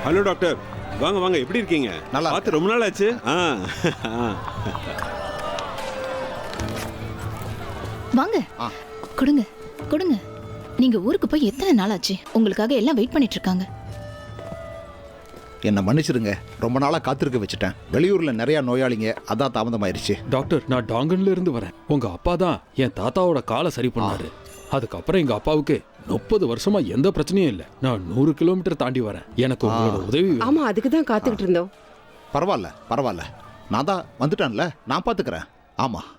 Hello doctor, வாங்க வாங்க, எப்படி இருக்கீங்க? நல்லா பார்த்து ரொம்ப நாள் ஆச்சு. வாங்க, கொடுங்க கொடுங்க. நீங்க ஊருக்கு போய் எத்தனை நாள் ஆச்சு? உங்களுக்காக எல்லாம் வெயிட் பண்ணிட்டு இருக்காங்க. என்னை மன்னிச்சிடுங்க, ரொம்ப நாளாக காத்திருக்க வச்சுட்டேன். வெளியூரில் நிறையா நோயாளிங்க, அதான் தாமதமாயிருச்சு. டாக்டர், நான் டாங்கன்ல இருந்து வரேன். உங்க அப்பா தான் என் தாத்தாவோட காலை சரி பண்ணாரு. அதுக்கப்புறம் எங்க அப்பாவுக்கு 30 வருஷமா எந்த பிரச்சனையும் இல்லை. நான் 100 கிலோமீட்டர் தாண்டி வரேன். எனக்கு உங்களோட உதவி. ஆமா, அதுக்கு தான் காத்துக்கிட்டு இருந்தோம். பரவாயில்ல பரவாயில்ல, நான் தான் வந்துட்டேன்ல, நான் பார்த்துக்கிறேன். ஆமாம்.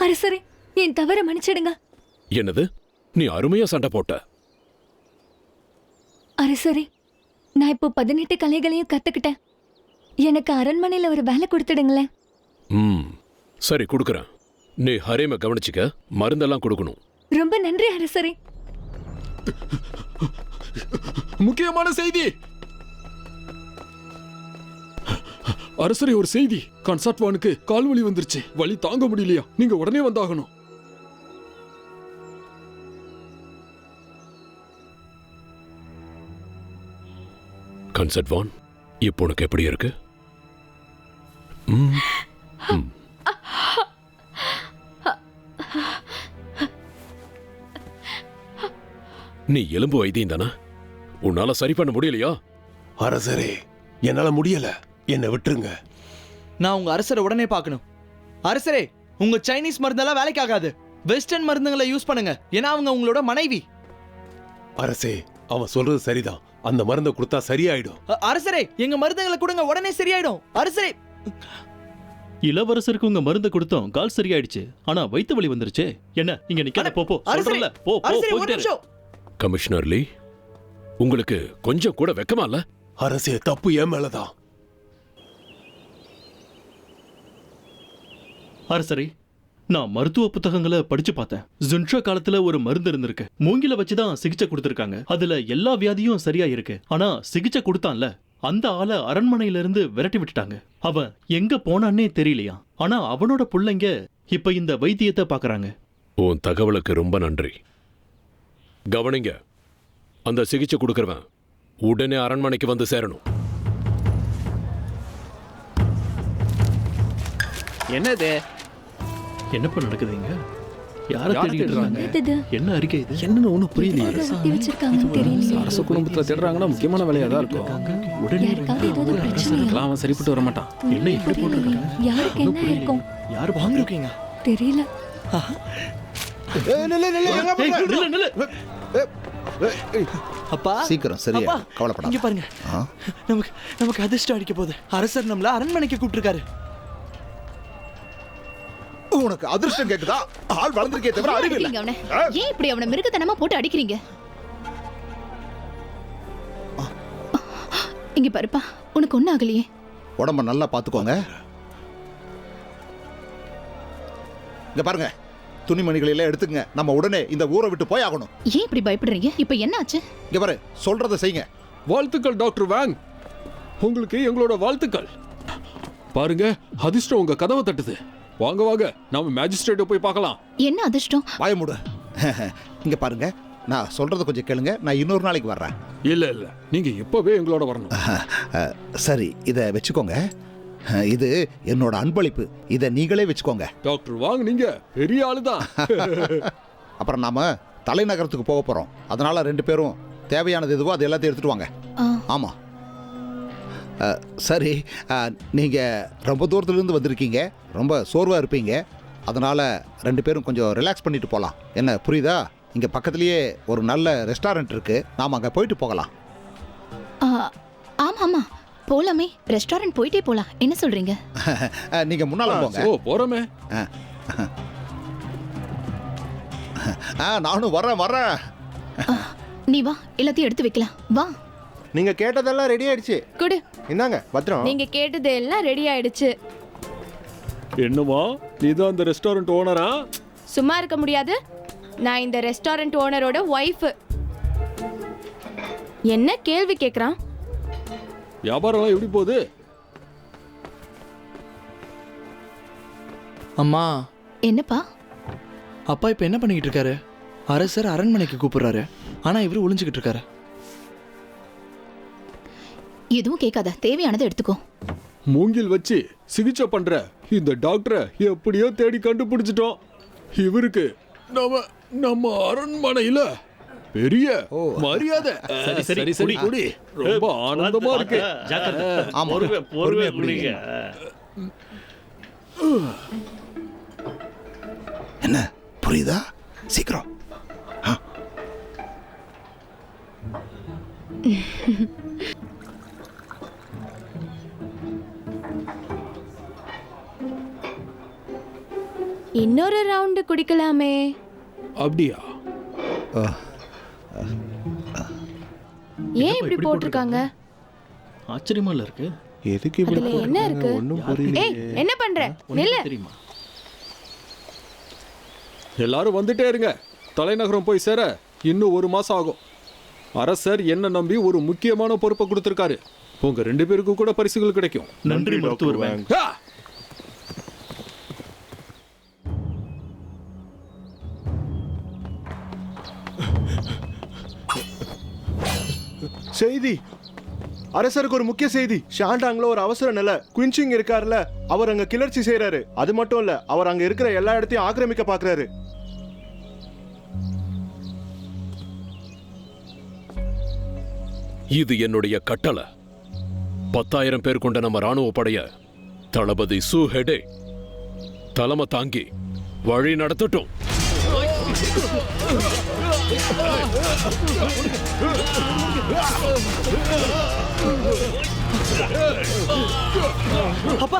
அரசரே, என் தவற மன்னிச்சிடுங்க. என்னது? நீ அருமையா சண்டை போட்ட. அரசரே, நான் இப்போ 18 கலைகளையும் கத்துக்கிட்டேன். எனக்கு அரண்மனையில ஒரு வேலை கொடுத்துடுங்களேன். சரி, கொடுக்கறேன். நீ ஹரேம கவனிச்சுக்க, மருந்தெல்லாம் கொடுக்கணும். ரொம்ப நன்றி அரசரே. முக்கியமான செய்தி அரசரே, ஒரு செய்தி. கன்சாட்வானுக்கு கால் வலி வந்துருச்சு. வலி தாங்க முடியலையா? நீங்க உடனே வந்தாகணும். கன்சாட்வான், இப்போ உனக்கு எப்படி இருக்கு? நீ எலும்பு வைத்தியம் தானே? உன்னால சரி பண்ண முடியலையா? அரசரே, என்னால முடியல, என்னை விட்டுருங்க. நான் உங்க அரசரை உடனே பார்க்கணும். அரசரே, உங்க சைனீஸ் மருந்தெல்லாம் வேலைக்கு ஆகாது. வெஸ்டர்ன் மருந்துகளை யூஸ் பண்ணுங்க. ஏன்னா அவங்க உங்களோட மனைவி. அரசே, அவன் சொல்றது சரிதான். அந்த மருந்தை கொடுத்தா சரியாயிடும். அரசரே, எங்க மருந்துகளை கொடுங்க, உடனே சரியாயிடும். அரசரே, இளவரசருக்கு உங்க மருந்து கொடுத்தோம், கால் சரியாயிடுச்சு. ஆனா வயித்து வலி வந்துருச்சு. என்ன இங்க நிக்காத, போ போ. சொல்றல, போ போ. அரசரே, ஒரு நிமிஷம். கமிஷனர் லீ, உங்களுக்கு கொஞ்சம் கூட வெக்கமா இல்ல? அரசே, தப்பு ஏன் மேலதான். அரசரே, நான் மருத்துவ புத்தகங்களை படிச்சு பார்த்தேன். ஜுன்ஷா காலத்துல ஒரு மருந்து இருந்திருக்கு. மூங்கில வச்சுதான் சிகிச்சை கொடுத்திருக்காங்க. அதுல எல்லா வியாதியும் சரியா இருக்கு. ஆனா சிகிச்சை கொடுத்தான்ல, அந்த ஆளை அரண்மனையில இருந்து விரட்டி விட்டுட்டாங்க. அவன் எங்க போனான்னே தெரியலையா. ஆனா அவனோட புள்ளைங்க இப்ப இந்த வைத்தியத்தை பாக்குறாங்க. உன் தகவலுக்கு ரொம்ப நன்றி. கவனிங்க, அந்த சிகிச்சை கொடுக்கறவன் உடனே அரண்மனைக்கு வந்து சேரணும். என்னது? என்னப்பா நடக்குதுங்க? யாரை தேடிட்டு இருக்காங்க? என்னது? என்ன அறிக்கை இது? என்னன்னு ஒன்றும் புரியலையே. எதுக்காக ஒட்டி வச்சிருக்காங்கன்னு தெரியலையே. அரச குடும்பத்துல தேடுறாங்கன்னா முக்கியமான வேலையா தான் இருக்கும். உடனே யாருக்காவது ஏதாவது பிரச்சனையா? இதெல்லாம் அவன் சரிப்பட்டு வர மாட்டான். என்ன இப்படி போட்டிருக்காங்க? யாருக்கு என்ன இருக்கும் யாரு வாங்கிருக்கீங்க? தெரியல. அப்பா, சீக்கிரம் சரியா, அப்பா, கவலைப்படாத. இங்க பாருங்க. நமக்கு அதிர்ஷ்டம் அடிக்க போகுது. அரசர் நம்மள அரண்மனைக்கு கூப்பிட்டுருக்காரு. உனக்கு அதிர்ஷ்டம் கேக்குதா? ஆள் வளர்ந்துருக்கே தவிர அறிவு இல்ல. அடிக்கிறீங்க அவனை. ஏன் இப்படி அவனை மிருகத்தனமா போட்டு அடிக்கிறீங்க? இங்க பாருப்பா, உனக்கு ஒண்ணும் ஆகலையே. உடம்ப நல்லா பார்த்துக்கோங்க. இங்க பாருங்க, துணிமணிகளை எல்லாம் எடுத்துங்க. நம்ம உடனே இந்த ஊரை விட்டு போய் ஆகணும். ஏன் இப்படி பயப்படுறீங்க? இப்ப என்ன ஆச்சு? இங்க பாரு, சொல்றதை செய்யுங்க. வாழ்த்துக்கள் டாக்டர் வாங், உங்களுக்கு எங்களோட வாழ்த்துக்கள். பாருங்க, அதிர்ஷ்டம் உங்க கதவை தட்டுது. வாங்க வாங்க, நாம மேஜிஸ்ட்ரேட்டை போய் பார்க்கலாம். என்ன அதிர்ஷ்டம்? வாய மூடு. இங்க பாருங்க, நான் சொல்றத கொஞ்சம் கேளுங்க. நான் இன்னொரு நாளைக்கு வர்றேன். இல்ல இல்ல, நீங்க இப்பவே எங்களோட வரணும். சரி, இதை வச்சுக்கோங்க. இது என்னோட அன்பளிப்பு. இதை நீங்களே வச்சுக்கோங்க. டாக்டர் வாங், நீங்க பெரிய ஆளுதான். அப்புறம் நாம தலைநகரத்துக்கு போக போறோம். அதனால 2 பேரும் தேவையானது எதுவோ அது எல்லாத்தையும் எடுத்துட்டு வாங்க. ஆமா. சரி, நீங்கள் ரொம்ப தூரத்துலேருந்து வந்திருக்கீங்க, ரொம்ப சோர்வாக இருப்பீங்க. அதனால் 2 பேரும் கொஞ்சம் ரிலாக்ஸ் பண்ணிட்டு போகலாம். என்ன புரியுதா? இங்கே பக்கத்துலேயே ஒரு நல்ல ரெஸ்டாரண்ட் இருக்குது, நாம் அங்கே போயிட்டு போகலாம். ஆமா ஆமா போலாமே, ரெஸ்டாரண்ட் போயிட்டே போலாம். என்ன சொல்றீங்க? நீங்கள் முன்னால் போங்க. ஓ போறோமே. நானும் வரேன். நீ வா, எல்லாத்தையும் எடுத்து வைக்கலாம். வா. நீங்க கேட்டதெல்லாம் ரெடி ஆயிடுச்சு. குடு. இந்தாங்க பத்திரம். நீங்க கேட்டது எல்லாம் ரெடி ஆயிடுச்சு. என்னமா நீதான் அந்த ரெஸ்டாரண்ட் ஓனரா? சும்மா இருக்க முடியாது. நான் இந்த ரெஸ்டாரண்ட் ஓனரோட ஒய்ஃப். என்ன கேள்வி கேக்குறான்? வியாபாரம் எப்படி போகுது? அம்மா. என்னப்பா? அப்பா இப்ப என்ன பண்ணிக்கிட்டு இருக்காரு? அரசர் அரண்மனைக்கு கூப்பிடுறாரு, ஆனா இவரு ஒளிஞ்சுக்கிட்டு இருக்காரு. எதுவும் கேட்காத, தேவையானதை எடுத்துக்கோ. மூங்கில் வச்சு சிகிச்சை பண்ற இந்த டாக்டரை எப்படியோ தேடி கண்டுபிடிச்சிட்டோம். இவருக்கு நம்ம அரண்மனையில பெரிய மரியாதை. சரி சரி குடி. ரொம்ப ஆனந்தமா இருக்கு. பொறுமை குடிங்க. என்ன புரியுதா? சீக்கிரம். இன்னொரு ரவுண்டு குடிக்கலாமே. அப்படியா? ஏன் இப்படி போட்டிருக்காங்க? ஆச்சரியமா இல்ல இருக்கு. எதுக்கு இப்படி அதுல என்ன இருக்கு? ஒண்ணும் புரியல. ஏய், என்ன பண்ற? நில்லு. தெரியுமா? எல்லாரும் வந்துட்டே இருங்க. தலைநகரம் போய் சேர இன்னும் 1 மாசம் ஆகும். அரசர் என்ன நம்பி ஒரு முக்கியமான பொறுப்பை கொடுத்திருக்காரு. உங்க 2 பேருக்கும் கூட பரிசுகள் கிடைக்கும். நன்றி மருத்துவர் வேங். செய்தி, அரசருக்கு ஒரு முக்கிய செய்தி. ஷாண்டாங்ல ஒரு அவசர நிலை. குயின்சிங் இருக்காருல்ல, அவர் அங்க கிளர்ச்சி செய்யறாரு. அது மட்டும் இல்ல, அவர் அங்க இருக்கிற எல்லா இடத்தையும் ஆக்கிரமிக்க பாக்குறாரு. இது என்னுடைய கட்டளை. 10,000 பேர் கொண்ட நம்ம ராணுவ படைய தளபதி சு ஹெடே தலைமை தாங்கி வழி நடத்தட்டும். அப்பா.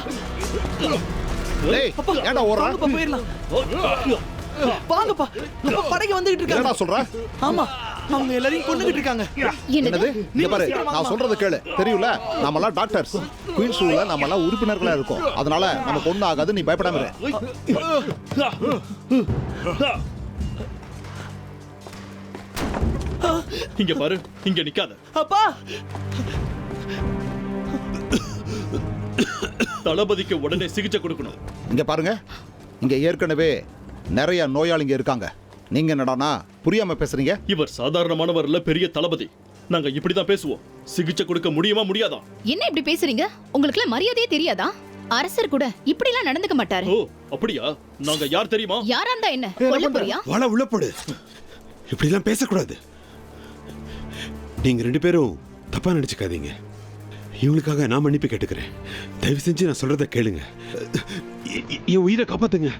டேய், ஏன்டா ஓடுற? வாங்கப்பா, போயிடலாம். வாங்கப்பா. அப்பா படைக்கு வந்துகிட்டு இருக்காங்க. என்னடா சொல்ற? ஆமா, அவங்க எல்லாரையும் கொண்டுகிட்டு இருக்காங்க. என்னது? இங்க பாரு, நான் சொல்றது கேளு. தெரியும்ல, நாமெல்லாம் டாக்டர்ஸ். குயின்ஸ் ரூல்ல நாமெல்லாம் உறுப்பினர்களா இருக்கோம். அதனால நமக்கு ஒண்ணும் ஆகாது, நீ பயப்படாம இரு. இங்க பாரு, இங்க நிக்காத. அப்பா. தளபதிக்கு உடனே சிகிச்சை கொடுக்கணும். இங்க பாருங்க, இங்க ஏற்கனவே நிறைய நோயாளிங்க இருக்காங்க. நீங்க என்னடானா புரியாம பேசுறீங்க? இவர் சாதாரணமானவர் இல்ல, பெரிய தளபதி. நாங்க இப்படிதான் பேசுவோம். சிகிச்சை கொடுக்க முடியுமா முடியாதா? என்ன இப்படி பேசுறீங்க? உங்களுக்குலாம் மரியாதையே தெரியாதா? அரசர் கூட இப்படி எல்லாம் நடந்துக்க மாட்டாரு. ஓ அப்படியா? நாங்க யார் தெரியுமா? யாரா இருந்தா என்ன? கொல்ல போறியா? வாழ உள்ள போடு. இப்படிலாம் பேசக்கூடாது. நீங்க 2 பேரும் தப்பா நினைச்சுக்காதீங்க. இவங்களுக்காக நான் மன்னிப்பு கேட்டுக்கிறேன். தயவு செஞ்சு நான் சொல்றத கேளுங்க. என் உயிரை காப்பாத்துங்க.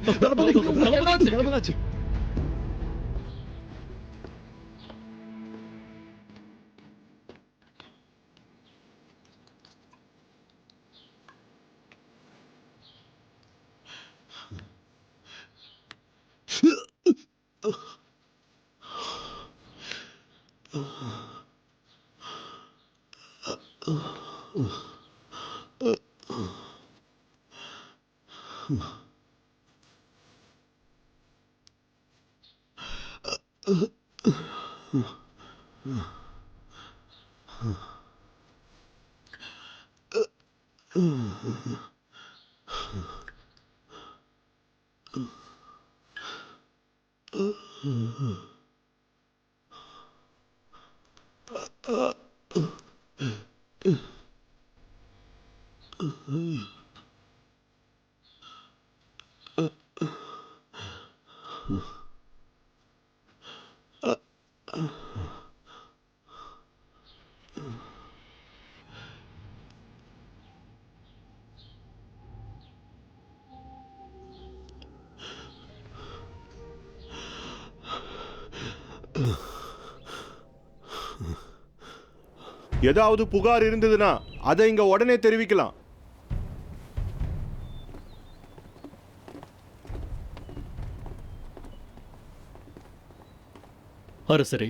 ஏதாவது புகார் இருந்ததுன்னா அதை இங்க உடனே தெரிவிக்கலாம். அரசரே,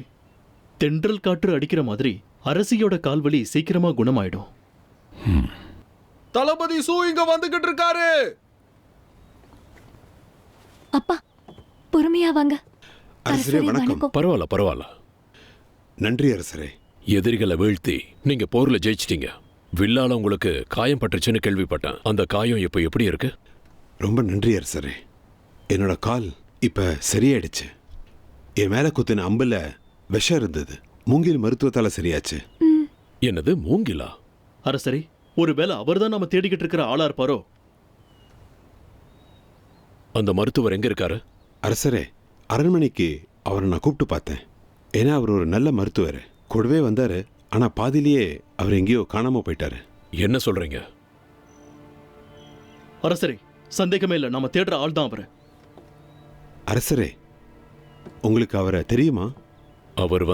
தென்றல் காற்று அடிக்கிற மாதிரி அரசியோட கால்வலி சீக்கிரமா குணமாயிடும். தளபதி சூ இங்க வந்துகிட்டு இருக்காரு. அப்பா பொறுமையா வாங்க. அரசரே வணக்கம். பரவாயில்ல பரவாயில்ல. நன்றி அரசரே. எதிரிகளை வீழ்த்தி நீங்க போர்ல ஜெயிச்சிட்டீங்க. வில்லால உங்களுக்கு காயம் பட்டுச்சுன்னு கேள்விப்பட்டேன். அந்த காயம் இப்ப எப்படி இருக்கு? ரொம்ப நன்றி அரசரே. என்னோட கால் இப்ப சரியாயிடுச்சு. என் மேல குத்தின அம்புல விஷம் இருந்தது. மூங்கில் மருத்துவத்தால சரியாச்சு. என்னது மூங்கிலா? அரசரே, ஒருவேளை அவர்தான் நம்ம தேடிக்கிட்டு இருக்கிற ஆளா இருப்பாரோ? அந்த மருத்துவர் எங்க இருக்காரு? அரசரே, அரண்மனைக்கு அவரை நான் கூப்பிட்டு பார்த்தேன். ஏன்னா அவர் ஒரு நல்ல மருத்துவர். கூடவே வந்தாரு. ஆனா பாதிலேயே அவர் எங்கேயோ காணாம போயிட்டாரு. என்ன சொல்றீங்க? அரசரே, சந்தேகமே இல்ல, நாம தேடுற ஆள் தான் அவரு. அரசரே, உங்களுக்கு அவரை தெரியுமா? அவர்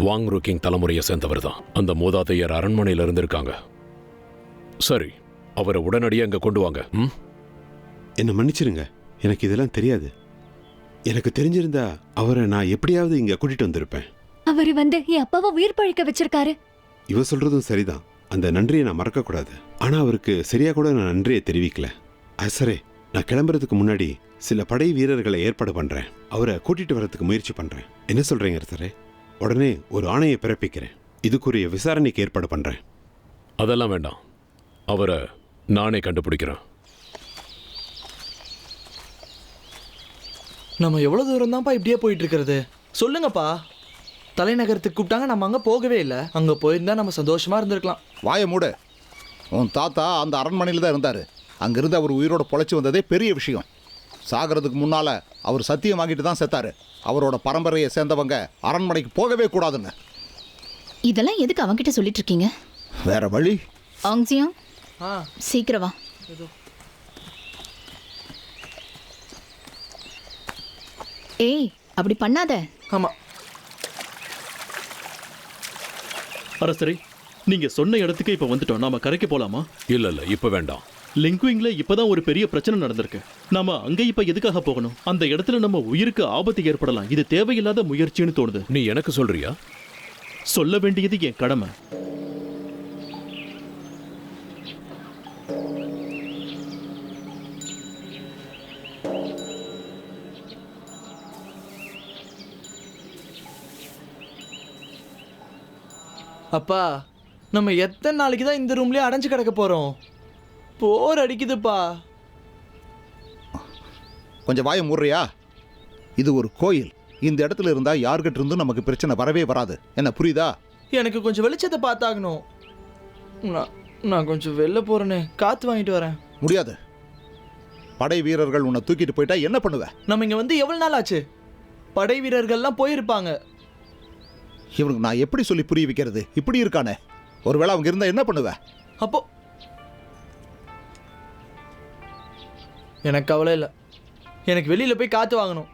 வாங் ருக்கிங் தலைமுறையை சேர்ந்தவர் தான். அந்த மூதாதையர் அரண்மனையில் இருந்திருக்காங்க. சரி, அவரை உடனடியாக அங்க கொண்டு வாங்க. என்ன மன்னிச்சிருங்க, எனக்கு இதெல்லாம் தெரியாது. எனக்கு தெரிஞ்சிருந்தா அவரை நான் எப்படியாவது இங்க கூட்டிட்டு வந்திருப்பேன். அவரு என் அப்பாவை உயிர் பழிக்க வச்சிருக்காரு. இவ சொல்றதும் சரிதான். அந்த நன்றியை நான் மறக்க கூடாது. ஆனா அவருக்கு சரியா கூட நான் நன்றியை தெரிவிக்கல. அரசரே, நான் கிளம்புறதுக்கு முன்னாடி சில படை வீரர்களை ஏற்பாடு பண்றேன். அவரை கூட்டிட்டு வர்றதுக்கு முயற்சி பண்றேன். என்ன சொல்றீங்க அரசரே? உடனே ஒரு ஆணையை பிறப்பிக்கிறேன். இதுக்குரிய விசாரணைக்கு ஏற்பாடு பண்றேன். அதெல்லாம் வேண்டாம், அவரை நானே கண்டுபிடிக்கிறேன். நம்ம எவ்வளவு தூரம் தான்ப்பா இப்படியே போயிட்டு இருக்கிறது? சொல்லுங்கப்பா. தலைநகரத்துக்கு கூப்பிட்டாங்க, நம்ம அங்க போகவே இல்லை. அங்க போயிருந்தா நம்ம சந்தோஷமா இருந்திருக்கலாம். வாய மூடு. உன் தாத்தா அந்த அரண்மனையில் தான் இருந்தார். அங்கிருந்து அவர் உயிரோட பொழைச்சி வந்ததே பெரிய விஷயம். சாகிறதுக்கு முன்னால அவர் சத்தியம் வாங்கிட்டு தான் செத்தாரு. அவரோட பரம்பரையை சேர்ந்தவங்க அரண்மனைக்கு போகவே கூடாதுன்னு. இதெல்லாம் எதுக்கு அவன்கிட்ட சொல்லிட்டு இருக்கீங்க? வேற வழி. ஆங்ஜியா, சீக்கிரம் வா. ஏய், அப்படி பண்ணாத. ஆமா அரசரே, நீங்க சொன்ன இடத்துக்கு இப்ப வந்துட்டோம். நாம கரைக்கு போலாமா? இல்ல இல்ல, இப்ப வேண்டாம். லிங்குவிங்ல இப்பதான் ஒரு பெரிய பிரச்சனை நடந்திருக்கு. நாம அங்க இப்ப எதுக்காக போகணும்? அந்த இடத்துல நம்ம உயிருக்கு ஆபத்து ஏற்படலாம். இது தேவையில்லாத முயற்சின்னு தோணுது. நீ எனக்கு சொல்றியா? சொல்ல வேண்டியது என் கடமை. அப்பா, நம்ம எத்தனை நாளைக்கு தான் இந்த ரூம்லயே அடைஞ்சு கிடக்க போறோம்? போர் அடிக்குதுப்பா. கொஞ்சம் வாய மூடுறியா? இது ஒரு கோயில். இந்த இடத்துல இருந்தா யார்கிட்ட இருந்தும் நமக்கு பிரச்சனை வரவே வராது. என்ன புரியுதா? எனக்கு கொஞ்சம் வெளிச்சத்தை பார்த்தாகணும். நான் கொஞ்சம் வெளில போறேன்னு காத்து வாங்கிட்டு வரேன். முடியாது. படை வீரர்கள் உன்னை தூக்கிட்டு போயிட்டா என்ன பண்ணுவ? நம்ம இங்க எவ்வளவு நாள் ஆச்சு? படை வீரர்கள்லாம் போயிருப்பாங்க. இவனுக்கு நான் எப்படி சொல்லி புரிய வைக்கிறது? இப்படி இருக்கானே. ஒருவேளை அவங்க இருந்தா என்ன பண்ணுவ? அப்போ எனக்கு கவலை இல்லை. எனக்கு வெளியில போய் காத்து வாங்கணும்.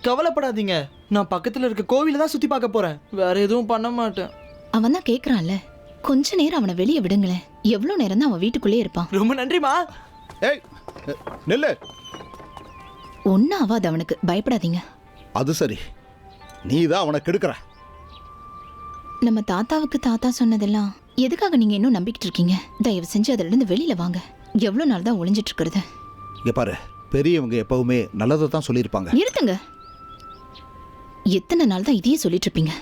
கவலைப்படாதீங்க, நான் பக்கத்துல இருக்க கோவில தான் சுத்தி பார்க்க போறேன். வேற எதுவும் பண்ண மாட்டேன். அவன் தான் கேக்குறான்ல, கொஞ்ச நேரம் அவனை வெளியே விடுங்களேன். எவ்வளவு நேரம் தான் அவன் வீட்டுக்குள்ளே இருப்பான்? ரொம்ப நன்றிமா. ஏய் நெல்லு. ஒன்னும் ஆகாது அவனுக்கு, பயப்படாதீங்க. அது சரி, நீ தான் அவனை கெடுக்கிற. நம்ம தாத்தாவுக்கு தாத்தா சொன்னதெல்லாம் எதுக்காக நீங்க இன்னும் நம்பிக்கிட்டு இருக்கீங்க? தயவு செஞ்சு அதுல இருந்து வெளியில வாங்க. எவ்வளவு நாள் தான் ஒளிஞ்சிட்டு இருக்கிறது? இங்க பாரு, பெரியவங்க எப்பவுமே நல்லதை தான் சொல்லியிருப்பாங்க. நிறுத்துங்க. எத்தனை நாள் தான் இதையே சொல்லிட்டு இருப்பீங்க?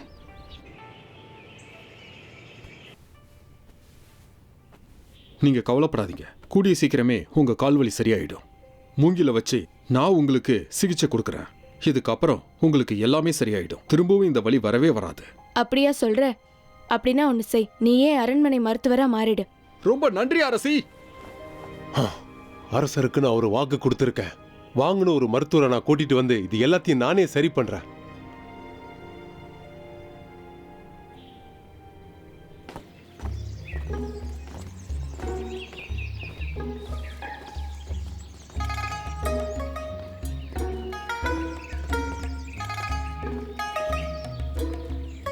நீங்க கவலைப்படாதீங்க. கூடிய சீக்கிரமே உங்க கால்வலி சரியாயிடும். மூங்கில வச்சு நான் உங்களுக்கு சிகிச்சை கொடுக்கறேன். இதுக்கப்புறம் உங்களுக்கு எல்லாமே சரியாயிடும். திரும்பவும் இந்த வலி வரவே வராது. அப்படியா சொல்ற? அப்படின்னா ஒண்ணு செய், நீயே அரண்மனை மருத்துவரா மாறிடு. ரொம்ப நன்றி அரசி. அரசருக்கு நான் ஒரு வாக்கு கொடுத்திருக்கேன். வாங்கின ஒரு மருத்துவரை நான் கூட்டிட்டு வந்து இது எல்லாத்தையும் நானே சரி பண்றேன்.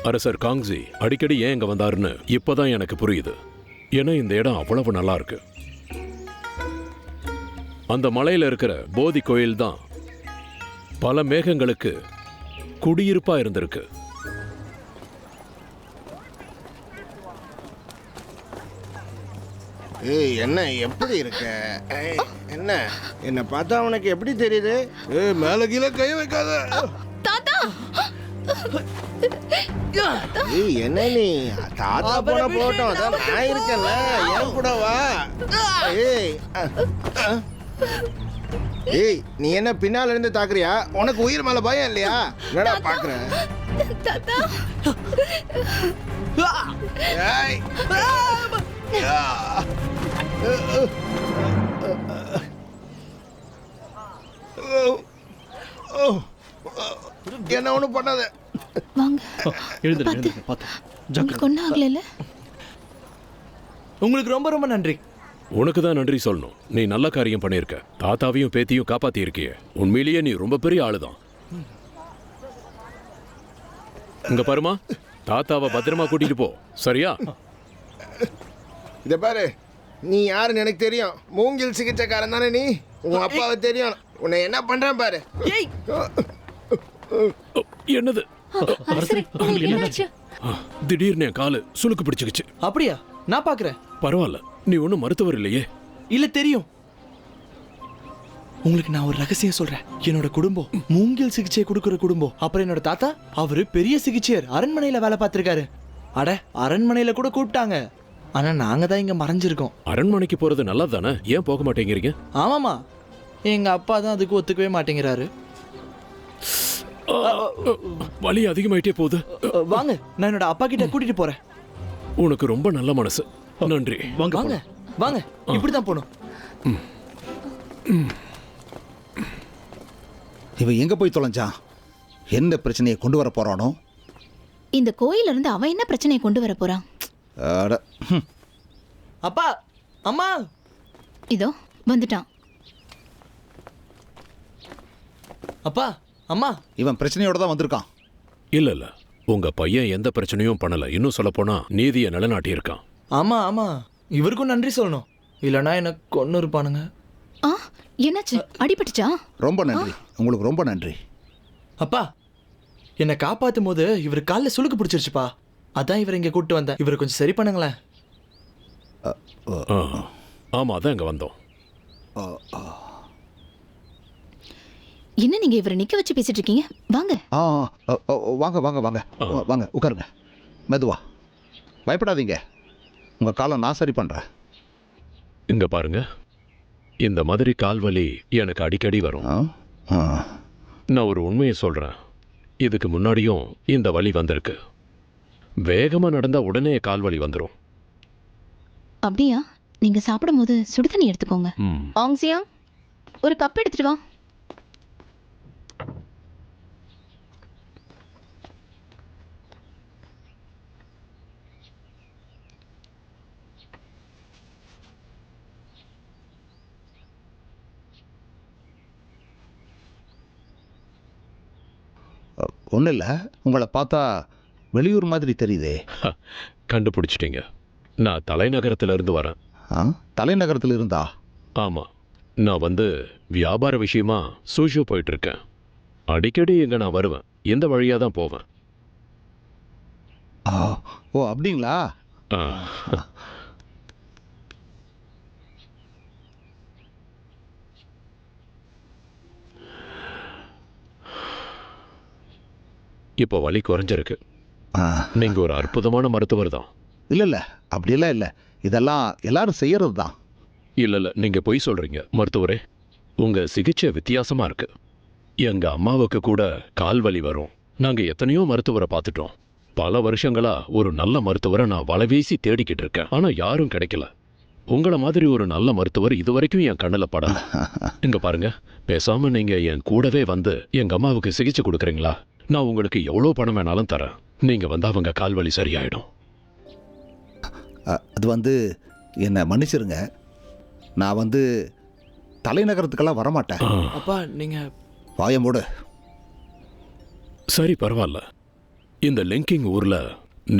அரசர் காங்ஸி அடிக்கடி ஏன் இங்க வந்தாருன்னு இப்பதான் எனக்கு புரியுது. ஏன்னா இந்த இடம் அவ்வளவு நல்லா இருக்கு. அந்த மலையில இருக்கிற போதி கோயில் தான் பல மேகங்களுக்கு குடியிருப்பா இருந்திருக்கு. ஏய் என்ன எப்படி இருக்க? என்ன என்ன பார்த்தா உனக்கு எப்படி தெரியுது? மேல கீழே கை வைக்காத. தாத்தா ஏய் என்ன நீ தாத்தா போன போட்டோம், அதான் நான் இருக்கேன்ல, என் கூட வா. ஏய் ஏய் நீ என்ன பின்னால இருந்து தாக்குறியா? உனக்கு உயிர் மேல பயம் இல்லையா? என்னடா பாக்குற? தாத்தா ஏய் என்ன ஒண்ணும் பண்ணாத. வாங்க. எழுந்துரு எழுந்துரு பார்த்து உங்களுக்கு ஒன்றும் ஆகலைல்ல? உங்களுக்கு ரொம்ப ரொம்ப நன்றி. உனக்கு தான் நன்றி சொல்லணும். நீ நல்ல காரியம் பண்ணியிருக்க. தாத்தாவையும் பேத்தியும் காப்பாத்தி இருக்கிய. உண்மையிலேயே நீ ரொம்ப பெரிய ஆளுதான். இங்க பாருமா, தாத்தாவை பத்திரமா கூட்டிட்டு போ, சரியா? இத பாரு, நீ யாருன்னு எனக்கு தெரியும். மூங்கில் சிகிச்சைக்காரன் தானே நீ? உன் அப்பாவை தெரியும். உன்னை என்ன பண்றேன் பாரு. என்னது? திடீர்னு என் காலு சுளுக்கு பிடிச்சுக்கிச்சு. அப்படியா? நான் பாக்குறேன். பரவாயில்ல, நீ ஒன்றும் மருத்துவர் இல்லையே. இல்ல தெரியும். உங்களுக்கு நான் ஒரு ரகசியம் சொல்றேன். என்னோட குடும்பம் மூங்கில் சிகிச்சை கொடுக்கிற குடும்பம். அப்புறம் என்னோட தாத்தா அவரு பெரிய சிகிச்சையர், அரண்மனையில வேலை பார்த்திருக்காரு. அட அரண்மனையில கூட கூப்பிட்டாங்க. ஆனா நாங்க தான் இங்க மறைஞ்சிருக்கோம். அரண்மனைக்கு போறது நல்லது தானே? ஏன் போக மாட்டேங்கிறீங்க? ஆமாமா, எங்க அப்பா தான் அதுக்கு ஒத்துக்கவே மாட்டேங்கிறாரு. வலி அதிகமாயிட்டே போகுது. வாங்க, நான் என்னோட அப்பா கிட்ட கூட்டிட்டு போறேன். உனக்கு ரொம்ப நல்ல மனசு. நன்றி. வாங்க வாங்க வாங்க, இப்படிதான் போகணும். இவன் எங்க போய் தொலைஞ்சான்? என்ன பிரச்சனையை கொண்டு வர போறானோ? இந்த கோயில இருந்து அவன் என்ன பிரச்சனையை கொண்டு வர போறான்? அட, அப்பா அம்மா இதோ வந்துட்டான். அப்பா அம்மா, இவன் பிரச்சனையோட தான் வந்திருக்கான். இல்ல இல்ல, உங்க பையன் எந்த பிரச்சனையும் பண்ணல. இன்னும் சொல்ல போனா நீதியை நிலைநாட்டி இருக்கான். ஆமா ஆமா, இவருக்கும் நன்றி சொல்லணும். இல்லைன்னா எனக்கு கொன்னு இருப்பானுங்க. ஆ என்னாச்சு? அடிபட்டுச்சா? ரொம்ப நன்றி, உங்களுக்கு ரொம்ப நன்றி. அப்பா, என்னை காப்பாத்தும் போது இவர் காலில் சுளுக்கு பிடிச்சிருச்சுப்பா. அதான் இவர் இங்க கூப்பிட்டு வந்தேன். இவரை கொஞ்சம் சரி பண்ணுங்களேன். ஆமா, அதான் இங்க வந்தோம். என்ன நீங்க இவரை நிக்க வச்சு பேசிட்டு இருக்கீங்க? வாங்க. வாங்க வாங்க வாங்க வாங்க, உட்காருங்க. மெதுவா, பயப்படாதீங்க. உங்க காலை நான் சரி பண்றேன். இங்க பாருங்க, இந்த மாதிரி கால்வலி எனக்கு அடிக்கடி வரும். நான் ஒரு உண்மையை சொல்றேன். இதுக்கு முன்னாடியும் இந்த வலி வந்திருக்கு. வேகமா நடந்தா உடனே கால்வலி வந்துடும். அப்படியா? நீங்க சாப்பிடும் போது சுடு தண்ணி எடுத்துக்கோங்க. ஆங்ஸியா, ஒரு கப் எடுத்துட்டு வா. ஒன்றும் இல்லை, உங்களை பார்த்தா வெளியூர் மாதிரி தெரியுதே. கண்டுபிடிச்சிட்டீங்க. நான் தலைநகரத்துல இருந்து வரேன். தலைநகரத்தில் இருந்தா? ஆமாம், நான் வியாபார விஷயமா சூஷு போயிட்டு இருக்கேன். அடிக்கடி இங்கே நான் வருவேன். இந்த வழியாக தான் போவேன். ஓ அப்படிங்களா? இப்போ வலி குறைஞ்சிருக்கு. நீங்கள் ஒரு அற்புதமான மருத்துவர் தான். இல்லை இல்லை, அப்படியெல்லாம் இல்லை. இதெல்லாம் எல்லாரும் செய்யறது தான். இல்லை இல்லை, நீங்கள் பொய் சொல்கிறீங்க மருத்துவரே. உங்கள் சிகிச்சை வித்தியாசமாக இருக்கு. எங்கள் அம்மாவுக்கு கூட கால் வலி வரும். நாங்கள் எத்தனையோ மருத்துவரை பார்த்துட்டோம். பல வருஷங்களா ஒரு நல்ல மருத்துவரை நான் வலைவீசி தேடிக்கிட்டு இருக்கேன். ஆனால் யாரும் கிடைக்கல. உங்களை மாதிரி ஒரு நல்ல மருத்துவர் இதுவரைக்கும் என் கண்ணில் படல. இங்கே பாருங்க, பேசாமல் நீங்கள் என் கூடவே எங்கள் அம்மாவுக்கு சிகிச்சை கொடுக்குறீங்களா? நான் உங்களுக்கு எவ்வளோ பணம் வேணாலும் தரேன். நீங்கள் அவங்க கால்வலி சரியாயிடும். அது என்னை மன்னிச்சிருங்க. நான் தலைநகரத்துக்கெல்லாம் வரமாட்டேன். அப்பா நீங்க வாயமோடு. சரி, பரவாயில்ல. இந்த லிங்கிங் ஊர்ல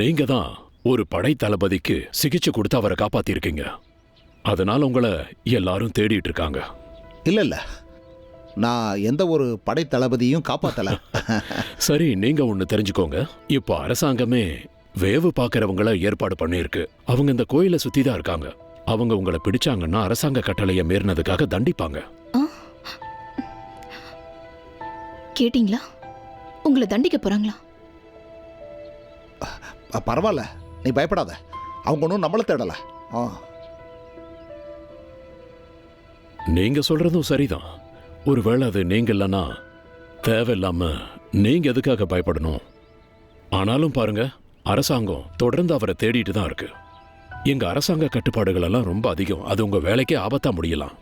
நீங்க தான் ஒரு படை தளபதிக்கு சிகிச்சை கொடுத்து அவரை காப்பாத்திருக்கீங்க. அதனால உங்களை எல்லாரும் தேடிட்டு இருக்காங்க. இல்லை இல்லை, நான் எந்த ஒரு படை தளபதியும் காப்பாத்தல. சரி, நீங்க ஒண்ணு தெரிஞ்சுக்கோங்க. இப்போ அரசாங்கமே வேவு பார்க்கறவங்கள ஏற்பாடு பண்ணியிருக்கு. அவங்க இந்த கோயிலை சுத்தி தான் இருக்காங்க. அவங்க உங்களை பிடிச்சாங்கன்னா அரசாங்க கட்டளையை மீறினதுக்காக தண்டிப்பாங்க. கேட்டீங்களா? உங்களை தண்டிக்க போறாங்களா? பரவாயில்ல, நீ பயப்படாத. அவங்க ஒன்றும் நம்மளை தேடல. நீங்க சொல்றதும் சரிதான். ஒருவேளை அது நீங்க இல்லைன்னா தேவையில்லாம நீங்க எதுக்காக பயப்படணும்? ஆனாலும் பாருங்க, அரசாங்கம் தொடர்ந்து அவரை தேடிட்டு தான் இருக்கு. எங்க அரசாங்க கட்டுப்பாடுகள் எல்லாம் ரொம்ப அதிகம். அது உங்க வேலைக்கே ஆபத்தா முடியலாம்.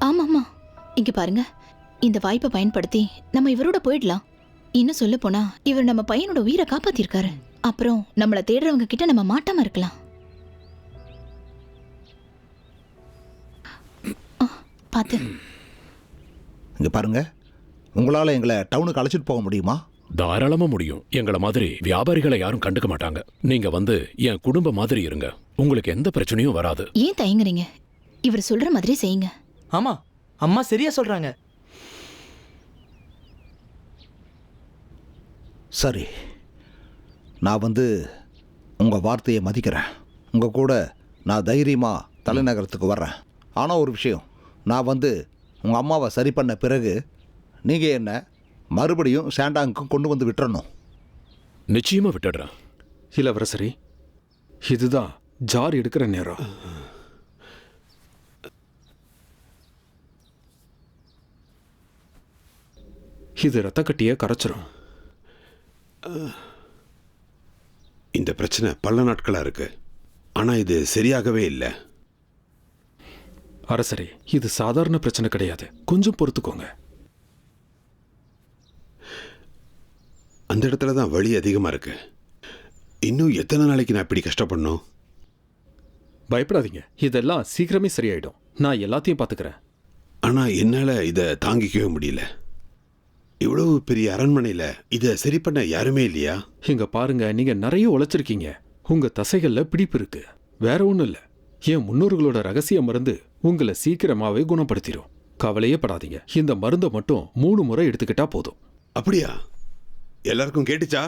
ஆமாமா, இங்க பாருங்க, இந்த வாய்ப்பை பயன்படுத்தி நம்ம இவரோட போயிடலாம். இன்னும் சொல்ல போனா இவர் நம்ம பையனோட உயிரை காப்பாத்திருக்காரு. அப்புறம் நம்மள தேடுறவங்க கிட்ட நம்ம மாட்டாம இருக்கலாம். பாத்து இங்க பாருங்க, உங்களால எங்களை டவுனுக்கு அழைச்சிட்டு போக முடியுமா? தாராளமா முடியும். எங்களை மாதிரி வியாபாரிகளை யாரும் கண்டுக்க மாட்டாங்க. நீங்க வந்து என் குடும்ப மாதிரி இருங்க. உங்களுக்கு எந்த பிரச்சனையும் வராது. ஏன் தயங்குறீங்க? இவர் சொல்ற மாதிரி செய்யுங்க. ஆமா, அம்மா சரியா சொல்றாங்க. சரி, நான் வந்து உங்கள் வார்த்தையை மதிக்கிறேன். உங்கள் கூட நான் தைரியமாக தலைநகரத்துக்கு வர்றேன். ஆனால் ஒரு விஷயம், நான் வந்து உங்கள் அம்மாவை சரி பண்ண பிறகு நீங்கள் என்ன மறுபடியும் ஷாண்டாங்குக்கும் கொண்டு வந்து விட்டுறணும். நிச்சயமா விட்டுடுறேன். இளவரசரி, இதுதான் ஜார் எடுக்கிற நேரம். இது ரத்த கட்டியை கரைச்சிரும். இந்த பிரச்சனை பல நாட்களா இருக்கு. ஆனா இது சரியாகவே இல்லை. அரசரே, இது சாதாரண பிரச்சனை கிடையாது. கொஞ்சம் பொறுத்துக்கோங்க. அந்த இடத்துல தான் வலி அதிகமா இருக்கு. இன்னும் எத்தனை நாளைக்கு நான் இப்படி கஷ்டப்படணும்? பயப்படாதீங்க, இதெல்லாம் சீக்கிரமே சரியாயிடும். நான் எல்லாத்தையும் பார்த்துக்கிறேன். ஆனா என்னால இதை தாங்கிக்கவே முடியல. இவ்வளவு பெரிய அரண்மனையில இதை சரி பண்ண யாருமே இல்லையா? இங்க பாருங்க, நீங்க நிறைய உழைச்சிருக்கீங்க. உங்க தசைகள்ல பிடிப்பு இருக்கு. வேற ஒண்ணும் இல்ல. என் முன்னோர்களோட ரகசிய மருந்து உங்களை சீக்கிரமாவே குணப்படுத்திடும். கவலையே படாதீங்க. இந்த மருந்தை மட்டும் 3 முறை எடுத்துக்கிட்டா போதும். அப்படியா? எல்லாருக்கும் கேட்டுச்சா?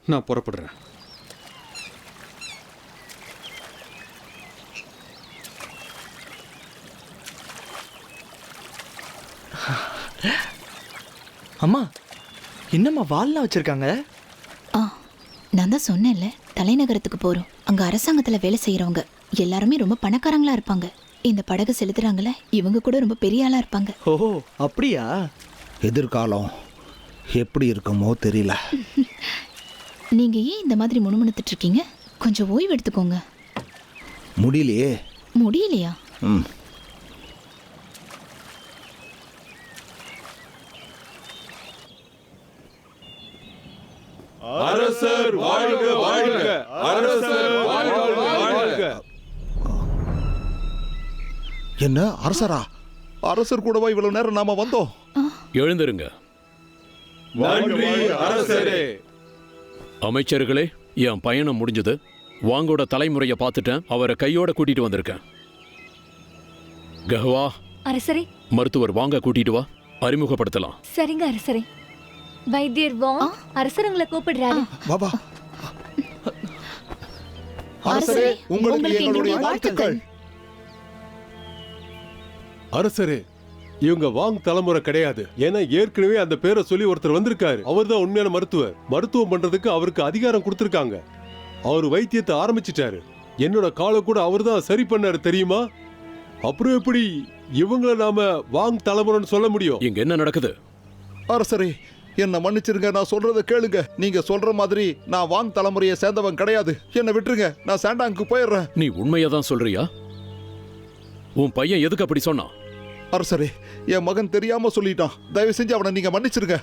நான் புறப்படுறேன். அம்மா, என்னம்மா வால்லாம் வச்சிருக்காங்க? நான் தான் சொன்னேன்ல, தலைநகரத்துக்கு போறோம். அங்க அரசாங்கத்துல வேலை செய்யறவங்க எல்லாருமே ரொம்ப பணக்காரங்களா இருப்பாங்க. இந்த படகு செலுத்துறாங்கல்ல, இவங்க கூட ரொம்ப பெரிய ஆளா இருப்பாங்க. ஓ, அப்படியா? எதிர்காலம் எப்படி இருக்குமோ தெரியல. நீங்க ஏன் இந்த மாதிரி முணுமுணுத்துட்டு இருக்கீங்க? கொஞ்சம் ஓய்வு எடுத்துக்கோங்க. முடியலையே. முடியலையா? அரசர் வாழ்க வாழ்க! அரசர் வாழ்க வாழ்க! என்ன அரசரா? அரசர் கூடவா இவ்வளவு நேரம் நாம வந்தோம்? எழுந்திருங்க. நன்றி அரசரே. அமைச்சர்களே, என் பயணம் முடிஞ்சது. வாங்கோட தலைமுறையை பார்த்துட்டேன். அவரை கையோட கூட்டிட்டு வந்திருக்கேன். கஹ்வா, அரசரே. மருத்துவர் வாங்க கூட்டிட்டு வா, அறிமுகப்படுத்தலாம். சரிங்க அரசரே. வைத்தியர் வாங் அரசரங்களை கூப்பிடுறாரு. பாபா. அரசரே, உங்களுக்கு எங்களுடைய வாழ்த்துக்கள். அரசரே, இவங்க வாங் தலைமுறை கிடையாது. ஏன்னா ஏற்கனவே அந்த பேரை சொல்லி ஒருத்தர் வந்திருக்காரு. அவர் தான் உண்மையான மருத்துவர். மருத்துவம் பண்றதுக்கு அவருக்கு அதிகாரம் கொடுத்திருக்காங்க. அவர் வைத்தியத்தை ஆரம்பிச்சிட்டாரு. என்னோட காலை கூட அவர் தான் சரி பண்ணாரு, தெரியுமா? அப்புறம் எப்படி இவங்கள நாம வாங் தலைமுறைன்னு சொல்ல முடியும்? இங்க என்ன நடக்குது? அரசரே, என்ன மன்னிச்சிருங்க. நான் சொல்றத கேளுங்க. நீங்க சொல்ற மாதிரி நான் வாங் தலைமுறையை சேர்ந்தவன் கிடையாது. என்ன விட்டுருங்க. நான் ஷாண்டாங்குக்கு போயிடுறேன். நீ உண்மையை தான் சொல்றியா? உன் பையன் எதுக்கு அப்படி சொன்னான்? அரசரே, என் மகன் தெரியாம சொல்லிட்டான். தயவு செஞ்சு அவனை நீங்க மன்னிச்சிருங்க.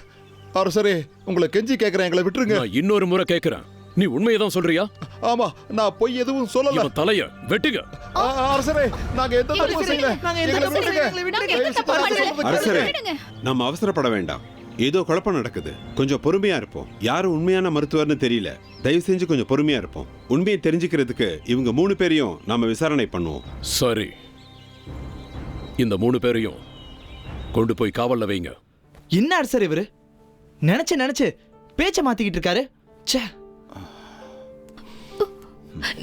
அரசரே, உங்களை கெஞ்சி கேட்கிறேன், எங்களை விட்டுருங்க. நான் இன்னொரு முறை கேட்கிறேன், நீ உண்மையை தான் சொல்றியா? ஆமா, நான் பொய் எதுவும் சொல்லல. இவன் தலைய வெட்டுங்க. அரசரே, நாங்க எந்த தப்பும் செய்யல. எங்களை விட்டுருங்க. அரசரே, நம்ம அவசரப்பட வேண்டாம். ஏதோ குழப்பம் நடக்குது. கொஞ்சம் பொறுமையா இருப்போம். யாரும் உண்மையான மருத்துவர்னு தெரியல. தயவு செஞ்சு கொஞ்சம் பொறுமையா இருப்போம். உண்மையை தெரிஞ்சுக்கிறதுக்கு இவங்க 3 பேரையும் நாம விசாரணை பண்ணுவோம். சரி, இந்த 3 பேரையும் கொண்டு போய் காவல்ல வைங்க. என்ன அரசர் இவரு நினைச்சு பேச்ச மாத்திக்கிட்டு இருக்காரு. ச்சே,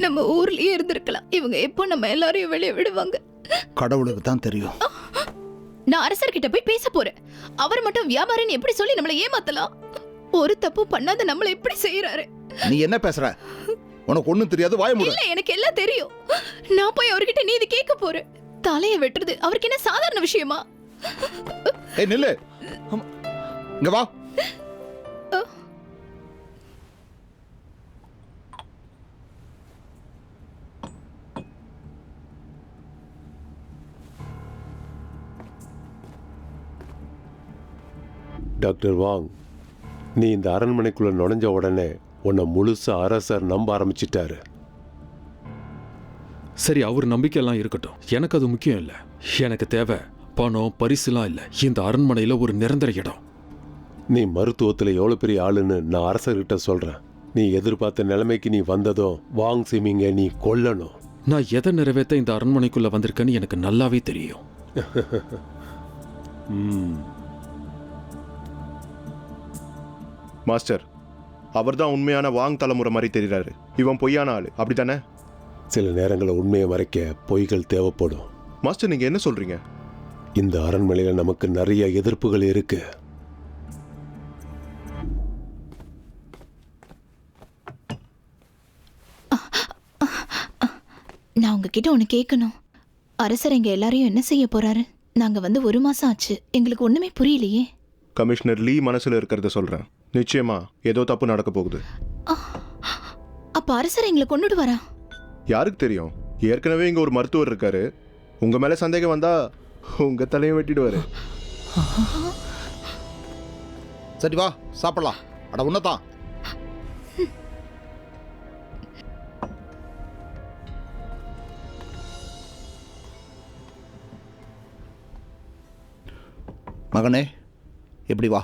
நம்ம ஊர்லயே இருந்திருக்கலாம். இவங்க எப்போ நம்ம எல்லாரையும் வெளியே விடுவாங்க? கடவுளுக்கு தான் தெரியும். நான் அரசர்கிட்ட போய் பேச போறேன். அவர் மட்டும் வியாபாரின்னு எப்படி சொல்லி நம்மளை ஏமாத்தலாம்? ஒரு தப்பு பண்ணாத நம்மள எப்படி செய்யறாரு? நீ என்ன பேசுற? உனக்கு ஒண்ணும் தெரியாது, வாய மூடு. இல்ல, எனக்கு எல்லாம் தெரியும். நான் போய் அவர்கிட்ட நீதி கேட்க போறேன். தலையை வெட்டுறது அவருக்கு என்ன சாதாரண விஷயமா? ஏய் நில்லு, இங்க வா. டாக்டர் வாங், நீ இந்த அரண்மனைக்குள்ள நுழைஞ்ச உடனே உன்னை முழுசா அரசர் நம்ப ஆரம்பிச்சிட்டாரு. சரி, அவர் நம்பிக்கையெல்லாம் இருக்கட்டும். எனக்கு அது முக்கியம் இல்லை. எனக்கு தேவை பணம், பரிசுலாம் இல்லை. இந்த அரண்மனையில் ஒரு நிரந்தர இடம். நீ மருத்துவத்தில் எவ்வளோ பெரிய ஆளுன்னு நான் அரசர்கிட்ட சொல்கிறேன். நீ எதிர்பார்த்த நிலைமைக்கு நீ வந்ததும் வாங் சிமிங்க நீ கொல்லணும். நான் எதை நிறைவேற்ற இந்த அரண்மனைக்குள்ள வந்திருக்கேன்னு எனக்கு நல்லாவே தெரியும். மாஸ்டர், அவர் தான் உண்மையான வாங் தலைமுறை மாதிரி தெரிகிறாரு. இவன் பொய்யான ஆளு, அப்படித்தானே? சில நேரங்களில் உண்மையை மறைக்க பொய்கள் தேவைப்படும். மாஸ்டர், நீங்க என்ன சொல்றீங்க? இந்த அரண்மனையில் நமக்கு நிறைய எதிர்ப்புகள் இருக்கு. நான் உங்ககிட்ட ஒண்ணு கேட்கணும். அரசர் எங்க எல்லாரையும் என்ன செய்ய போறாரு? நாங்க வந்து 1 மாசம் ஆச்சு. எங்களுக்கு ஒண்ணுமே புரியலையே. கமிஷனர் லீ மனசுல இருக்கிறத சொல்றேன். நிச்சயமா ஏதோ தப்பு நடக்க போகுது. அப்ப அரசர் எங்களை கொண்டுடுவாரா? யாருக்கு தெரியும்? ஏற்கனவே இங்க ஒரு மருத்துவர் இருக்காரு. உங்க மேல சந்தேகம் வந்தா உங்க தலையை வெட்டிடுவாரு. சரி வா சாப்பிடலாம். அட உன்னதான். மகனே, எப்படி வா.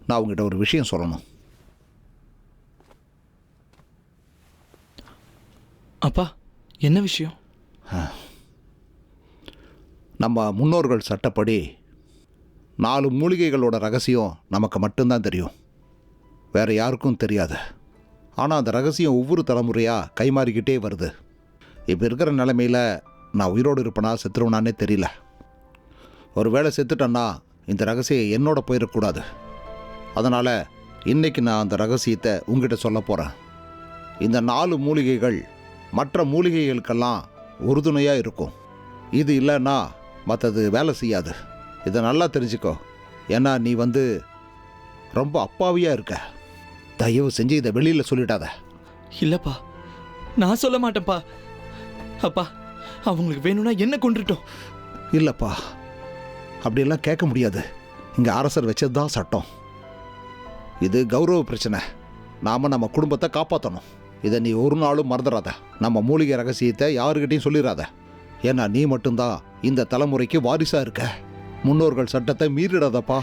நான் உங்ககிட்ட ஒரு விஷயம் சொல்லணும். அப்பா, என்ன விஷயம்? நம்ம முன்னோர்கள் சட்டப்படி 4 மூலிகைகளோட ரகசியம் நமக்கு மட்டும்தான் தெரியும், வேற யாருக்கும் தெரியாது. ஆனால் அந்த ரகசியம் ஒவ்வொரு தலைமுறையாக கைமாறிக்கிட்டே வருது. இப்போ இருக்கிற நிலைமையில் நான் உயிரோடு இருப்பேனா செத்துருவனானே தெரியல. ஒரு வேளை செத்துட்டேன்னா இந்த ரகசியம் என்னோட போயிடக்கூடாது. அதனால் இன்றைக்கி நான் அந்த ரகசியத்தை உங்ககிட்ட சொல்ல போகிறேன். இந்த 4 மூலிகைகள் மற்ற மூலிகைகளுக்கெல்லாம் உறுதுணையாக இருக்கும். இது இல்லைன்னா மற்றது வேலை செய்யாது. இதை நல்லா தெரிஞ்சுக்கோ. ஏன்னா நீ ரொம்ப அப்பாவியாக இருக்க. தயவு செஞ்சு இதை வெளியில் சொல்லிடாத. இல்லைப்பா, நான் சொல்ல மாட்டேன்ப்பா. அப்பா, அவங்களுக்கு வேணும்னா என்ன கொண்டுட்டோம். இல்லைப்பா, அப்படியெல்லாம் கேட்க முடியாது. இங்கே அரசர் வச்சது தான் சட்டம். இது கௌரவ பிரச்சனை. நாம் நம்ம குடும்பத்தை காப்பாற்றணும். இதை நீ ஒரு நாளும் மறந்துடாத. நம்ம மூலிகை ரகசியத்தை யாருக்கிட்டையும் சொல்லிடாத. ஏன்னா நீ மட்டும்தான் இந்த தலைமுறைக்கு வாரிசாக இருக்க. முன்னோர்கள் சட்டத்தை மீறிடாதப்பா.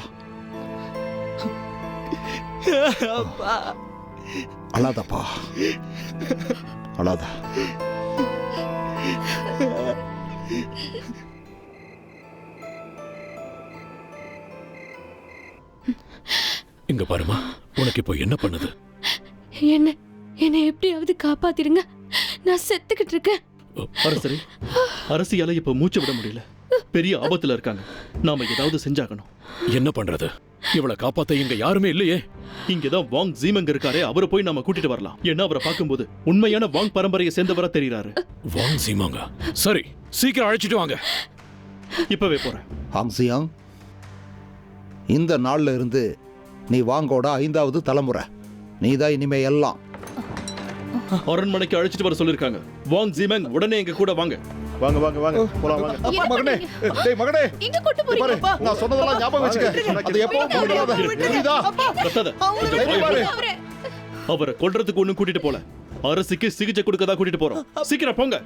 அழாதப்பா, அழாத. இங்க பாருமா, உனக்கு இப்போ என்ன பண்ணுது? என்னை எப்படியாவது காப்பாத்திருங்க. நான் செத்துக்கிட்டு இருக்கேன். அரசரே, அரசியால இப்ப மூச்சு விட முடியல. பெரிய ஆபத்துல இருக்காங்க. நாம ஏதாவது செஞ்சாகணும். என்ன பண்றது? இவளை காப்பாத்த இங்க யாருமே இல்லையே. இங்கதான் வாங் ஜீமங் இருக்காரே, அவரை போய் நாம கூட்டிட்டு வரலாம். ஏன்னா அவரை பார்க்கும்போது உண்மையான வாங் பரம்பரையை சேர்ந்தவரா தெரியுறாரு. வாங் ஜீமங்க? சரி, சீக்கிரம் அழைச்சிட்டு வாங்க. இப்பவே போறேன். ஹாங் சியாங், இந்த நாள்ல இருந்து நீ வாங்கோட 5வது தலைமுறை. நீதான் இனிமே எல்லாம். அரண்மனைக்கு அழைச்சிட்டு வர சொல்லிருக்காங்க. வாங் ஜீமங், உடனே எங்க கூட வாங்க. வாங்க வாங்க வாங்க, போலாம் வாங்க. அப்பா, மகனே, டேய் மகனே, எங்க கூட்டி பாரு, போறீங்க? நான் சொன்னதெல்லாம் ஞாபகம் வச்சுக்க. அது எப்பவும் போடாத. புரியுதா? கத்தாத. கொஞ்சம் வாய் மூடு. அவரை கொல்றதுக்கு ஒண்ணும் கூட்டிட்டு போல. அரசுக்கு சிகிச்சை கொடுக்க தான் கூட்டிட்டு போறோம். சீக்கிரம் போங்க.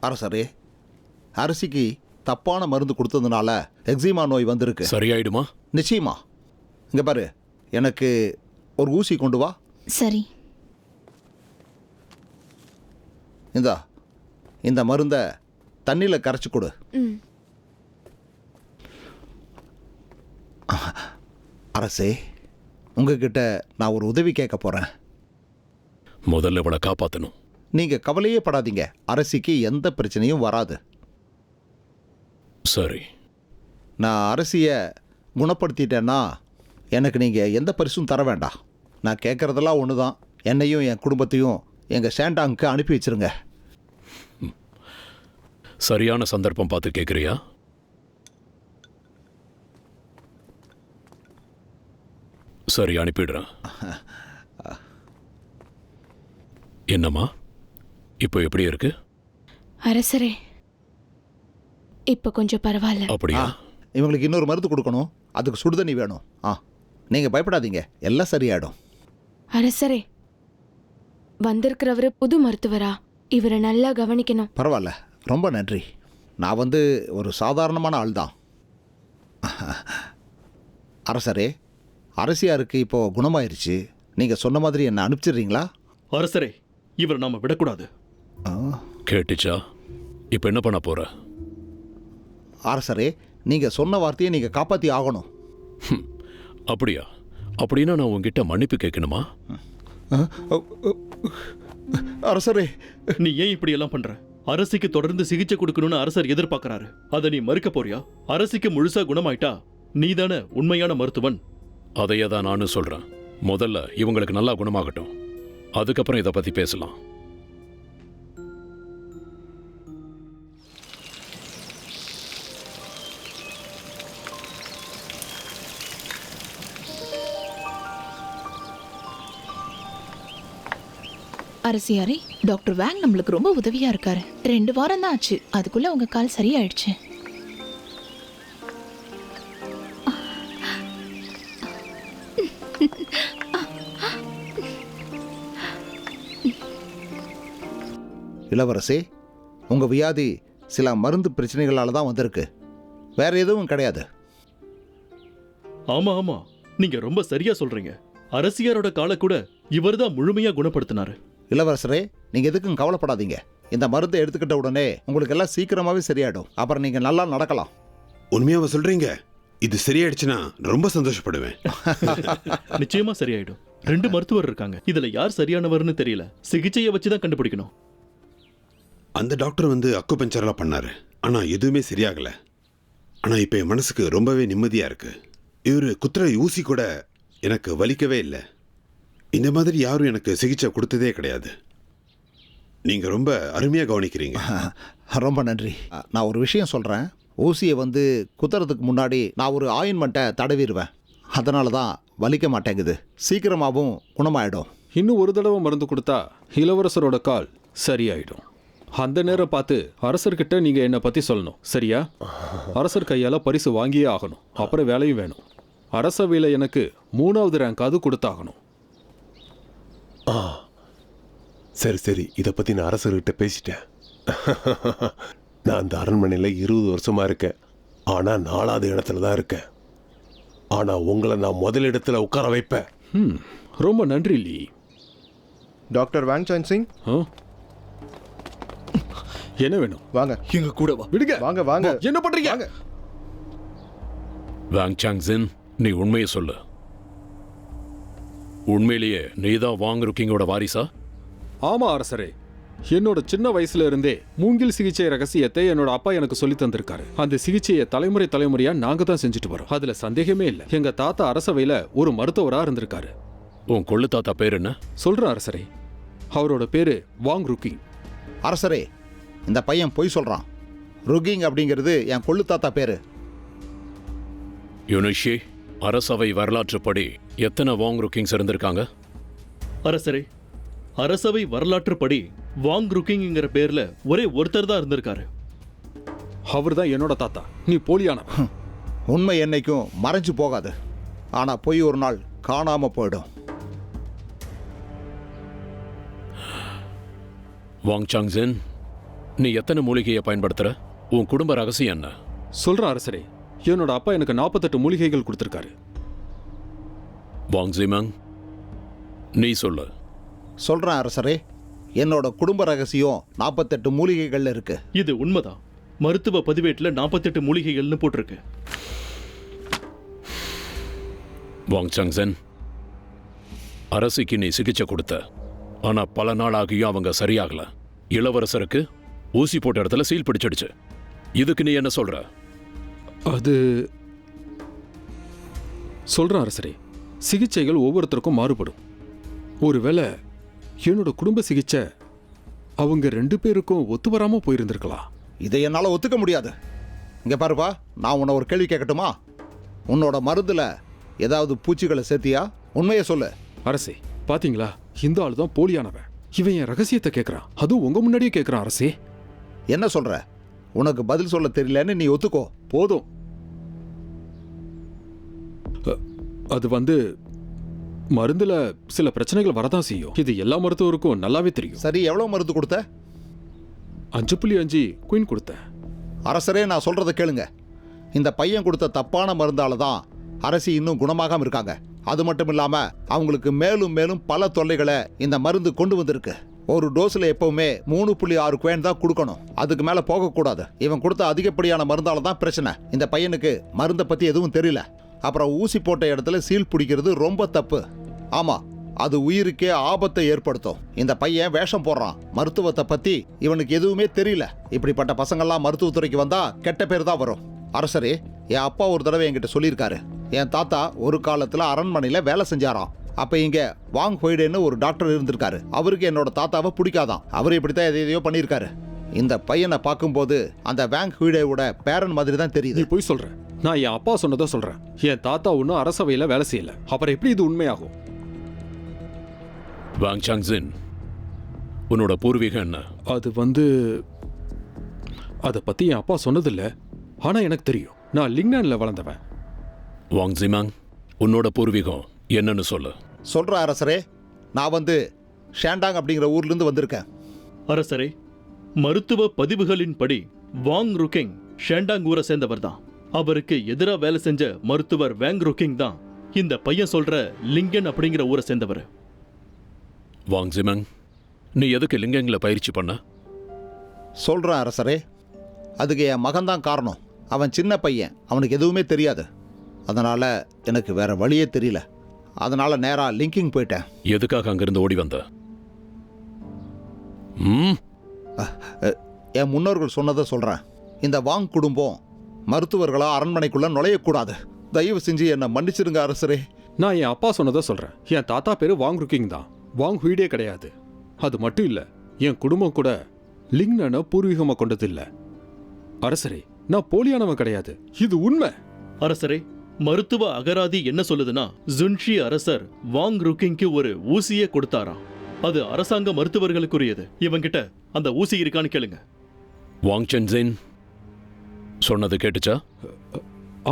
அரசரே, அரிசிக்கு தப்பான மருந்து கொடுத்ததுனால எக்ஸிமா நோய் வந்திருக்கு. சரியாயிடுமா? நிச்சயமா. இங்கே பாரு, எனக்கு ஒரு ஊசி கொண்டு வா. சரி. இந்த மருந்தை தண்ணியில் கரைச்சி கொடு. ம். அரசே, உங்ககிட்ட நான் ஒரு உதவி கேட்க போகிறேன். முதல்ல இவளை காப்பாற்றணும். நீங்கள் கவலையே படாதீங்க, அரசிக்கு எந்த பிரச்சனையும் வராது. சரி. நான் அரசியை குணப்படுத்திட்டேன்னா எனக்கு நீங்கள் எந்த பரிசும் தர வேண்டாம். நான் கேட்குறதெல்லாம் ஒன்று தான். என்னையும் என் குடும்பத்தையும் எங்கள் ஷாண்டாங்க்கு அனுப்பி வச்சிருங்க. சரியான சந்தர்ப்பம் பார்த்து கேட்குறியா? சரி, அனுப்பிடுறேன். என்னம்மா, இப்போ எப்படி இருக்கு? அரசரே, இப்போ கொஞ்சம் பரவாயில்ல. அப்படியா? இவங்களுக்கு இன்னொரு மருந்து கொடுக்கணும், அதுக்கு சுடுதண்ணி வேணும். நீங்கள் பயப்படாதீங்க, எல்லாம் சரியாயிடும். அரசரே, வந்திருக்கிறவரு புது மருத்துவரா? இவரை நல்லா கவனிக்கணும். பரவாயில்ல, ரொம்ப நன்றி. நான் ஒரு சாதாரணமான ஆள் தான். அரசரே, அரசியாருக்கு இப்போ குணமாயிருச்சு. நீங்கள் சொன்ன மாதிரி என்னை அனுப்பிச்சிடுறீங்களா? அரசரே, இவரை நாம விடக்கூடாது. கேட்டுச்சா? இப்போ என்ன பண்ண போற? அரசரே, நீங்கள் சொன்ன வார்த்தையை நீங்கள் காப்பாற்றி ஆகணும். அப்படியா? அப்படின்னா நான் உங்ககிட்ட மன்னிப்பு கேட்கணுமா? அரசரே, நீ ஏன் இப்படி எல்லாம் பண்ற? அரசிக்கு தொடர்ந்து சிகிச்சை கொடுக்கணும்னு அரசர் எதிர்பார்க்கறாரு. அதை நீ மறுக்க போறியா? அரசிக்கு முழுசா குணமாயிட்டா நீதானே உண்மையான மருத்துவன். அதையே தான் நானும் சொல்றேன். முதல்ல இவங்களுக்கு நல்லா குணமாகட்டும், அதுக்கப்புறம் இதை பத்தி பேசலாம். அரசியாரே, டாக்டர் வேங் நம்மளுக்கு ரொம்ப உதவியா இருக்காரு. 2 வாரம் தான் ஆச்சு, அதுக்குள்ள உங்க கால் சரியாயிடுச்சு. இளவரசே, உங்கள் வியாதி சில மருந்து பிரச்சனைகளால் தான் வந்திருக்கு, வேற எதுவும் கிடையாது. ஆமா ஆமா, நீங்க ரொம்ப சரியா சொல்றீங்க. அரசியாரோட காலை கூட இவர்தான் முழுமையா குணப்படுத்தினாரு. இளவரசரே, நீங்கள் எதுக்கும் கவலைப்படாதீங்க. இந்த மருந்தை எடுத்துக்கிட்ட உடனே உங்களுக்கு எல்லாம் சீக்கிரமாகவே சரியாயிடும். அப்புறம் நீங்கள் நல்லா நடக்கலாம். உண்மையாவ சொல்றீங்க? இது சரியாயிடுச்சுன்னா ரொம்ப சந்தோஷப்படுவேன். நிச்சயமா சரியாயிடும். 2 மருத்துவர் இருக்காங்க, இதுல யார் சரியானவர்னு தெரியல. சிகிச்சையை வச்சுதான் கண்டுபிடிக்கணும். அந்த டாக்டர் அக்குபஞ்சர்லாம் பண்ணாரு, ஆனா எதுவுமே சரியாகல. ஆனா இப்ப என் மனசுக்கு ரொம்பவே நிம்மதியா இருக்கு. இவரு குத்துற ஊசி கூட எனக்கு வலிக்கவே இல்லை. இந்த மாதிரி யாரும் எனக்கு சிகிச்சை கொடுத்ததே கிடையாது. நீங்க ரொம்ப அருமையா கவனிக்கிறீங்க. ரொம்ப நன்றி. நான் ஒரு விஷயம் சொல்றேன். ஊசியை குத்துறதுக்கு முன்னாடி நான் ஒரு ஆயின்மெண்ட்டை தடவிடுவேன். அதனால தான் வலிக்க மாட்டேங்குது, சீக்கிரமாகவும் குணமாயிடும். இன்னும் ஒரு தடவை மருந்து கொடுத்தா இளவரசரோட கால் சரியாயிடும். அந்த நேரம் பார்த்து அரசர்கிட்ட நீங்க என்னை பத்தி சொல்லணும், சரியா? அரசர் கையால பரிசு வாங்கியே ஆகணும், அப்புறம் வேலையும் வேணும். அரசவையில் எனக்கு 3வது ரேங்காவது கொடுத்தாகணும். சரி சரி, இதை பற்றி நான் அரசர்கிட்ட பேசிட்டேன். நான் அந்த அரண்மனையில் 20 வருஷமா இருக்கேன், ஆனால் 4வது இடத்துல தான் இருக்கேன். ஆனால் உங்களை நான் முதல் இடத்துல உட்கார வைப்பேன். ரொம்ப நன்றி லீ. டாக்டர் வாங் சான் சிங், என்ன வேணும்? வாங்க எங்க கூட வா. விடுங்க. வாங்க வாங்க. என்ன பண்றீங்க? வாங் சாங்ஸின், நீ உண்மையை சொல்லு. உண்மையிலேயே நீதான் வாங் ருக்கிங்கோட வாரிசா? ஆமா அரசரே, என்னோட சின்ன வயசுல இருந்தே மூங்கில் சிகிச்சை ரகசியத்தை என்னோட அப்பா எனக்கு சொல்லி தந்திருக்காரு. அந்த சிகிச்சையை தலைமுறை தலைமுறையா நாங்க தான் செஞ்சுட்டு வரோம், அதுல சந்தேகமே இல்லை. எங்க தாத்தா அரசவையில ஒரு மருத்துவரா இருந்திருக்காரு. உன் கொள்ளு தாத்தா பேர் என்ன? சொல்றேன் அரசரே, அவரோட பேரு வாங் ருக்கிங். அரசரே, இந்த பையன் பொய் சொல்றான். ருகிங் அப்படிங்கிறது என் கொள்ளு தாத்தா பேரு. யுனிஷி, அரசவை வரலாற்றுப்படி எத்தனை வாங் ருக்கிங்ஸ் இருந்திருக்காங்க? அரசரே, அரசவை வரலாற்றுப்படி வாங் ருக்கிங்கிற பேர்ல ஒரே ஒருத்தர் தான் இருந்திருக்காரு. அவர் தான் என்னோட தாத்தா. நீ போலியான. உண்மை என்னைக்கும் மறைஞ்சு போகாது, ஆனா பொய் ஒரு நாள் காணாம போயிடும். வாங் சாங்ஸின், நீ எத்தனை மூலிகையை பயன்படுத்துற? உன் குடும்ப ரகசியம் என்ன? சொல்றேன் அரசரே, என்னோட அப்பா எனக்கு 48 மூலிகைகள் கொடுத்துருக்காரு. வாங் ஜிமங், நீ சொல்லு. சொல்றேன் அரசரே, என்னோட குடும்ப ரகசியம் 48 மூலிகைகள்ல இருக்கு. இது உண்மைதான். மருத்துவ பதிவேட்டுல 48 மூலிகைகள்னு போட்டிருக்கு. வாங் சங்சன், அரசிக்கு நீ சிகிச்சை கொடுத்த, ஆனா பல நாள் ஆகியும் அவங்க சரியாகல. இளவரசருக்கு ஊசி போட்ட இடத்துல சீல் பிடிச்சிடுச்சு. இதுக்கு நீ என்ன சொல்ற? அது சொல்றேன் அரசரே, சிகிச்சைகள் ஒவ்வொருத்தருக்கும் மாறுபடும். ஒருவேளை என்னோட குடும்ப சிகிச்சை அவங்க 2 பேருக்கும் ஒத்து வராம போயிருந்திருக்கலாம். இதை என்னால ஒத்துக்க முடியாது. இங்க பாருப்பா, நான் உன்னை ஒரு கேள்வி கேட்கட்டுமா? உன்னோட மருந்துல ஏதாவது பூச்சிகளை சேர்த்தியா? உண்மையை சொல்லு. அரசே, பாத்தீங்களா, இந்த ஆளு தான் போலியானவன். இவன் என் ரகசியத்தை கேட்கறான், அதுவும் உங்க முன்னாடியே கேட்கறான். அரசே, என்ன சொல்ற? உனக்கு பதில் சொல்ல தெரியலன்னு நீ ஒத்துக்கோ. போதும். அது மருந்துல சில பிரச்சனைகள் வரதான் செய்யும். இது எல்லா மருத்துவருக்கும் நல்லாவே தெரியும். சரி, எவ்வளவு மருந்து கொடுத்த? 5.5 குயின் கொடுத்தேன். அரசரே, நான் சொல்றத கேளுங்க. இந்த பையன் கொடுத்த தப்பான மருந்தால தான் அரசி இன்னும் குணமாகாம இருக்காங்க. அது மட்டும் இல்லாம அவங்களுக்கு மேலும் மேலும் பல தொல்லைகளை இந்த மருந்து கொண்டு வந்திருக்கு. ஒரு டோஸ்ல எப்பவுமே 3.6 குயின் தான் கொடுக்கணும், அதுக்கு மேல போகக்கூடாது. இவன் கொடுத்த அதிகப்படியான மருந்தால தான் பிரச்சனை. இந்த பையனுக்கு மருந்தை பத்தி எதுவும் தெரியல. அப்புறம் ஊசி போட்ட இடத்துல சீல் பிடிக்கிறது ரொம்ப தப்பு. ஆமா, அது உயிருக்கே ஆபத்தை ஏற்படுத்தும். இந்த பையன் வேஷம் போடுறான். மருத்துவத்தை பத்தி இவனுக்கு எதுவுமே தெரியல. இப்படிப்பட்ட பசங்கள்லாம் மருத்துவத்துறைக்கு வந்தா கெட்ட பேர் தான் வரும். அரசரே, என் அப்பா ஒரு தடவை என்கிட்ட சொல்லியிருக்காரு. என் தாத்தா ஒரு காலத்துல அரண்மனையில வேலை செஞ்சாராம். அப்ப இங்க வாங் ஹொய்டேன்னு ஒரு டாக்டர் இருந்திருக்காரு. அவருக்கு என்னோட தாத்தாவை பிடிக்காதான். அவர் இப்படித்தான் எதையோ பண்ணியிருக்காரு. இந்த பையனை பார்க்கும்போது அந்த வாங் ஹொய்டேவோட பேரன் மாதிரி தான் தெரியுது. நீ போய் சொல்ற. நான் என் அப்பா சொன்னதை சொல்றேன். என் தாத்தா ஒன்றும் அரசவையில் வேலை செய்யல. அப்புறம் எப்படி இது உண்மையாகும்? வாங் சாங்ஸின், உன்னோட பூர்வீகம் என்ன? அது அதை பத்தி என் அப்பா சொன்னதில்லை. ஆனா எனக்கு தெரியும். நான் லிங்னான்ல வளர்ந்தவன். வாங் ஜிமாங், உன்னோட பூர்வீகம் என்னன்னு சொல்லு. சொல்ற அரசரே, நான் ஷாண்டாங் அப்படிங்கிற ஊர்ல இருந்து வந்திருக்கேன். அரசரே, மருத்துவ பதிவுகளின்படி வாங் ருக்கிங் ஷாண்டாங் ஊரை சேர்ந்தவர் தான். அவருக்கு எதிராக வேலை செஞ்ச மருத்துவர் வேங் ருக்கிங் தான் இந்த பையன் சொல்ற லிங்கன் அப்படிங்கிற ஊரை சேர்ந்தவர். வாங் ஜிமங், நீ எதுக்கு லிங்கங்களை பயிற்சி பண்ண? சொல்றேன் அரசரே, அதுக்கு என் மகன் தான் காரணம். அவன் சின்ன பையன், அவனுக்கு எதுவுமே தெரியாது. அதனால எனக்கு வேற வழியே தெரியல. அதனால நேரா லிங்கிங் போயிட்டேன். எதுக்காக அங்கிருந்து ஓடி வந்த? என் முன்னோர்கள் சொன்னதை சொல்றேன். இந்த வாங் குடும்பம் மருத்துவர்களா அரண்மனைக்குள்ள நுழையக்கூடாது. தயவு செஞ்சு என்னை மன்னிச்சிருங்க அரசரே. நான் என் அப்பா சொன்னதை சொல்றேன். என் தாத்தா பேரு வாங் ருக்கிங் தான், வாங் ஹுய்டே கிடையாது. அது மட்டும் இல்ல, என் குடும்பம் கூட லிங்னனை பூர்வீகமா கொண்டது இல்ல. அரசரே, நான் போலியானவன் கிடையாது. இது உண்மை. அரசரே, மருத்துவ அகராதி என்ன சொல்லுதுன்னா, ஜுன்ஷி அரசர் வாங் ருக்கிங்க்கு ஒரு ஊசியே கொடுத்தாராம். அது அரசாங்க மருத்துவர்களுக்குரியது. இவங்கிட்ட அந்த ஊசி இருக்கான்னு கேளுங்க. வாங் சென்சேன் சொன்னது கேட்டுச்சா?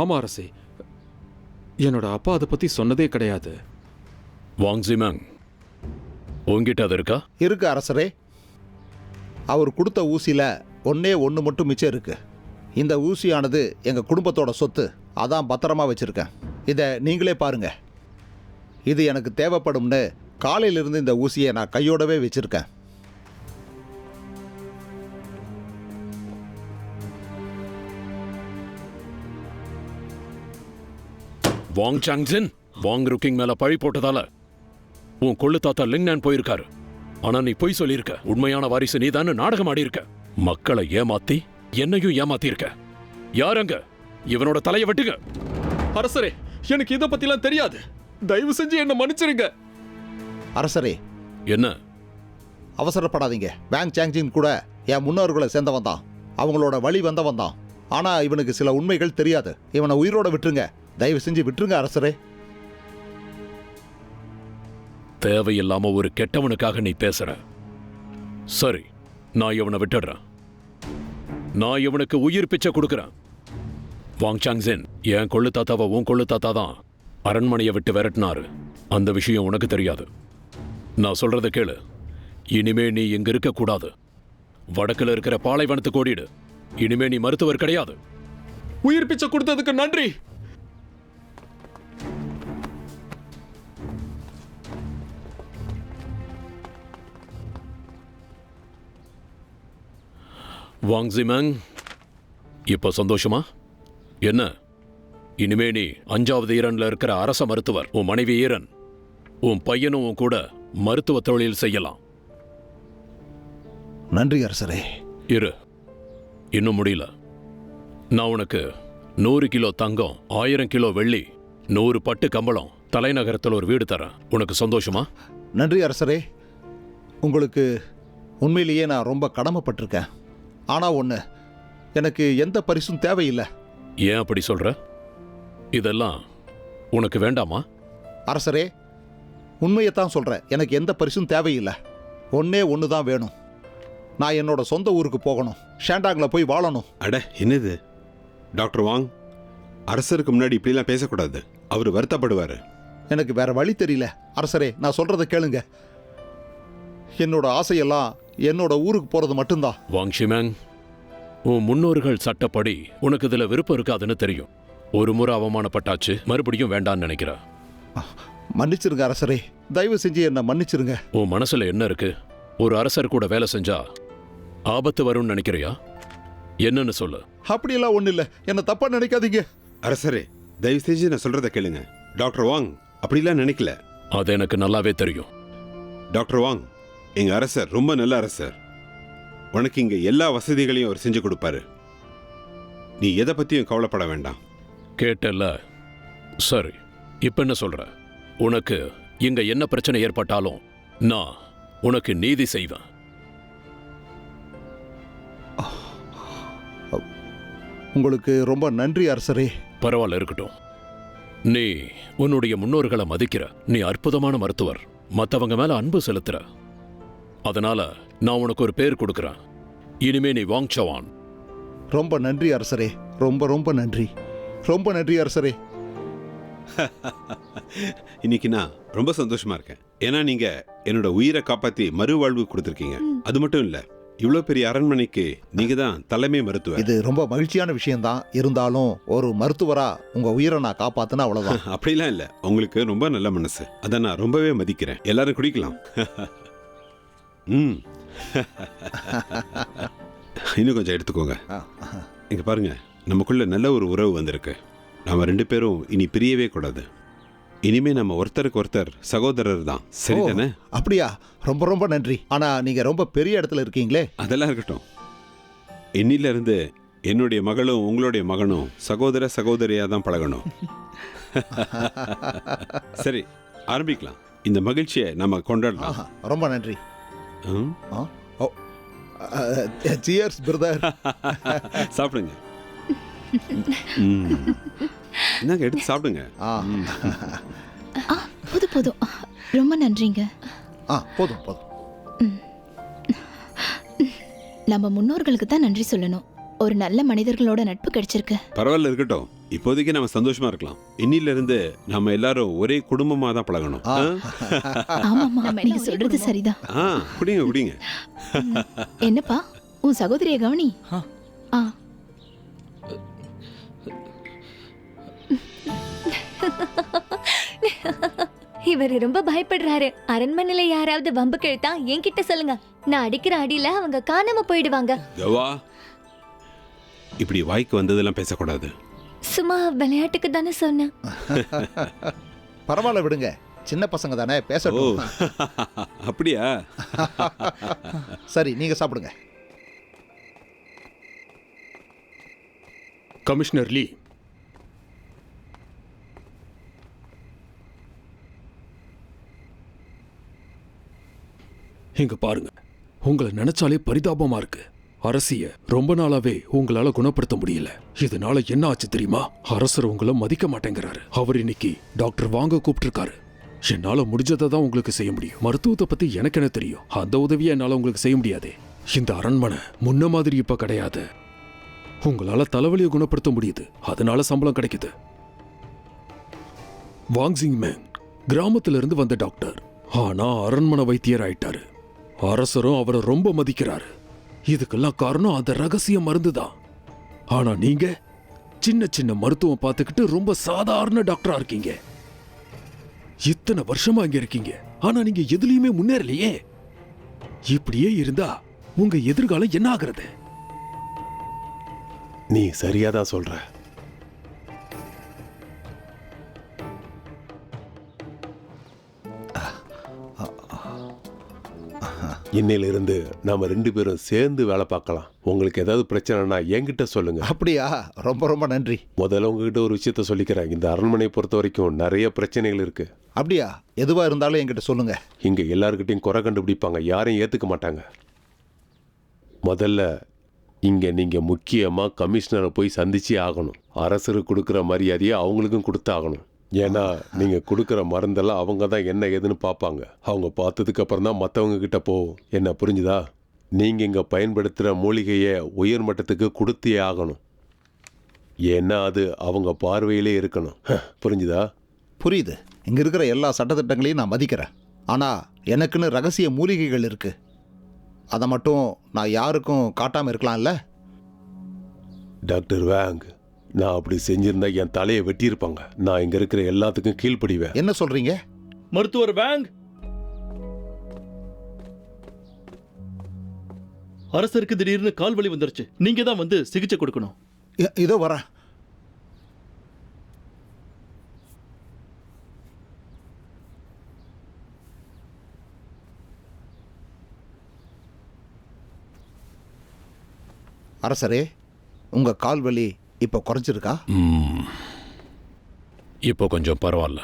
ஆமா அரசே, என்னோட அப்பா அதை பத்தி சொன்னதே கிடையாது. வாங் ஜிமங், உங்ககிட்ட அது இருக்கா? இருக்கு அரசரே. அவர் கொடுத்த ஊசியில ஒன்னே ஒன்று மட்டும் மிச்சம் இருக்கு. இந்த ஊசியானது எங்க குடும்பத்தோட சொத்து. அதான் பத்திரமா வச்சிருக்கேன். இதை நீங்களே பாருங்க. இது எனக்கு தேவைப்படும்னு காலையிலிருந்து இந்த ஊசியை நான் கையோடவே வச்சிருக்கேன். வாங் சாங்ஸின், வாங் ருக்கிங் மேல பழி போட்டதால உன் கொள்ளு தாத்தா லிங்னான் போயிருக்காரு. ஆனா நீ பொய் சொல்லியிருக்க. உண்மையான வாரிசு நீ தானே நாடகம் ஆடி இருக்க. மக்களை ஏமாத்தி என்னையும் ஏமாத்தி இருக்க. யாரங்க? இவனோட தலையை வெட்டுங்க. அரசரே, எனக்கு இதை பத்திலாம் தெரியாது. தயவு செஞ்சு என்ன மன்னிச்சிருங்க. அரசரே, என்ன அவசரப்படாதீங்க. வாங் சாங்ஜின் கூட என் முன்னோர்களை சேர்ந்தவன் தான். அவங்களோட வழி வந்தவன் தான். ஆனா இவனுக்கு சில உண்மைகள் தெரியாது. இவனை உயிரோட விட்டுருங்க. தயவு செஞ்சு விட்டுருங்க அரசரே. தேவையில்லாம ஒரு கெட்டவனுக்காக நீ பேசுற. சரி, நான் இவனை விட்டுடுறேன். நான் இவனுக்கு உயிர் பிச்சை கொடுக்கிறேன். வாங் சாங்ஸின், என் கொள்ளு தாத்தாவை உன் கொள்ளு தாத்தா தான் அரண்மனையை விட்டு விரட்டினாரு. அந்த விஷயம் உனக்கு தெரியாது. நான் சொல்றத கேளு. இனிமே நீ இங்க இருக்க கூடாது. வடக்குல இருக்கிற பாலைவனத்துக்கு ஓடிடு. இனிமே நீ மருத்துவர் கிடையாது. உயிர் பிச்சை கொடுத்ததுக்கு நன்றி. வாங் ஜிமெங், இப்ப சந்தோஷமா? என்ன, இனிமே நீ 5வது ஈரன்ல இருக்கிற அரச மருத்துவர். உன் மனைவி ஈரன், உன் பையனும் உன் கூட மருத்துவ தொழில் செய்யலாம். நன்றி அரசரே. இரு, இன்னும் முடியல. நான் உனக்கு 100 கிலோ தங்கம், 1000 கிலோ வெள்ளி, 100 பட்டு கம்பளம், தலைநகரத்தில் ஒரு வீடு தரேன். உனக்கு சந்தோஷமா? நன்றி அரசரே. உங்களுக்கு உண்மையிலேயே நான் ரொம்ப கடமைப்பட்டிருக்கேன். ஆனால் ஒன்று, எனக்கு எந்த பரிசும் தேவையில்லை. ஏன் அப்படி சொல்ற? இதெல்லாம் உனக்கு வேண்டாமா? அரசரே, உண்மையைத்தான் சொல்கிறேன். எனக்கு எந்த பரிசும் தேவையில்லை. ஒன்னே ஒன்று தான் வேணும். நான் என்னோட சொந்த ஊருக்கு போகணும். ஷாண்டாங்கில் போய் வாழணும். அட என்னது டாக்டர் வாங், அரசருக்கு முன்னாடி இப்படிலாம் பேசக்கூடாது. அவர் வருத்தப்படுவார். எனக்கு வேற வழி தெரியல. அரசரே, நான் சொல்கிறத கேளுங்க. என்னோட ஆசையெல்லாம் என்னோட ஊருக்கு போகிறது மட்டும்தான். வாங் ஷிமேங், உன் முன்னோர்கள் சட்டப்படி உனக்கு இதில் விருப்பம் இருக்காதுன்னு தெரியும். ஒரு முறை அவமானப்பட்டாச்சு, மறுபடியும் வேண்டான்னு நினைக்கிற. மன்னிச்சிருங்க அரசரே, தயவு செஞ்சு என்னை மன்னிச்சிருங்க. உன் மனசுல என்ன இருக்கு? ஒரு அரசர் கூட வேலை செஞ்சா ஆபத்து வரும்னு நினைக்கிறியா? என்னன்னு சொல்லு. அப்படியெல்லாம் ஒன்றும் இல்லை. என்னை தப்பா நினைக்காதீங்க. அரசரே, தயவு செஞ்சு நான் சொல்றத கேளுங்க. டாக்டர் வாங் அப்படிலாம் நினைக்கல. அது எனக்கு நல்லாவே தெரியும். டாக்டர் வாங், எங்க அரசர் ரொம்ப நல்ல அரசர். உனக்கு இங்க எல்லா வசதிகளையும் அவர் செஞ்சு கொடுப்பாரு. நீ எதை பத்தியும் கவலைப்பட வேண்டாம். கேட்டல்ல? சரி, இப்ப என்ன சொல்ற? உனக்கு இங்க என்ன பிரச்சனை ஏற்பட்டாலும் நான் உனக்கு நீதி செய்வேன். உங்களுக்கு ரொம்ப நன்றி அரசரே. பரவாயில்ல, இருக்கட்டும். நீ உன்னுடைய முன்னோர்களை மதிக்கிற. நீ அற்புதமான மருத்துவர். மற்றவங்க மேல அன்பு செலுத்துற. அதனால நான் உனக்கு ஒரு பேர் கொடுக்கிறேன். இனிமே நீ வாங் சவான். ரொம்ப நன்றி அரசரே. ரொம்ப ரொம்ப நன்றி. ரொம்ப நன்றி அரசரே. இன்னைக்கு நான் ரொம்ப சந்தோஷமா இருக்கேன். ஏன்னா நீங்க என்னோட உயிரை காப்பாத்தி மறுவாழ்வு கொடுத்துருக்கீங்க. அது மட்டும் இல்ல, இவ்வளவு பெரிய அரண்மனைக்கு நீங்க தான் தலைமை மருத்துவர். இது ரொம்ப மகிழ்ச்சியான விஷயம்தான். இருந்தாலும் ஒரு மருத்துவரா உங்க உயிரை நான் காப்பாத்தினா அவ்வளவுதான். அப்படிலாம் இல்ல, உங்களுக்கு ரொம்ப நல்ல மனசு. அதை நான் ரொம்பவே மதிக்கிறேன். எல்லாரும் குடிக்கலாம். இன்னும் கொஞ்சம் எடுத்துக்கோங்க. இங்க பாருங்க, நமக்குள்ள நல்ல ஒரு உறவு வந்திருக்கு. நாம 2 பேரும் இனி பிரியவே கூடாது. இனிமே நம்ம ஒருத்தருக்கு ஒருத்தர் சகோதரர் தான். சரிதானே? அப்படியா? ரொம்ப ரொம்ப நன்றி. ஆனா நீங்க ரொம்ப பெரிய இடத்துல இருக்கீங்களே. அதெல்லாம் இருக்கட்டும். இன்னில இருந்து என்னுடைய மகளும் உங்களுடைய மகனும் சகோதர சகோதரியா தான் பழகணும். சரி, ஆரம்பிக்கலாம். இந்த மகிழ்ச்சியை நம்ம கொண்டாடலாம். ரொம்ப நன்றி. Cheers brother. சாப்பிடுங்க. என்னங்க, எடுத்து சாப்பிடுங்க. போதும் போதும், ரொம்ப நன்றிங்க. போதும் போதும். நம்ம முன்னோர்களுக்கு தான் நன்றி சொல்லணும். ஒரு நல்ல மனிதர்களோட நட்பு கிடைச்சிருக்கு. பரவாயில்ல, இருக்கட்டும். இப்போதைக்கு நம்ம சந்தோஷமா இருக்கலாம். இன்னில இருந்து நம்ம எல்லாரும் ஒரே குடும்பமா தான் பழகணும். ஆமாமா, நீங்க சொல்றது சரிதான். குடிங்க குடிங்க. என்னப்பா, உன் சகோதரிய கவனி. இவர் ரொம்ப பயப்படுறாரு. அரண்மனையில யாராவது வம்பு கிழத்தா என்கிட்ட சொல்லுங்க. நான் அடிக்கிற அடியில அவங்க காணாம போயிடுவாங்க. கவா, இப்படி வாய்க்கு வந்ததெல்லாம் பேசக்கூடாது. சும்மா விளையாட்டுக்கு தானே சொன்னேன். பரவாயில்ல, விடுங்க. சின்ன பசங்க தானே, பேசட்டும். அப்படியா? சரி, நீங்க சாப்பிடுங்க. கமிஷனர் லீ, இங்க பாருங்க. உங்களை நினைச்சாலே பரிதாபமா இருக்கு. அரசிய ரொம்ப நாளாவே உங்களால குணப்படுத்த முடியல. இதனால என்ன ஆச்சு தெரியுமா? அரசர் உங்களை மதிக்க மாட்டேங்கிறாரு. அவர் இன்னைக்கு டாக்டர் வாங்க கூப்பிட்டிருக்காரு. என்னால முடிஞ்சதை தான் உங்களுக்கு செய்ய முடியும். மருத்துவத்தை பத்தி எனக்கு என்ன தெரியும்? அந்த உதவியை என்னால உங்களுக்கு செய்ய முடியாதே. இந்த அரண்மனை முன்ன மாதிரி இப்ப கிடையாது. உங்களால தலைவலியை குணப்படுத்த முடியுது. அதனால சம்பளம் கிடைக்குது. வாங் ஜிங்மேங் கிராமத்துல இருந்து வந்த டாக்டர். ஆனா அரண்மனை வைத்தியர் ஆயிட்டாரு. அரசரும் அவரை ரொம்ப மதிக்கிறாரு. இதுக்கெல்லாம் காரணம் அந்த ரகசிய மருந்து தான். ஆனா நீங்க சின்ன சின்ன மருத்துவம் பார்த்துக்கிட்டு ரொம்ப சாதாரண டாக்டரா இருக்கீங்க. இத்தனை வருஷமா இங்க இருக்கீங்க, ஆனா நீங்க எதுலயுமே முன்னேறலையே. இப்படியே இருந்தா உங்க எதிர்காலம் என்ன ஆகுறது? நீ சரியாதான் சொல்ற. இன்னையிலிருந்து நாம 2 பேரும் சேர்ந்து வேலை பார்க்கலாம். உங்களுக்கு ஏதாவது பிரச்சனைனா என்கிட்ட சொல்லுங்க. அப்படியா? ரொம்ப ரொம்ப நன்றி. முதல்ல உங்ககிட்ட ஒரு விஷயத்த சொல்லிக்கிறேன். இந்த அரண்மனையை பொறுத்த வரைக்கும் நிறைய பிரச்சனைகள் இருக்கு. அப்படியா? எதுவா இருந்தாலும் என்கிட்ட சொல்லுங்க. இங்க எல்லாருக்கிட்டையும் குறை கண்டுபிடிப்பாங்க, யாரையும் ஏத்துக்க மாட்டாங்க. முதல்ல இங்க நீங்க முக்கியமா கமிஷனரை போய் சந்திச்சே ஆகணும். அரசருக்கு கொடுக்குற மரியாதையை அவங்களுக்கும் கொடுத்து ஆகணும். ஏன்னா நீங்க கொடுக்குற மருந்தெல்லாம் அவங்க தான் என்ன ஏதுன்னு பார்ப்பாங்க. அவங்க பார்த்ததுக்கு அப்புறம் தான் மற்றவங்க கிட்ட போகும். என்ன புரிஞ்சுதா? நீங்க இங்க பயன்படுத்துகிற மூலிகையை உயர் மட்டத்துக்கு கொடுத்தே ஆகணும். ஏன்னா அது அவங்க பார்வையிலே இருக்கணும். புரிஞ்சுதா? புரியுது. இங்க இருக்கிற எல்லா சட்டத்திட்டங்களையும் நான் மதிக்கிறேன். ஆனா எனக்குன்னு ரகசிய மூலிகைகள் இருக்கு. அதை மட்டும் நான் யாருக்கும் காட்டாம இருக்கலாம்ல? டாக்டர் வேங், நான் அப்படி செஞ்சிருந்தா என் தலையை வெட்டியிருப்பாங்க. நான் இங்க இருக்கிற எல்லாத்துக்கும் கீழ்ப்படிவேன். என்ன சொல்றீங்க? மருத்துவர் வேங், அரசருக்கு திடீர்னு கால் வலி வந்துருச்சு. நீங்க தான் வந்து சிகிச்சை கொடுக்கணும். இதோ வரேன். அரசரே, உங்க கால் வலி இப்போ குறைஞ்சிருக்கா? இப்போ கொஞ்சம் பரவாயில்ல.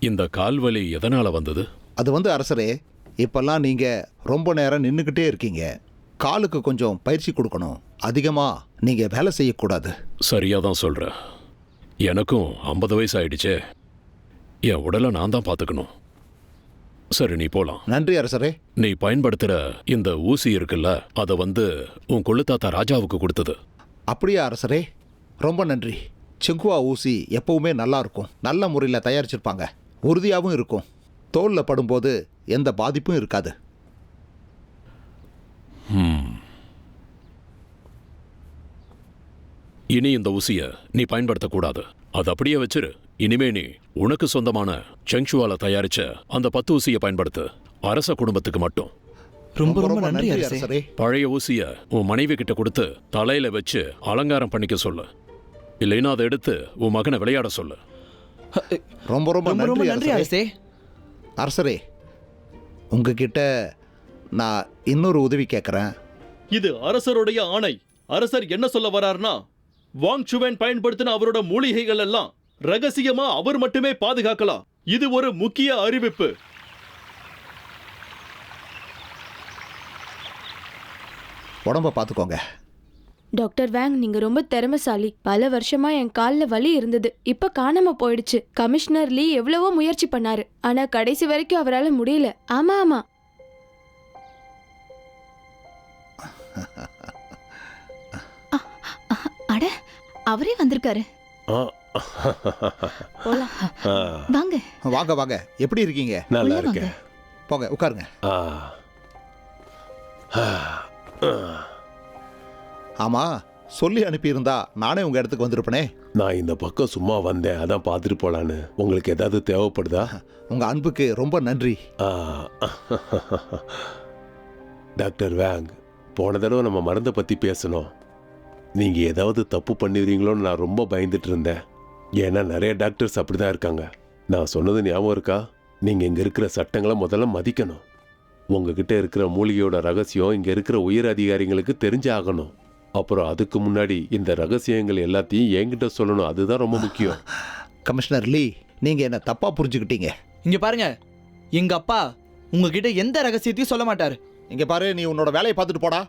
இந்த கால்வலி எதனால வந்தது? அது அரசரே, இப்பெல்லாம் நீங்க ரொம்ப நேரம் நின்றுக்கிட்டே இருக்கீங்க. காலுக்கு கொஞ்சம் பயிற்சி கொடுக்கணும். அதிகமா நீங்க வேலை செய்யக்கூடாது. சரியா தான் சொல்ற. எனக்கும் 50 வயசு ஆயிடுச்சே. என் உடலை நான் தான் பார்த்துக்கணும். சரி, நீ போலாம். நன்றி அரசரே. நீ பயன்படுத்துற இந்த ஊசி இருக்குல்ல, அதை உன் கொள்ளுத்தாத்தா ராஜாவுக்கு கொடுத்தது. அப்படியா அரசரே? ரொம்ப நன்றி. செங்குவா ஊசி எப்பவுமே நல்லா இருக்கும். நல்ல முறையில் தயாரிச்சிருப்பாங்க. உறுதியாகவும் இருக்கும். தோலில் படும்போது எந்த பாதிப்பும் இருக்காது. இனி இந்த ஊசியை நீ பயன்படுத்தக்கூடாது. அது அப்படியே வச்சிரு. இனிமே நீ உனக்கு சொந்தமான செங்ஷுவால தயாரிச்ச அந்த 10 ஊசியை பயன்படுத்து. அரச குடும்பத்துக்கு மட்டும். ரொம்ப ரொம்ப நன்றி அரசரே. பழைய ஊசிய உன் மனைவி கிட்ட கொடுத்து தலையில வச்சு அலங்காரம் பண்ணிக்க சொல்லு. இல்லைன்னா அதை எடுத்து உன் மகனை விளையாட சொல்லு. ரொம்ப ரொம்ப ரொம்ப நன்றி அரசே. அரசரே, உங்ககிட்ட நான் இன்னொரு உதவி கேட்குறேன். இது அரசருடைய ஆணை. அரசர் என்ன சொல்ல வரார்னா, வாங் சுவன் பயன்படுத்தின அவரோட மூலிகைகள் எல்லாம் ரகசியமா அவர் மட்டுமே பாதுகாக்கலாம். இது ஒரு முக்கிய அறிவிப்பு. உடம்ப பார்த்துக்கோங்க. டாக்டர் வேங், நீங்க ரொம்ப திறமைசாலி. பல வருஷமா என் காலில் வலி இருந்தது, இப்ப காணாம போயிடுச்சு. கமிஷனர் லீ எவ்வளவோ முயற்சி பண்ணாரு, ஆனா கடைசி வரைக்கும் அவரால் முடியல. ஆமா ஆமா. அட, அவரே வந்திருக்காரு. வாங்க வாங்க வாங்க. எப்படி இருக்கீங்க? நல்லா இருக்கேன். போங்க உட்காருங்க. ஆமா, சொல்லி அனுப்பியிருந்தா நானே உங்க இடத்துக்கு வந்திருப்பனே. நான் இந்த பக்கம் சும்மா வந்தேன், அதான் பார்த்துட்டு போலான்னு. உங்களுக்கு ஏதாவது தேவைப்படுதா? உங்க அன்புக்கு ரொம்ப நன்றி. டாக்டர் வேங், போன தடவை நம்ம மருந்தை பத்தி பேசணும். நீங்க ஏதாவது தப்பு பண்ணிடுறீங்களோன்னு நான் ரொம்ப பயந்துட்டு இருந்தேன். ஏன்னா நிறைய டாக்டர்ஸ் அப்படிதான் இருக்காங்க. நான் சொன்னது ஞாபகம் இருக்கா? நீங்க இங்க இருக்கிற சட்டங்களை முதல்ல மதிக்கணும். உங்ககிட்ட இருக்கிற மூலிகையோட ரகசியம் இங்க இருக்கிற உயர் அதிகாரிகளுக்கு தெரிஞ்சாகணும். அப்புறம் அதுக்கு முன்னாடி இந்த ரகசியங்கள் எல்லாத்தையும் என்கிட்ட சொல்லணும். அதுதான் ரொம்ப முக்கியம். கமிஷனர் லீ, நீங்க என்ன தப்பா புரிஞ்சுக்கிட்டீங்க. இங்க பாருங்க, எங்க அப்பா உங்ககிட்ட எந்த ரகசியத்தையும் சொல்ல மாட்டாரு. இங்க பாரு, நீ உன்னோட வேலையை பார்த்துட்டு போடா,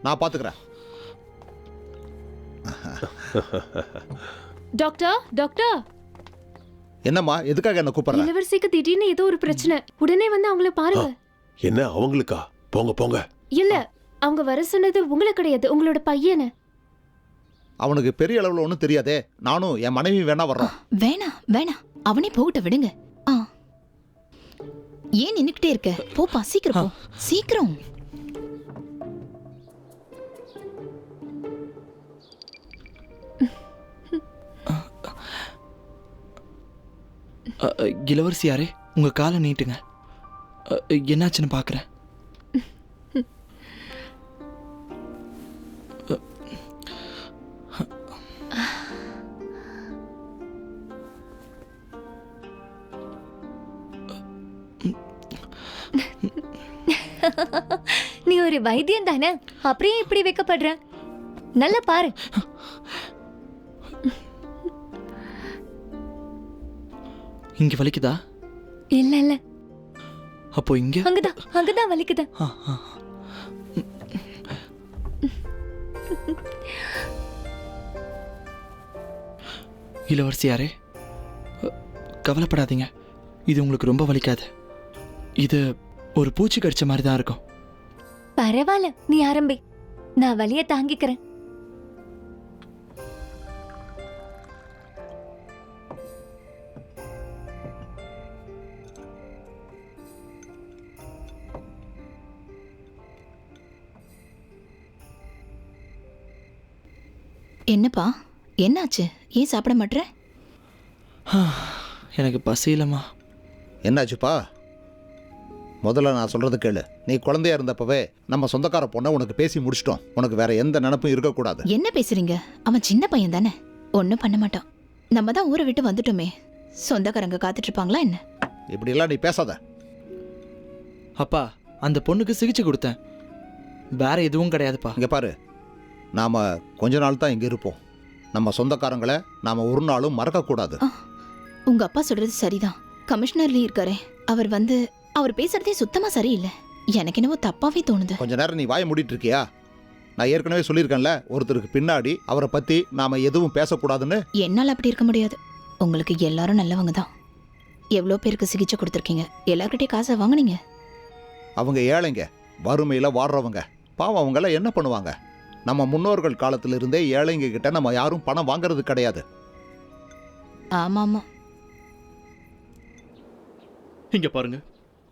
நான் பார்த்துக்கிறேன். Doctor doctor. என்னம்மா, எதுக்காக என்ன கூப்பிடுற? இளவரசிக்கு திடீர்னு ஏதோ ஒரு பிரச்சனை. உடனே வந்து அவங்கள பாருங்க. என்ன அவங்களுக்கா? போங்க போங்க. இல்ல, அவங்க வர சொன்னது உங்களை கிடையாது, உங்களோட பையனை. அவனுக்கு பெரிய அளவுல ஒன்றும் தெரியாதே. நானும் என் மனைவி வேணா வர்றோம். வேணாம் வேணாம், அவனே போகட்ட விடுங்க. ஏன் நின்னுக்கிட்டே இருக்க? போப்பா, சீக்கிரம் போ, சீக்கிரம். இளவரசியாரே உங்கள் காலை நீட்டுங்க. என்னாச்சுன்னு பார்க்குறேன். நீ ஒரு வைத்தியம் தானே, அப்படியே இப்படி வைக்கப்படுற? நல்லா பாரு. இங்கே வலிக்குதா? இல்ல இல்ல, அப்போ இங்கே அங்கதான் வலிக்குது. இளவரசியாரே கவலைப்படாதீங்க, இது உங்களுக்கு ரொம்ப வலிக்காது. இது ஒரு பூச்சி கடிச்ச மாதிரி தான் இருக்கும். பரவாயில்ல, நீ ஆரம்பி, நான் வலிய தாங்கிக்கிறேன். என்னப்பா, என்னாச்சு? ஏன் சாப்பிட மாட்டேற? எனக்கு பசி இல்லைம்மா. என்னாச்சுப்பா? முதல்ல நான் சொல்கிறது கேளு. நீ குழந்தையா இருந்தப்பவே நம்ம சொந்தக்கார பொண்ணை உனக்கு பேசி முடிச்சிட்டோம். உனக்கு வேற எந்த நினப்பும் இருக்கக்கூடாது. என்ன பேசுறீங்க? அவன் சின்ன பையன் தானே, ஒன்றும் பண்ண மாட்டான். நம்ம தான் ஊரை விட்டு வந்துட்டோமே, சொந்தக்காரங்க காத்துட்டு இருப்பாங்களா என்ன? இப்படியெல்லாம் நீ பேசாத. அப்பா, அந்த பொண்ணுக்கு சிகிச்சை கொடுத்தேன், வேற எதுவும் கிடையாதுப்பா. இங்கே பாரு, நாம் கொஞ்ச நாள் தான் இங்கே இருப்போம். நம்ம சொந்தக்காரங்களை நாம் ஒரு நாளும் மறக்கக்கூடாது. உங்க அப்பா சொல்றது சரிதான். கமிஷனர்லி இருக்காரே, அவர் பேசுறதே சுத்தமா சரியில்லை. எனக்கு என்னவோ தப்பாவே தோணுது. கொஞ்ச நேரம் நீ வாய மூடிட்டு இருக்கியா? நான் ஏற்கனவே சொல்லியிருக்கேன்ல, ஒருத்தருக்கு பின்னாடி அவரை பற்றி நாம் எதுவும் பேசக்கூடாதுன்னு. என்னால் அப்படி இருக்க முடியாது. உங்களுக்கு எல்லாரும் நல்லவங்க தான். எவ்வளோ பேருக்கு சிகிச்சை கொடுத்துருக்கீங்க, எல்லார்கிட்டயும் காசை வாங்கினீங்க. அவங்க ஏழைங்க, வறுமையில் வாடுறவங்க. பாவம், அவங்களாம் என்ன பண்ணுவாங்க? நம்ம முன்னோர்கள் காலத்திலிருந்தே ஏழைங்க கிட்ட நம்ம யாரும் பணம் வாங்குறது கிடையாது. ஆமா ஆமா. இங்க பாருங்க,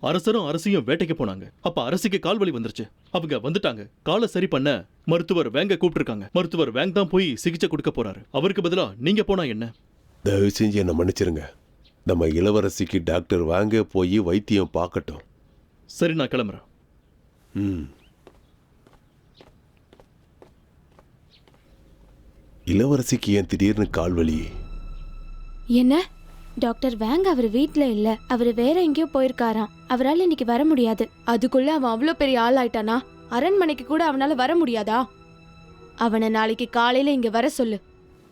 அரசரும் அரசியும் வேட்டைக்கு போனாங்க. அப்ப அரசிக்கு கால் வலி வந்துருச்சு. அவங்க வந்துட்டாங்க. காலை சரி பண்ண மருத்துவர் வேங்க கூப்பிட்டுருக்காங்க. மருத்துவர் வேங் தான் போய் சிகிச்சை கொடுக்க போறாரு. அவருக்கு பதிலா நீங்க போனா என்ன? தயவு செஞ்சு என்னை மன்னிச்சிருங்க. நம்ம இளவரசிக்கு டாக்டர் வாங்க போய் வைத்தியம் பார்க்கட்டும். சரி, நான் கிளம்புறேன். இளவரசிக்கு ஏன் திடீர்னு கால்வலி? என்ன? டாக்டர் வேங் அவர் வீட்ல இல்ல, அவர் வேற எங்கேயோ போயிருக்காராம். அவரால் இன்னைக்கு வர முடியாது. அதுக்குள்ள அவன் அவ்வளோ பெரிய ஆள் ஆயிட்டானா? அரண்மனைக்கு கூட அவனால வர முடியாதா? அவனை நாளைக்கு காலையில இங்க வர சொல்லு.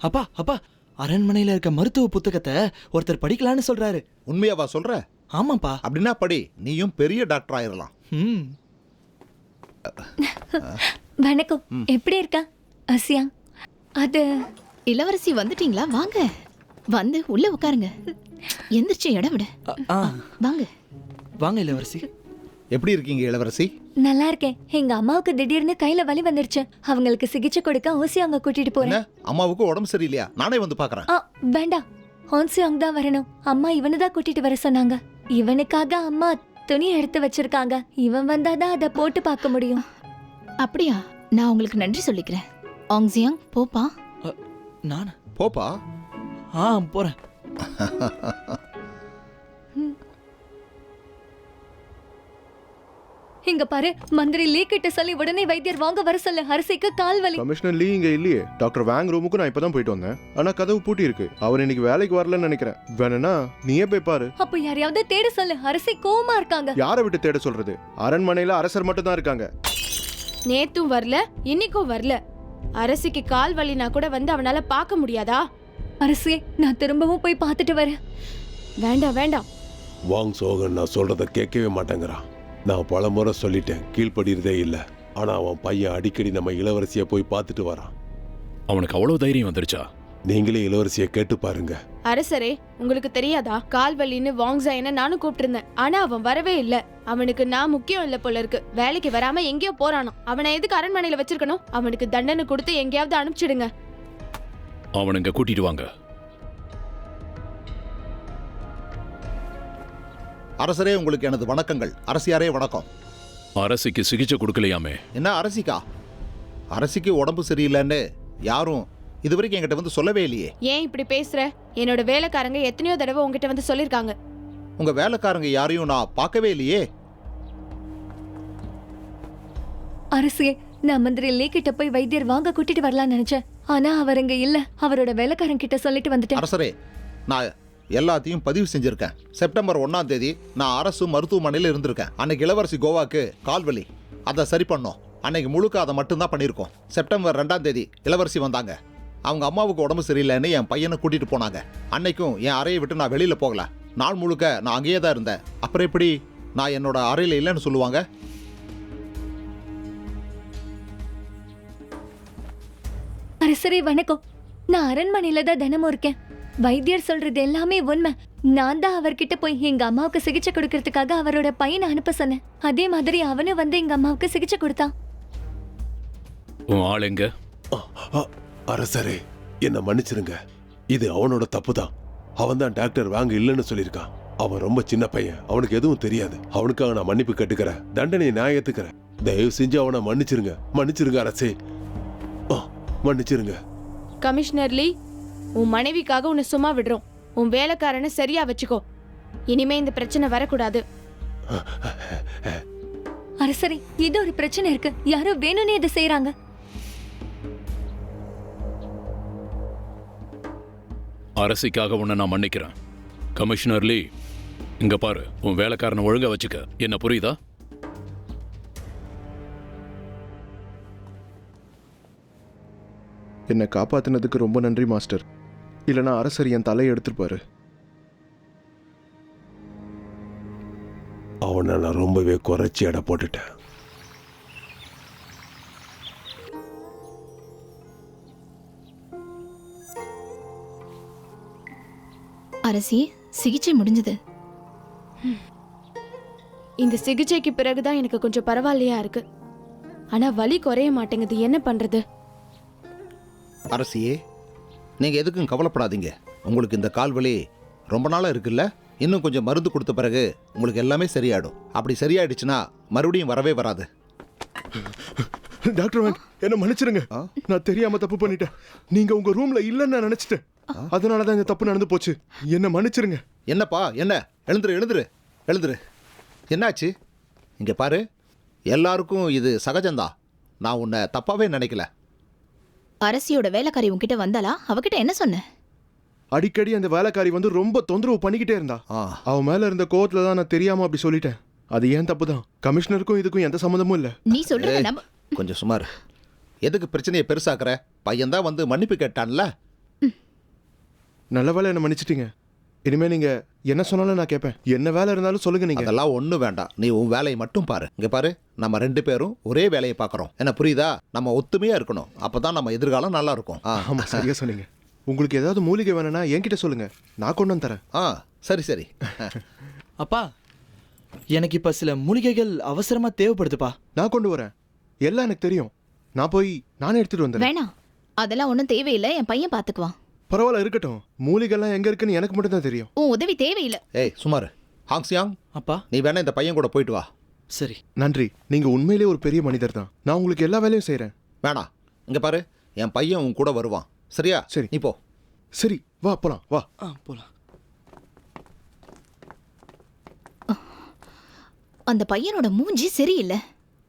அப்பா அப்பா, அரண்மனையில இருக்க மருத்துவ புத்தகத்தை ஒருத்தர் படிக்கலான்னு சொல்றாரு. உண்மையாவா சொல்ற? ஆமாப்பா. அப்படின்னா படி, நீயும் பெரிய டாக்டர் ஆயிரலாம். வணக்கம், எப்படி இருக்கா அசியா? அது இளவரசி வந்துட்டீங்களா? வாங்க, வந்து உள்ள உட்காருங்க. எந்திரிச்சு இடம் விடு. வாங்க வாங்க இளவரசி. எப்படி இருக்கீங்க இளவரசி? நல்லா இருக்கேன். எங்க அம்மாவுக்கு திடீர்னு கையில வலி வந்துருச்சு. அவங்களுக்கு சிகிச்சை கொடுக்க ஓசியாங்க கூட்டிட்டு போறேன். அம்மாவுக்கு உடம்பு சரியில்லையா? நானே வந்து பாக்குறேன். வேண்டாம், ஹோன்சியாங் தான் வரணும். அம்மா இவனை தான் கூட்டிட்டு வர சொன்னாங்க. இவனுக்காக அம்மா துணி எடுத்து வச்சிருக்காங்க. இவன் வந்தாதான் அதை போட்டு பார்க்க முடியும். அப்படியா? நான் உங்களுக்கு நன்றி சொல்லிக்கிறேன். ஆங்ஸியாங், போப்பா. நான் போப்பா. போறேன். இங்க பாரு, மந்திரி லீ கிட்ட சொல்லி உடனே வைத்தியர் வாங்க வர சொல்லு. அரசிக்கு கால் வலி. கமிஷனர் லீ இங்க இல்லையே. டாக்டர் வேங் ரூமுக்கு நான் இப்பதான் போயிட்டு வந்தேன். ஆனா கதவு பூட்டி இருக்கு. அவர் இன்னைக்கு வேலைக்கு வரலன்னு நினைக்கிறேன். வேணும்னா நீயே போய் பாரு. அப்ப யாரையாவது தேட சொல்லு. அரசி கோவமா இருக்காங்க. யாரை விட்டு தேட சொல்றது? அரண்மனையில அரசர் மட்டும் தான் இருக்காங்க. நேத்தும் வரல, இன்னைக்கும் வரல. அரசிக்கு கால் வலினா கூட வந்து அவனால பார்க்க முடியாதா? அரசி, நான் திரும்பவும் போய் பார்த்துட்டு வரேன். வேண்டாம் வேண்டாம். வாங் சோகன் நான் சொல்றத கேட்கவே மாட்டேங்கிறான். நான் பல முறை சொல்லிட்டேன், கீழ்படிறதே இல்லை. ஆனா அவன் பையன் அடிக்கடி நம்ம இளவரசியை போய் பார்த்துட்டு வரான். அவனுக்கு அவ்வளவு தைரியம் வந்துருச்சா? நீங்களே இளவரசியை கேட்டு பாருங்க. அரசரே, உங்களுக்கு தெரியாதா? கால் வலின்னு வாங்ஸாயனை நானும் கூப்பிட்டிருந்தேன். ஆனா அவன் வரவே இல்ல. அவனுக்கு நான் முக்கியம் இல்ல போல இருக்கு. வேலைக்கு வராம எங்கேயோ போறானோ. அவனை எதுக்கு அரண்மனையில வச்சிருக்கணும்? அவனுக்கு தண்டனை கொடுத்து எங்கேயாவது அனுப்பிச்சிடுங்க. அவனுங்க கூட்டிட்டு வாங்க. அரசரே, உங்களுக்கு எனது வணக்கங்கள். அரசியாரே வணக்கம். அரசிக்கு சிகிச்சை கொடுக்கலையாமே? என்ன அரசிக்கா? அரசிக்கு உடம்பு சரியில்லைன்னு யாரும் இது வரைக்கும் என்கிட்ட வந்து சொல்லவே இல்லையே. ஏன் இப்படி பேசுற? என்னோட வேலைக்காரங்க எத்தனையோ தடவை உங்ககிட்ட வந்து சொல்லிருக்காங்க. உங்க வேலைக்காரங்க யாரையும் நான் பார்க்கவே இல்லையே. அரசியே, நான் மந்திரி லே கிட்ட போய் வைத்தியர் வாங்க கூட்டிட்டு வரலாம்னு நினைச்சேன். ஆனா அவர் இங்க இல்ல. அவரோட வேலைக்காரன் கிட்ட சொல்லிட்டு வந்துட்டேன். அரசரே, நான் எல்லாத்தையும் பதிவு செஞ்சிருக்கேன். செப்டம்பர் 1ஆம் தேதி நான் அரசு மருத்துவமனையில் இருந்திருக்கேன். அன்னைக்கு இளவரசி கோவாக்கு கால்வலி, அதை சரி பண்ணோம். அன்னைக்கு முழுக்க அதை மட்டும்தான் பண்ணியிருக்கோம். செப்டம்பர் 2ஆம் தேதி இளவரசி வந்தாங்க. அவங்க அம்மாவுக்கு உடம்பு சரியில்லைன்னு என் பையனை கூட்டிட்டு போனாங்க. அன்னைக்கும் என் அறையை விட்டு நான் வெளியில போகல. நாள் முழுக்க நான் அங்கேயே தான் இருந்தேன். அப்புறம் எப்படி நான் என்னோட அறையில் இல்லைன்னு சொல்லுவாங்க? அரசரே வணக்கம். நான் அரண்மனையில தான் தினமும் இருக்கேன். வைத்தியர் சொல்றது எல்லாமே உண்மை. நான் தான் அவர்கிட்ட போய் எங்க அம்மாவுக்கு சிகிச்சை கொடுக்கறதுக்காக அவரோட பையனை அனுப்ப சொன்னேன். அதே மாதிரி அவனும் வந்து எங்க அம்மாவுக்கு சிகிச்சை கொடுத்தான். உன் ஆள் எங்க? அரசரே, என்ன மன்னிச்சிருங்க. இது அவனோட தப்பு தான். அவன் தான் டாக்டர் வாங்க இல்லைன்னு சொல்லியிருக்கான். அவன் ரொம்ப சின்ன பையன், அவனுக்கு எதுவும் தெரியாது. அவனுக்காக நான் மன்னிப்பு கேட்டுக்கிறேன். தண்டனையை நான் ஏத்துக்கிறேன். தயவு செஞ்சு அவனை மன்னிச்சிருங்க. மன்னிச்சிருங்க அரசே, மன்னிச்சிருங்க. கமிஷனர் லீ, உன் மனைவிக்காக உன்னை சும்மா விடுறோம். உன் வேலைக்காரனை சரியா வச்சுக்கோ. இனிமே இந்த பிரச்சனை வரக்கூடாது. அரசரே, இது ஒரு பிரச்சனை இருக்கு. யாரோ வேணும்னே இதை செய்யறாங்க. அரசிக்காக உன்னை நான் மன்னிக்கிறேன். கமிஷனர் லீ, இங்க பாரு, உன் வேலைக்காரனை ஒழுங்கா வச்சுக்க. என்ன புரியுதா? என்னை காப்பாத்தினதுக்கு ரொம்ப நன்றி மாஸ்டர். இல்லைனா அரசர் என் தலையை எடுத்துருப்பாரு. அவனை நான் ரொம்பவே குறைச்சி எடை போட்டுட்டேன். அரசி, சிகிச்சை முடிஞ்சது. இந்த சிகிச்சைக்கு பிறகுதான் எனக்கு கொஞ்சம் பரவாயில்லையா இருக்கு. ஆனா வலி குறைய மாட்டேங்குது. என்ன பண்றது? அரசியே, நீங்கள் எதுக்கும் கவலைப்படாதீங்க. உங்களுக்கு இந்த கால்வலி ரொம்ப நாளாக இருக்குல்ல, இன்னும் கொஞ்சம் மருந்து கொடுத்த பிறகு உங்களுக்கு எல்லாமே சரியாயிடும். அப்படி சரியாயிடுச்சுன்னா மறுபடியும் வரவே வராது. டாக்டர் வேங், என்ன மன்னிச்சிருங்க. நான் தெரியாம தப்பு பண்ணிட்டேன். நீங்க உங்க ரூம்ல இல்லைன்னு நான் நினைச்சிட்டேன். அதனாலதான் இந்த தப்பு நடந்து போச்சு. என்ன மன்னிச்சிருங்க. என்னப்பா, என்ன? எழுந்துரு எழுந்துரு எழுந்துரு. என்னாச்சு? இங்கே பாரு, எல்லாருக்கும் இது சகஜம்தான். நான் உன்னை தப்பாவே நினைக்கல. அரசியோட வேலைக்காரி உன்கிட்ட வந்தாளா? அவகிட்ட என்ன சொன்ன? அடிக்கடி அந்த வேலைக்காரி வந்து ரொம்ப தொந்தரவு பண்ணிக்கிட்டே இருந்தா. அவன் மேல இருந்த கோவத்துல தான் நான் தெரியாம அப்படி சொல்லிட்டேன். அது ஏன் தப்பு தான். கமிஷனருக்கும் இதுக்கும் எந்த சம்மந்தமும் இல்ல. நீ சொல்றது நம்ம கொஞ்சம் சுமார். எதுக்கு பிரச்சனையை பெருசாக்குற? பையன் தான் வந்து மன்னிப்பு கேட்டான்ல. நல்ல வேலை என்ன மன்னிச்சிட்டீங்க. இனிமே நீங்க என்ன சொன்னாலும் நான் கேட்பேன். என்ன வேலை இருந்தாலும் சொல்லுங்க. நீங்க அதெல்லாம் ஒன்றும் வேண்டாம். நீ உன் வேலையை மட்டும் பாரு. இங்க பாரு, நம்ம 2 பேரும் ஒரே வேலையை பார்க்குறோம். என்ன புரியுதா? நம்ம ஒத்துமையா இருக்கணும். அப்பதான் நம்ம எதிர்காலம் நல்லா இருக்கும். ஆமா, சரியா சொன்னீங்க. உங்களுக்கு ஏதாவது மூலிகை வேணும்னா என்கிட்ட சொல்லுங்க, நான் கொண்டு வந்து தரேன். சரி சரி. அப்பா, எனக்கு இப்ப சில மூலிகைகள் அவசரமா தேவைப்படுதுப்பா. நான் கொண்டு வரேன். எல்லாம் எனக்கு தெரியும். நான் போய் நானே எடுத்துட்டு வந்தேன். வேணாம், அதெல்லாம் ஒன்றும் தேவையில்லை. என் பையன் பார்த்துக்குவான். பரவாயில்ல, இருக்கட்டும். மூலிகைலாம் எங்க இருக்குன்னு எனக்கு மட்டும் தான் தெரியும். உன் உதவி தேவையில்லை. ஏய் சுமார். ஹாங்ஸியாங், அப்பா நீ வேணா இந்த பையன் கூட போயிட்டு வா. சரி. நன்றி. நீங்க உண்மையிலேயே ஒரு பெரிய மனிதர் தான். நான் உங்களுக்கு எல்லா வேலையும் செய்யறேன். வேணாம், இங்க பாரு, என் பையன் உன் கூட வருவான். சரியா? சரி, நீ போ. சரி, வா போலாம். வா போலாம். அந்த பையனோட மூஞ்சி சரியில்லை.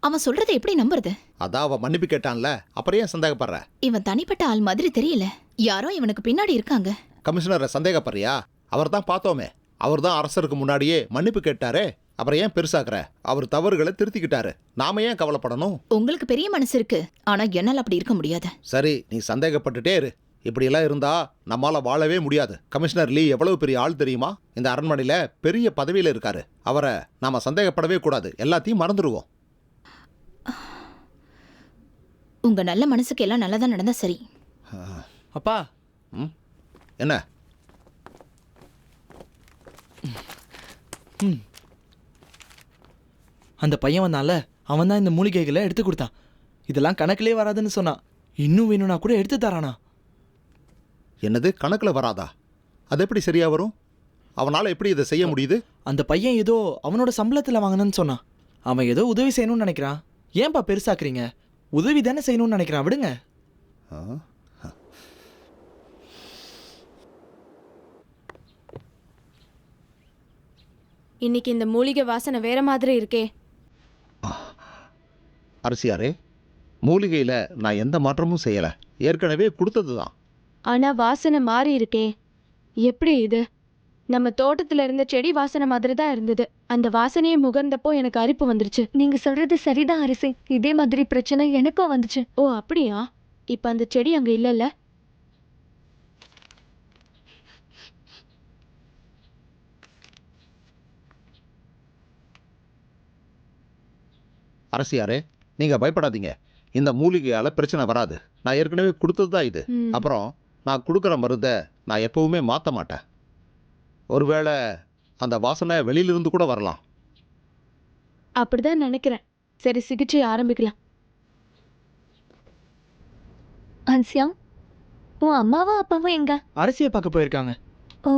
அவன் சொல்றதை எப்படி நம்புறது? அதான் அவன் மன்னிப்பு கேட்டான்ல, அப்புறம் ஏன் சந்தேகப்படுற? இவன் தனிப்பட்ட ஆள் மாதிரி தெரியல. யாரோ இவனுக்கு பின்னாடி இருக்காங்க. கமிஷனரை சந்தேகப்படுறியா? அவர் தான் பார்த்தோமே. அவர் தான் அரசருக்கு முன்னாடியே மன்னிப்பு கேட்டாரே. அப்புறம் ஏன் பெருசாக்குற? அவர் தவறுகளை திருத்திக்கிட்டாரு. நாம ஏன் கவலைப்படணும்? உங்களுக்கு பெரிய மனசு இருக்கு, ஆனா என்னால அப்படி இருக்க முடியாது. சரி, நீ சந்தேகப்பட்டுட்டே இரு. இப்படியெல்லாம் இருந்தா நம்மால வாழவே முடியாது. கமிஷனர் லீ எவ்வளவு பெரிய ஆள் தெரியுமா? இந்த அரண்மனையில பெரிய பதவியில இருக்காரு. அவரை நாம சந்தேகப்படவே கூடாது. எல்லாத்தையும் மறந்துடுவோம். உங்க நல்ல மனசுக்கு எல்லாம் நல்லதா நடந்தா சரி. அப்பா. என்ன? அந்த பையன் வந்தான்ல, அவன் தான் இந்த மூலிகைகளை எடுத்து கொடுத்தான். இதெல்லாம் கணக்கிலே வராதுன்னு சொன்னான். இன்னும் வேணும்னா கூட எடுத்து தரானா. என்னது, கணக்குல வராதா? அது எப்படி சரியா வரும்? அவனால எப்படி இதை செய்ய முடியுது? அந்த பையன் ஏதோ அவனோட சம்பளத்தில் வாங்கினு சொன்னான். அவன் ஏதோ உதவி செய்யணும்னு நினைக்கிறான். ஏன்பா பெருசாக்குறீங்க? உதவி தானே செய்யணும்னு நினைக்கிறான், விடுங்க. இன்னைக்கு இந்த மூலிகை வாசனை வேற மாதிரி இருக்கே. அரசியாரே, மூலிகையில் நான் எந்த மாற்றமும் செய்யலை, ஏற்கனவே கொடுத்தது தான். ஆனா வாசனை மாறி இருக்கே. எப்படி இது? நம்ம தோட்டத்துல இருந்த செடி வாசனை மாதிரி தான் இருந்தது. அந்த வாசனையை முகர்ந்தப்போ எனக்கு அரிப்பு வந்துருச்சு. நீங்க சொல்றது சரிதான் அரசி. இதே மாதிரி பிரச்சனை எனக்கும் வந்துச்சு. ஓ அப்படியா? இப்ப அந்த செடி அங்க இல்லல்ல? அரசியாரே, நீங்கள் பயப்படாதீங்க. இந்த மூலிகையால் பிரச்சனை வராது. நான் ஏற்கனவே கொடுத்தது தான் இது. அப்புறம் நான் கொடுக்குற மருந்தை நான் எப்பவுமே மாற்ற மாட்டேன். ஒருவேளை அந்த வாசனை வெளியிலிருந்து கூட வரலாம். அப்படிதான் நினைக்கிறேன். சரி, சிகிச்சை ஆரம்பிக்கலாம். அன்சியா, உன் அம்மாவும் அப்பாவும் எங்க? அரசியை பார்க்க போயிருக்காங்க. ஓ,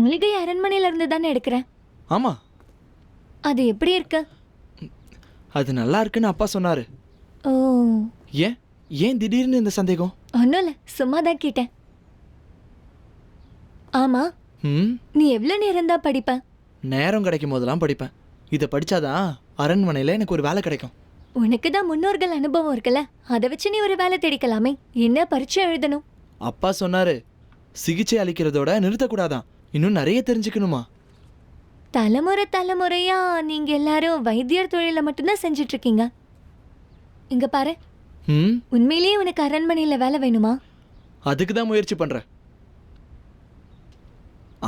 மூலிகை அரண்மனையில இருந்து தானே எடுக்கிறேன். ஆமா, அது எப்படி இருக்கு? அது நல்லா இருக்குன்னு அப்பா சொன்னாரு. ஓ, ஏன் ஏன் திடீர்னு இந்த சந்தேகம்? ஒன்றும் இல்லை, சும்மா தான் கேட்டேன். ஆமா, ம், நீ எவ்வளோ நேரம் தான் படிப்ப? நேரம் கிடைக்கும் போதெல்லாம் படிப்பேன். இதை படிச்சாதான் அரண்மனையில் எனக்கு ஒரு வேலை கிடைக்கும். உனக்கு தான் முன்னோர்கள் அனுபவம் இருக்குல்ல, அதை வச்சு நீ ஒரு வேலை தேடிக்கலாமே. என்ன பரீட்சை எழுதணும்? அப்பா சொன்னாரு, சிகிச்சை அளிக்கிறதோட நிறுத்தக்கூடாதான், இன்னும் நிறைய தெரிஞ்சுக்கணுமா. தலைமுறை தலைமுறையா நீங்க எல்லாரும் வைத்தியர் தொழிலை மட்டும்தான் செஞ்சுட்டு இருக்கீங்க. இங்க பாரு, ம், உண்மையிலேயே உனக்கு அரண்மனையில வேலை வேணுமா? அதுக்கு தான் முயற்சி பண்றேன்.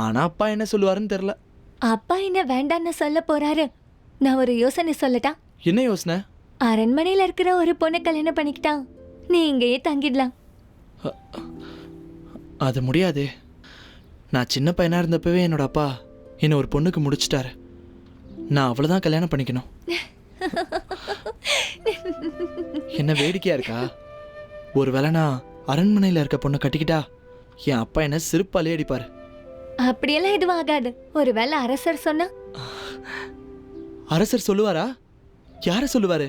ஆனா அப்பா என்ன சொல்லுவாருன்னு தெரியல. அப்பா என்ன வேண்டான்னு சொல்ல போறாரு. நான் ஒரு யோசனை சொல்லட்டா? என்ன யோசனை? அரண்மனையில இருக்கிற ஒரு பொண்ணை கல்யாணம் பண்ணிக்கிட்டா நீ இங்கேயே தங்கிடலாம். அது முடியாதே. நான் சின்ன பையனா இருந்தப்பவே என்னோட அப்பா என்னை ஒரு பொண்ணுக்கு முடிச்சிட்டாரு. நான் அவ்வளோதான் கல்யாணம் பண்ணிக்கணும். என்ன வேடிக்கையா இருக்கா? ஒருவேளை நான் அரண்மனையில் இருக்க பொண்ணை கட்டிக்கிட்டா என் அப்பா என்ன சிறுப்பாலே அடிப்பாரு. அப்படியெல்லாம் எதுவும் ஆகாது. ஒருவேளை அரசர் சொன்னா? அரசர் சொல்லுவாரா? யார சொல்லுவாரு?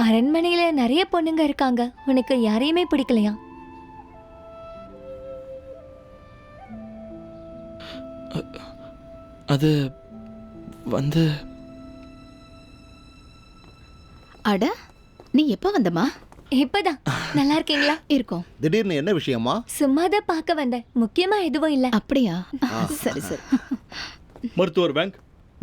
அரண்மனையில நிறைய பொண்ணுங்க இருக்காங்க, உனக்கு யாரையுமே பிடிக்கலையா? அது வந்து அட, நீ எப்ப வந்தமா? இப்பதான். நல்லா இருக்கீங்களா? இருக்கோம். திடீர்னு என்ன விஷயமா? சும்மாதான் பார்க்க வந்தேன், முக்கியமா எதுவும் இல்ல. அப்படியா? சரி சரி. மருத்துவர் பேங்க்,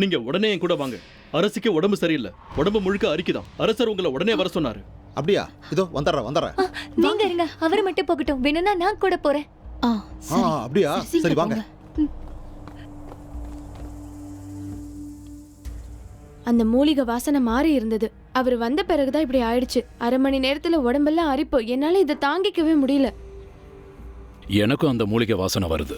நீங்க உடனே என் கூட வாங்க. அரசிக்கு உடம்பு சரியில்லை, உடம்பு முழுக்க அரிக்குதான். அரசர் உங்களை உடனே வர சொன்னாரு. அப்படியா? இதோ வந்துடுறேன். நீங்க இருங்க, அவரு மட்டும் போகட்டும். வேணும்னா நான் கூட போறேன். அப்படியா? சரி வாங்க. அந்த மூலிகை வாசனை மாறி இருந்தது. அவர் வந்த பிறகுதான் இப்படி ஆயிடுச்சு. 1/2 மணி நேரத்துல உடம்பெல்லாம் அரிப்பு. என்னால இதை தாங்கிக்கவே முடியல. எனக்கும் அந்த மூலிகை வாசனை வருது.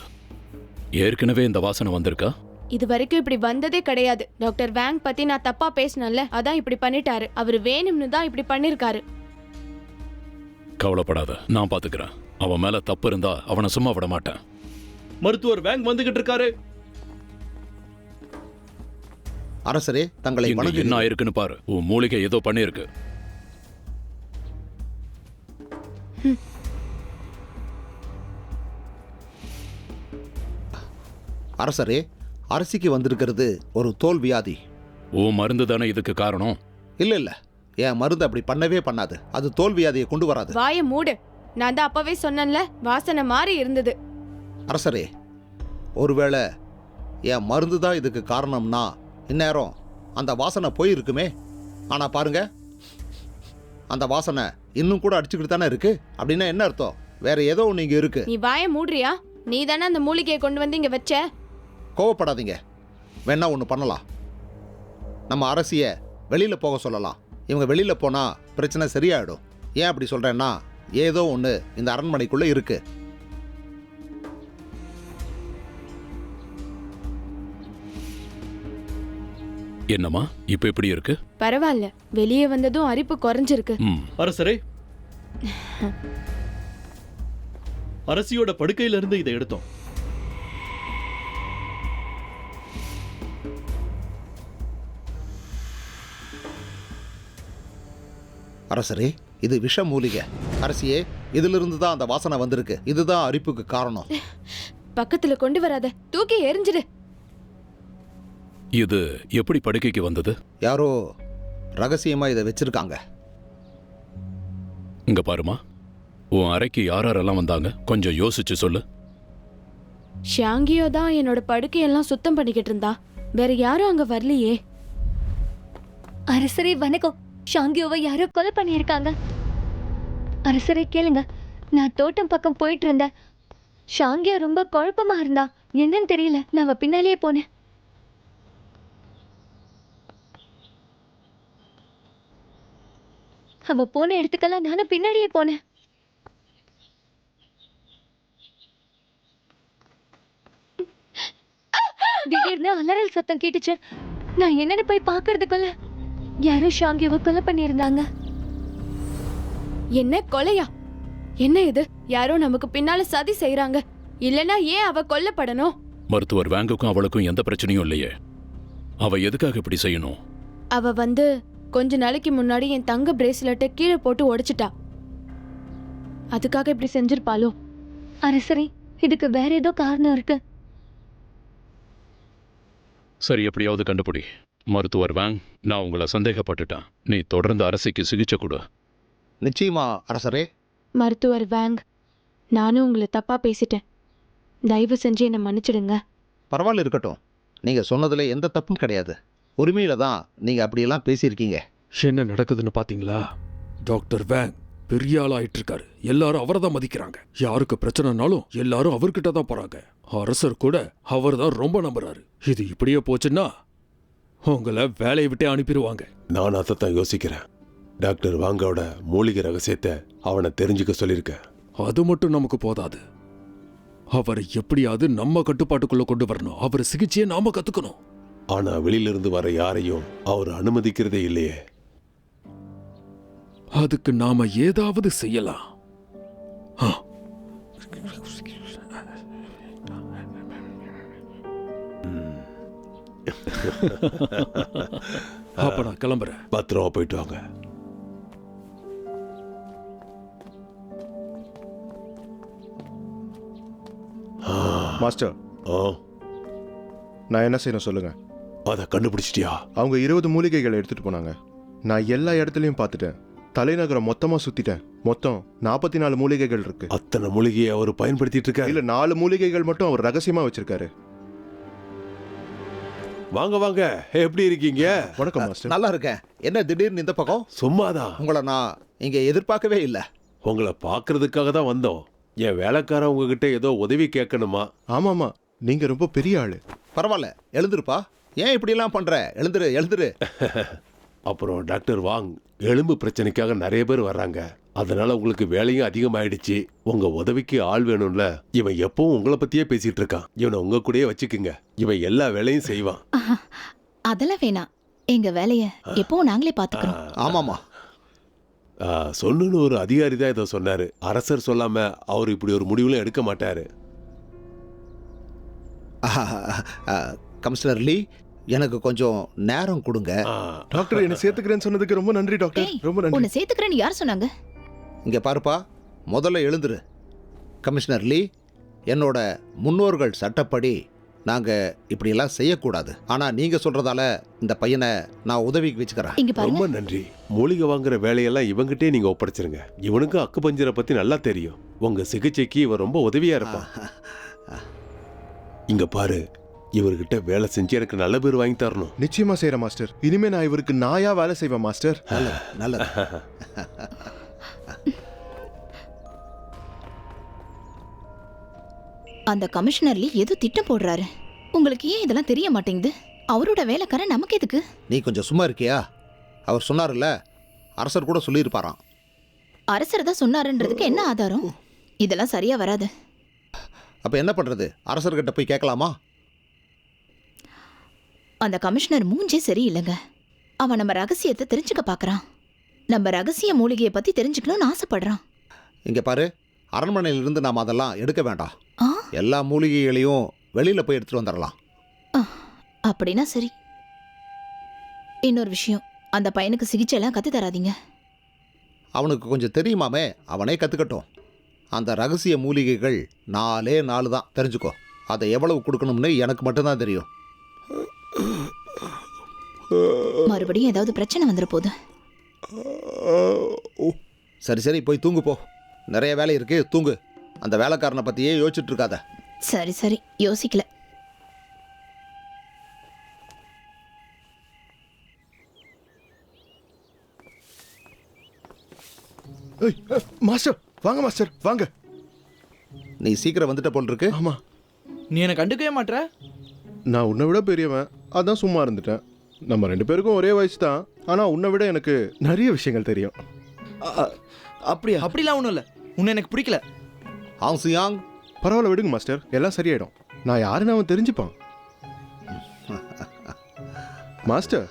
ஏற்கனவே இந்த வாசனை வந்திருக்கா? இது வரைக்கும் இப்படி வந்ததே கிடையாது. டாக்டர் வேங் பத்தி நான் தப்பா பேசினேன்ல, அதான் இப்படி பண்ணிட்டாரு. அவர் வேணும்னு தான் இப்படி பண்ணிருக்காரு. கவலைப்படாத, நான் பாத்துக்கிறேன். அவன் மேல தப்பு இருந்தா அவனை சும்மா விட மாட்டேன். மருத்துவர் வேங் வந்துகிட்டு இருக்காரு. அரசரே, தங்களை இங்க என்ன ஆயிருக்குன்னு பாரு. உன் மூலிகை ஏதோ பண்ணிருக்கு. அரசரே, அரசிக்கு வந்திருக்கிறது ஒரு தோல் வியாதி. உன் மருந்து தானே இதுக்கு காரணம்? இல்ல, என் மருந்து அப்படி பண்ணவே பண்ணாது. அது தோல் வியாதியை கொண்டு வராது. வாய மூடு. நான் தான் அப்பவே சொன்னேன்ல, வாசனை மாறி இருந்தது. அரசரே, ஒருவேளை என் மருந்து தான் இதுக்கு காரணம்னா இந்நேரம் அந்த வாசனை போயிருக்குமே. ஆனா பாருங்க, அந்த வாசனை இன்னும் கூட அடிச்சுக்கிட்டு தானே இருக்கு. அப்படின்னா என்ன அர்த்தம்? வேற ஏதோ ஒன்று இங்க இருக்கு. நீ வாய மூடுறியா? நீ தானே அந்த மூலிகையை கொண்டு வந்து இங்க வச்ச. கோவப்படாதீங்க. வேணா ஒன்று பண்ணலாம். நம்ம அரசியை வெளியில போக சொல்லலாம். இவங்க வெளியில போனா பிரச்சனை சரியாயிடும். ஏன் அப்படி சொல்றேன்னா, ஏதோ ஒன்று இந்த அரண்மனைக்குள்ள இருக்கு. என்னம்மா இப்ப எப்படி இருக்கு? பரவாயில்ல, வெளியே வந்ததும் அரிப்பு குறைஞ்சிருக்கு. அரசரே, அரசியோட படுக்கையில இருந்து இதை எடுத்தோம். அரசரே, இது விஷ மூலிகை. அரசியே, இதிலிருந்து தான் அந்த வாசனை வந்திருக்கு. இதுதான் அரிப்புக்கு காரணம். பக்கத்துல கொண்டு வராத, தூக்கி எரிஞ்சிடு. இது எப்படி படுக்கைக்கு வந்தது? யாரோ ரகசியமா இதை வச்சிருக்காங்க. இங்க பாருமா, உன் அறைக்கு யாரெல்லாம் வந்தாங்க கொஞ்சம் யோசிச்சு சொல்லு. ஷாங்கியோ தான் என்னோட படுக்கையெல்லாம் சுத்தம் பண்ணிக்கிட்டு இருந்தா. வேற யாரும் அங்க வரலையே. அரசரே வணக்கம். ஷாங்கியோவை யாரோ கொலை பண்ணியிருக்காங்க. அரசரே கேளுங்க, நான் தோட்டம் பக்கம் போயிட்டு இருந்தேன். ஷாங்கியா ரொம்ப குழப்பமா இருந்தா. என்னன்னு தெரியல, நான் அவ பின்னாலேயே போனேன். அவ போன இடத்துக்கெல்லாம் நானும் பின்னாடியே போனேன். திடீர்னு அலறல் சத்தம் கேட்டுச்சு. நான் என்னன்னு போய் பாக்குறதுக்குள்ள யாரோ ஷாங்கியாவை கொலை பண்ணியிருந்தாங்க. என்ன கொலையா? என்ன இது? யாரோ நமக்கு பின்னால சதி செய்யறாங்க. இல்லனா ஏன் அவ கொல்லப்படணும்? மருத்துவர் வேங்குக்கும் அவளுக்கும் எந்த பிரச்சனையும் இல்லையே. அவ எதுக்காக இப்படி செய்யணும்? அவ கொஞ்ச நாளைக்கு முன்னாடி என் தங்க பிரேஸ்லெட்டை கீழே போட்டு உடைச்சிட்டா. அதுக்காக இப்படி செஞ்சிருப்பாளோ? அரசரே, இதுக்கு வேற ஏதோ காரணம் இருக்கு. சரி, எப்படியாவது கண்டுபிடி. மருத்துவர் வேங், நான் உங்களை சந்தேகப்பட்டுட்டேன். நீ தொடர்ந்து அரசிக்கு சிகிச்சை கொடு. நிச்சயமா அரசரே. மருத்துவர் வேங், நானும் உங்களை தப்பா பேசிட்டேன். தயவு செஞ்சு என்னை மன்னிச்சிடுங்க. பரவாயில்ல, இருக்கட்டும். நீங்கள் சொன்னதில் எந்த தப்பும் கிடையாது. உரிமையில தான் நீங்கள் அப்படியெல்லாம் பேசியிருக்கீங்க. என்ன நடக்குதுன்னு பாத்தீங்களா? டாக்டர் வேங் பெரிய ஆளாயிட்டு இருக்காரு. எல்லாரும் அவரை தான் மதிக்கிறாங்க. யாருக்கு பிரச்சனைனாலும் எல்லாரும் அவர்கிட்ட தான் போறாங்க. அரசர் கூட அவர் தான் ரொம்ப நம்புறாரு. இது இப்படியே போச்சுன்னா உங்களை வேலையை விட்டே அனுப்பிடுவாங்க. நான் அதைத்தான் யோசிக்கிறேன். டாக்டர் வாங்கோட மூலிகை ரகசியத்தை அவனை தெரிஞ்சுக்க சொல்லியிருக்கேன். அது மட்டும் நமக்கு போதாது. அவரை எப்படியாவது நம்ம கட்டுப்பாட்டுக்குள்ள கொண்டு வரணும். அவர் சிகிச்சையை நாம கத்துக்கணும். ஆனா வெளியிலிருந்து வர யாரையும் அவர் அனுமதிக்கிறதே இல்லையே. அதுக்கு நாம ஏதாவது செய்யலாம். அப்ப நான் கிளம்புறேன். பத்திரமா போயிட்டு வாங்க. மாஸ்டர், நான் என்ன செய்யணும் சொல்லுங்க. அதை கண்டுபிடிச்சிட்டியா? அவங்க 20 மூலிகைகளை எடுத்துட்டு போனாங்க. நான் எல்லா இடத்துலையும் பார்த்துட்டேன். தலைநகரம் மொத்தமா சுத்திட்டேன். மொத்தம் 44 மூலிகைகள் இருக்கு. அத்தனை மூலிகையை அவர் பயன்படுத்திட்டு இருக்காரு. இல்ல, 4 மூலிகைகள் மட்டும் அவர் ரகசியமா வச்சிருக்காரு. வாங்க வாங்க, எப்படி இருக்கீங்க? வணக்கம் மாஸ்டர். நல்லா இருக்கேன். என்ன திடீர்னு இந்த பக்கம்? சும்மாதான். உங்களை நான் இங்கே எதிர்பார்க்கவே இல்லை. உங்களை பார்க்கறதுக்காக தான் வந்தோம். என் வேலைக்காரன் உங்ககிட்ட ஏதோ உதவி கேட்கணுமா? ஆமாமா, நீங்க ரொம்ப பெரிய ஆளு. பரவாயில்ல, எழுந்துருப்பா. ஏன் இப்படிலாம் பண்ற? எழுந்துரு எழுந்துரு. அப்புறம் டாக்டர் வாங், எலும்பு பிரச்சனைக்காக நிறைய பேர் வர்றாங்க. அதனால உங்களுக்கு வேலையும் அதிகமாயிடுச்சு. உங்க உதவிக்கு ஆள் வேணும்ல. இவன் எப்பவும் உங்களை பத்தியே பேசிட்டு இருக்கான். இவனை உங்க கூடயே வச்சுக்குங்க. இவன் எல்லா வேலையும் செய்வான். அதெல்லாம் வேணாம். எங்க வேலைய எப்பவும் நாங்களே பாத்துக்கிறோம். ஆமாமா, சொன்னு ஒரு அதிகாரி தான் இதை சொன்னாரு. அரசர் சொல்லாம அவர் இப்படி ஒரு முடிவுல எடுக்க மாட்டாரு. கமிஷனர் லீ, எனக்கு கொஞ்சம் நேரம் கொடுங்க. டாக்டர், என்ன சேர்த்துக்கிறேன்னு சொன்னதுக்கு ரொம்ப நன்றி டாக்டர். ரொம்ப நன்றி. உன்னை சேர்த்துக்கிறேன்னு யார் சொன்னாங்க? இங்க பாருப்பா, முதல்ல எழுந்துரு. கமிஷனர் லீ, என்னோட முன்னோர்கள் சட்டப்படி நாங்க இப்படியெல்லாம் செய்யக்கூடாது. ஆனா நீங்க சொல்றதால இந்த பையனை நான் உதவிக்கு வச்சுக்கிறேன். இங்க பாருங்க. ரொம்ப நன்றி. மூலிகை வாங்குற வேலையெல்லாம் இவங்கிட்டே நீங்க ஒப்படைச்சிருங்க. இவனுக்கு அக்குபஞ்சரை பத்தி நல்லா தெரியும். உங்க சிகிச்சைக்கு இவர் ரொம்ப உதவியா இருப்பான். இங்க பாரு, இவர்கிட்ட வேலை செஞ்சு எனக்கு நல்ல பேர் வாங்கி தரணும். நிச்சயமா செய்யறேன் மாஸ்டர். இனிமே நான் இவருக்கு நாயா வேலை செய்வேன் மாஸ்டர். நல்லது. அந்த கமிஷனர்லி ஏதோ திட்டம் போடுறாரு. உங்களுக்கு ஏன் இதெல்லாம் தெரிய மாட்டேங்குது? அவரோட வேலைக்காரன் நமக்கு எதுக்கு? நீ கொஞ்சம் சும்மா இருக்கியா? அவர் சொன்னார்ல, அரசர் கூட சொல்லியிருப்பாராம். அரசர் தான் சொன்னாருன்றதுக்கு என்ன ஆதாரம்? இதெல்லாம் சரியா வராது. அப்ப என்ன பண்றது? அரசர்கிட்ட போய் கேட்கலாமா? அந்த கமிஷனர் மூஞ்சே சரியில்லைங்க. அவன் நம்ம ரகசியத்தை தெரிஞ்சுக்க பார்க்கறான். நம்ம ரகசிய மூலிகையை பத்தி தெரிஞ்சுக்கணும்னு ஆசைப்படுறான். இங்க பாரு, அரண்மனையிலிருந்து நாம் அதெல்லாம் எடுக்க வேண்டாம். எல்லா மூலிகைகளையும் வெளியில போய் எடுத்துட்டு வந்துடலாம். அப்படின்னா சரி. இன்னொரு விஷயம், அந்த பையனுக்கு சிகிச்சை எல்லாம் கத்து தராதீங்க. அவனுக்கு கொஞ்சம் தெரியுமாமே, அவனே கத்துக்கட்டும். அந்த ரகசிய மூலிகைகள் 4 தான், தெரிஞ்சுக்கோ. அதை எவ்வளவு கொடுக்கணும்னு எனக்கு மட்டும்தான் தெரியும். மறுபடியும் ஏதாவது பிரச்சனை வந்துட போகுது. சரி சரி, போய் தூங்கு போ. நிறைய வேலை இருக்கு, தூங்கு. அந்த வேலைக்காரனை பற்றியே யோசிச்சுட்டு இருக்காத. சரி சரி, யோசிக்கல. மாஸ்டர் வாங்க, மாஸ்டர் வாங்க. நீ சீக்கிரம் வந்துட்ட போல் இருக்கு. ஆமா, நீ என்னை கண்டுக்கவே மாட்ற. நான் உன்னை விட பெரியவன், அதான் சும்மா இருந்துட்டேன். நம்ம 2 பேருக்கும் ஒரே வயசு தான், ஆனால் உன்னை விட எனக்கு நிறைய விஷயங்கள் தெரியும். அப்படியா? அப்படிலாம் ஒன்றும் இல்லை, உன்னை எனக்கு பிடிக்கல. ஹாங்ஸியாங், பரவாயில்ல விடுங்க மாஸ்டர், எல்லாம் சரியாயிடும். நான் யாருன்னு அவன் தெரிஞ்சுப்பான். மாஸ்டர்,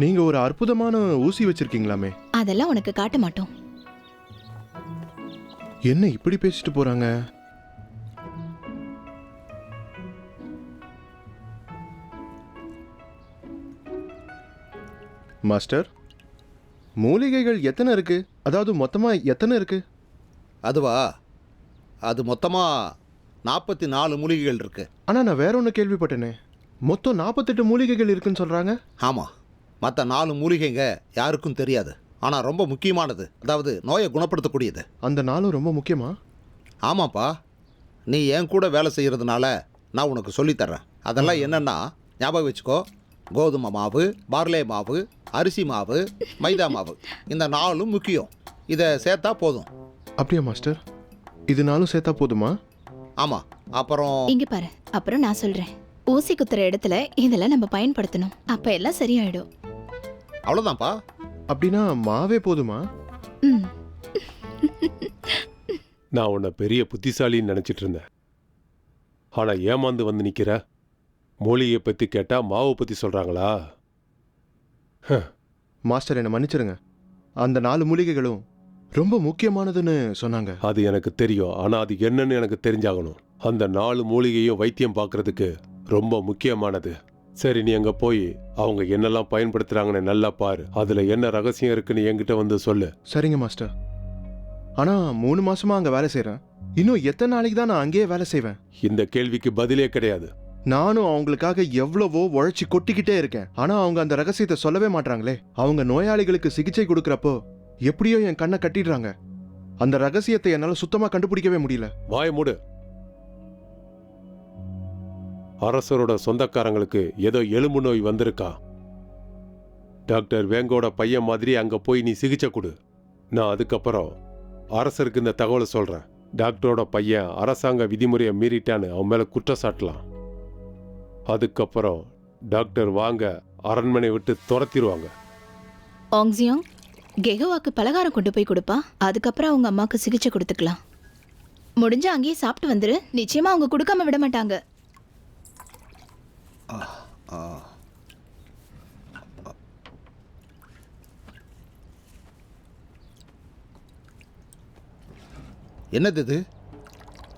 நீங்க ஒரு அற்புதமான ஊசி வச்சிருக்கீங்களாமே. அதெல்லாம் உனக்கு காட்ட மாட்டோம். என்ன இப்படி பேசிட்டு போறாங்க? மாஸ்டர், மூலிகைகள் எத்தனை இருக்கு? அதாவது மொத்தமா எத்தனை இருக்கு? அதுவா? அது மொத்தமாக 44 மூலிகைகள் இருக்கு. ஆனா நான் வேற ஒன்று கேள்விப்பட்டேனே, மொத்தம் 48 மூலிகைகள் இருக்குன்னு சொல்றாங்க. ஆமாம், மற்ற 4 மூலிகைங்க யாருக்கும் தெரியாது. ஆனால் ரொம்ப முக்கியமானது, அதாவது நோயை குணப்படுத்தக்கூடியது. அந்த 4 ரொம்ப முக்கியமா? ஆமாப்பா, நீ என் கூட வேலை செய்கிறதுனால நான் உனக்கு சொல்லித்தர்றேன். அதெல்லாம் என்னென்னா ஞாபகம் வச்சுக்கோ. கோதுமை மாவு, பார்லே மாவு, அரிசி மாவு, மைதா மாவு, இந்த 4ம் முக்கியம். இதை சேர்த்தா போதும். அப்படியா மாஸ்டர்? இது 4 சேர்த்தா போதுமா? ஆமாம். அப்புறம் இங்க பாரு, அப்புறம் நான் சொல்றேன். ஊசி குத்துற இடத்துல இதெல்லாம் நம்ம பயன்படுத்தணும், அப்ப எல்லாம் சரியாயிடும். அவ்வளோதான்ப்பா. அப்படின்னா மாவே போதுமா? ம். நான் உன்னை பெரிய புத்திசாலின்னு நினைச்சிட்டு இருந்தேன். ஆனா ஏமாந்து வந்து நிக்கிற. மூலிகையை பத்தி கேட்டா மாவை பத்தி சொல்றாங்களா? மாஸ்டர் என்னை மன்னிச்சிருங்க, அந்த 4 மூலிகைகளும் ரொம்ப முக்கியமானதுன்னு சொன்னாங்க. அது எனக்கு தெரியும், ஆனா அது என்னன்னு எனக்கு தெரிஞ்சாகணும். அந்த 4 மூலிகையும் வைத்தியம் பார்க்கறதுக்கு ரொம்ப முக்கியமானது. சரி, நீ அங்க போய் அவங்க என்னெல்லாம் பயன்படுத்துறாங்கன்னு நல்லா பாரு. அதுல என்ன ரகசியம் இருக்குன்னு என்கிட்ட வந்து சொல்லு. சரிங்க மாஸ்டர். ஆனா 3 மாசமா அங்க வேலை செய்றேன். இன்னும் எத்தனை நாளைக்கு தான் நான் அங்கேயே வேலை செய்வேன்? இந்த கேள்விக்கு பதிலே கிடையாது. நானும் அவங்களுக்காக எவ்வளவோ உழைச்சி கொட்டிக்கிட்டே இருக்கேன். ஆனா அவங்க அந்த ரகசியத்தை சொல்லவே மாட்டாங்களே. அவங்க நோயாளிகளுக்கு சிகிச்சை கொடுக்கறப்போ எப்படியோ என் கண்ணை கட்டிடுறாங்க. அந்த ரகசியத்தை என்னால சுத்தமா கண்டுபிடிக்கவே முடியல. வாய மூடு. அரசரோட சொந்தக்காரங்களுக்கு ஏதோ எலும்பு நோய் வந்திருக்கா. டாக்டர் வேங்கோட பையன் மாதிரி அங்க போய் நீ சிகிச்சை கொடு. நான் அதுக்கப்புறம் அரசருக்கு இந்த தகவலை சொல்றேன். டாக்டரோட பையன் அரசாங்க விதிமுறையை மீறிட்டான்னு அவன் மேல குற்றச்சாட்டலாம். அதுக்கப்புறம் டாக்டர் வாங்க அரண்மனை விட்டு துரத்திடுவாங்க. ஆங்ஸியோங், கெகோவாக்கு பலகாரம் கொண்டு போய் கொடுப்பா. அதுக்கப்புறம் அவங்க அம்மாவுக்கு சிகிச்சை கொடுத்துக்கலாம். முடிஞ்சா அங்கேயே சாப்பிட்டு வந்துரு. நிச்சயமா அவங்க கொடுக்காம விட மாட்டாங்க. என்னது இது?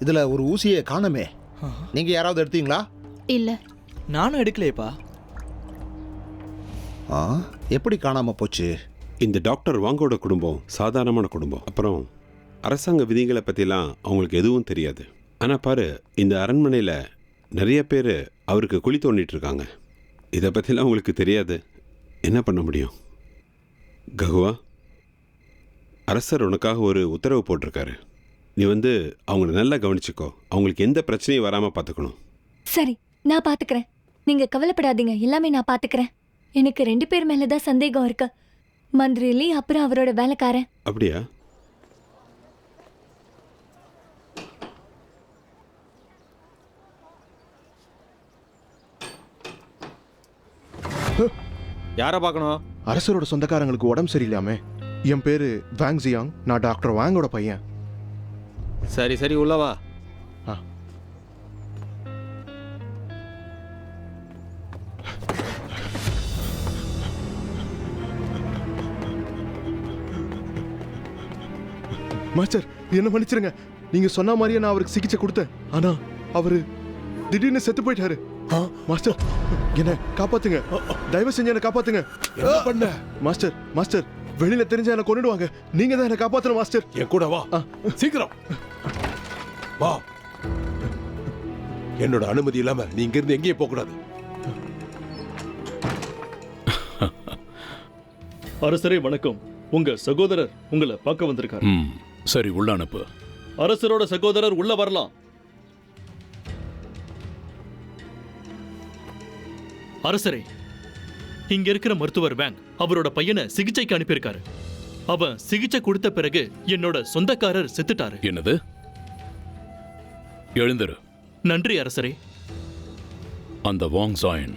இதில் ஒரு ஊசியை காணுமே. நீங்கள் யாராவது எடுத்தீங்களா? இல்ல, நானும் எடுக்கலையேப்பா. எப்படி காணாமல் போச்சு? இந்த டாக்டர் வாங்கோட குடும்பம் சாதாரணமான குடும்பம். அப்புறம் அரசாங்க விதிகளை பற்றிலாம் அவங்களுக்கு எதுவும் தெரியாது. ஆனால் பாரு, இந்த அரண்மனையில் நிறைய பேர் அவருக்கு குழி தோண்டிட்டு இருக்காங்க. இதை பற்றிலாம் உங்களுக்கு தெரியாது. என்ன பண்ண முடியும்? ககுவா, அரசர் உனக்காக ஒரு உத்தரவு போட்டிருக்காரு. நீ வந்து அவங்கள நல்லா கவனிச்சுக்கோ. அவங்களுக்கு எந்த பிரச்சனையும் வராமல் பார்த்துக்கணும். சரி, நான் பாத்துக்கிறேன். நீங்க கவலைப்படாதீங்க, எல்லாமே நான் பாத்துக்கிறேன். எனக்கு 2 பேர் மேலதான் சந்தேகம் இருக்கு. மந்திரிலி, அப்புறம் அவரோட வேலைக்காரன். அப்படியா? யாரை பார்க்கணும்? அரசரோட சொந்தக்காரங்களுக்கு உடம்பு சரியில்லாமே. என் பேரு வாங் ஜியாங். நான் டாக்டர் வாங்கோட பையன். சரி சரி, உள்ளவா. மாஸ்டர், என்ன மன்னிச்சிருங்க. நீங்க சொன்ன மாதிரியே நான் அவருக்கு சிகிச்சை கொடுத்தேன். ஆனா அவரு திடீர்னு செத்து போயிட்டாரு. மாஸ்டர், என்ன காப்பாத்துங்க. தயவு செஞ்சு என்ன காப்பாத்துங்க. என்ன பண்ண? மாஸ்டர், மாஸ்டர், வெளியில தெரிஞ்சா என்ன கொன்னுடுவாங்க. நீங்க தான் என்ன காப்பாத்தணும் மாஸ்டர். என் கூட வா, சீக்கிரம் வா. என்னோட அனுமதி இல்லாம நீ இங்க இருந்து எங்கேயும் போக கூடாது. அரசரே வணக்கம். உங்க சகோதரர் உங்களை பார்க்க வந்திருக்காரு. சரி, உள்ள அனுப்பு. அரசரோட சகோதரர் உள்ள வரலாம். அரசரே, இங்க இருக்கிற மருத்துவர் வேங் அவரோட பையனை சிகிச்சைக்கு அனுப்பியிருக்காரு. அவன் சிகிச்சை கொடுத்த பிறகு என்னோட சொந்தக்காரர் செத்துட்டாரு. என்னது? எழுந்திரு. நன்றி அரசரே. அந்த வாங் சாயன்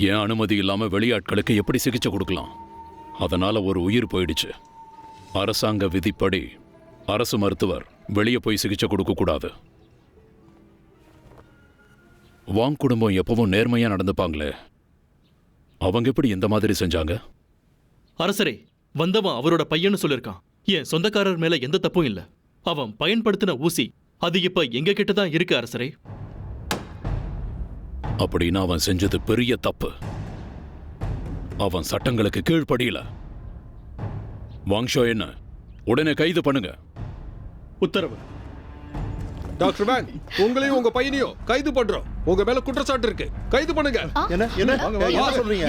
என் அனுமதி இல்லாம வெளியாட்களுக்கு எப்படி சிகிச்சை கொடுக்கலாம்? அதனால ஒரு உயிர் போயிடுச்சு. அரசாங்க விதிப்படி அரசு மருத்துவர் வெளியே போய் சிகிச்சை கொடுக்க கூடாது. வாங் குடும்பம் எப்பவும் நேர்மையா நடந்துப்பாங்களே, அவங்க எப்படி இந்த மாதிரி செஞ்சாங்க? அரசரே, வந்தவன் அவரோட பையன்னு சொல்லிருக்கான். என் சொந்தக்காரர் மேல எந்த தப்பும் இல்ல. அவன் பயன்படுத்தின ஊசி அது இப்ப எங்க கிட்ட தான் இருக்கு அரசரே. அப்படின்னா அவன் செஞ்சது பெரிய தப்பு. அவன் சட்டங்களுக்கு கீழ்ப்படியல. வாங்ஷோ என்ன உடனே கைது பண்ணுங்க. உத்தரவு. டாக்டர் வேங், உங்களையும் உங்க பையனையும் கைது பண்றோம். உங்க மேல குற்றச்சாட்டு இருக்கு. கைது பண்ணுங்க. என்ன என்ன என்ன சொல்றீங்க?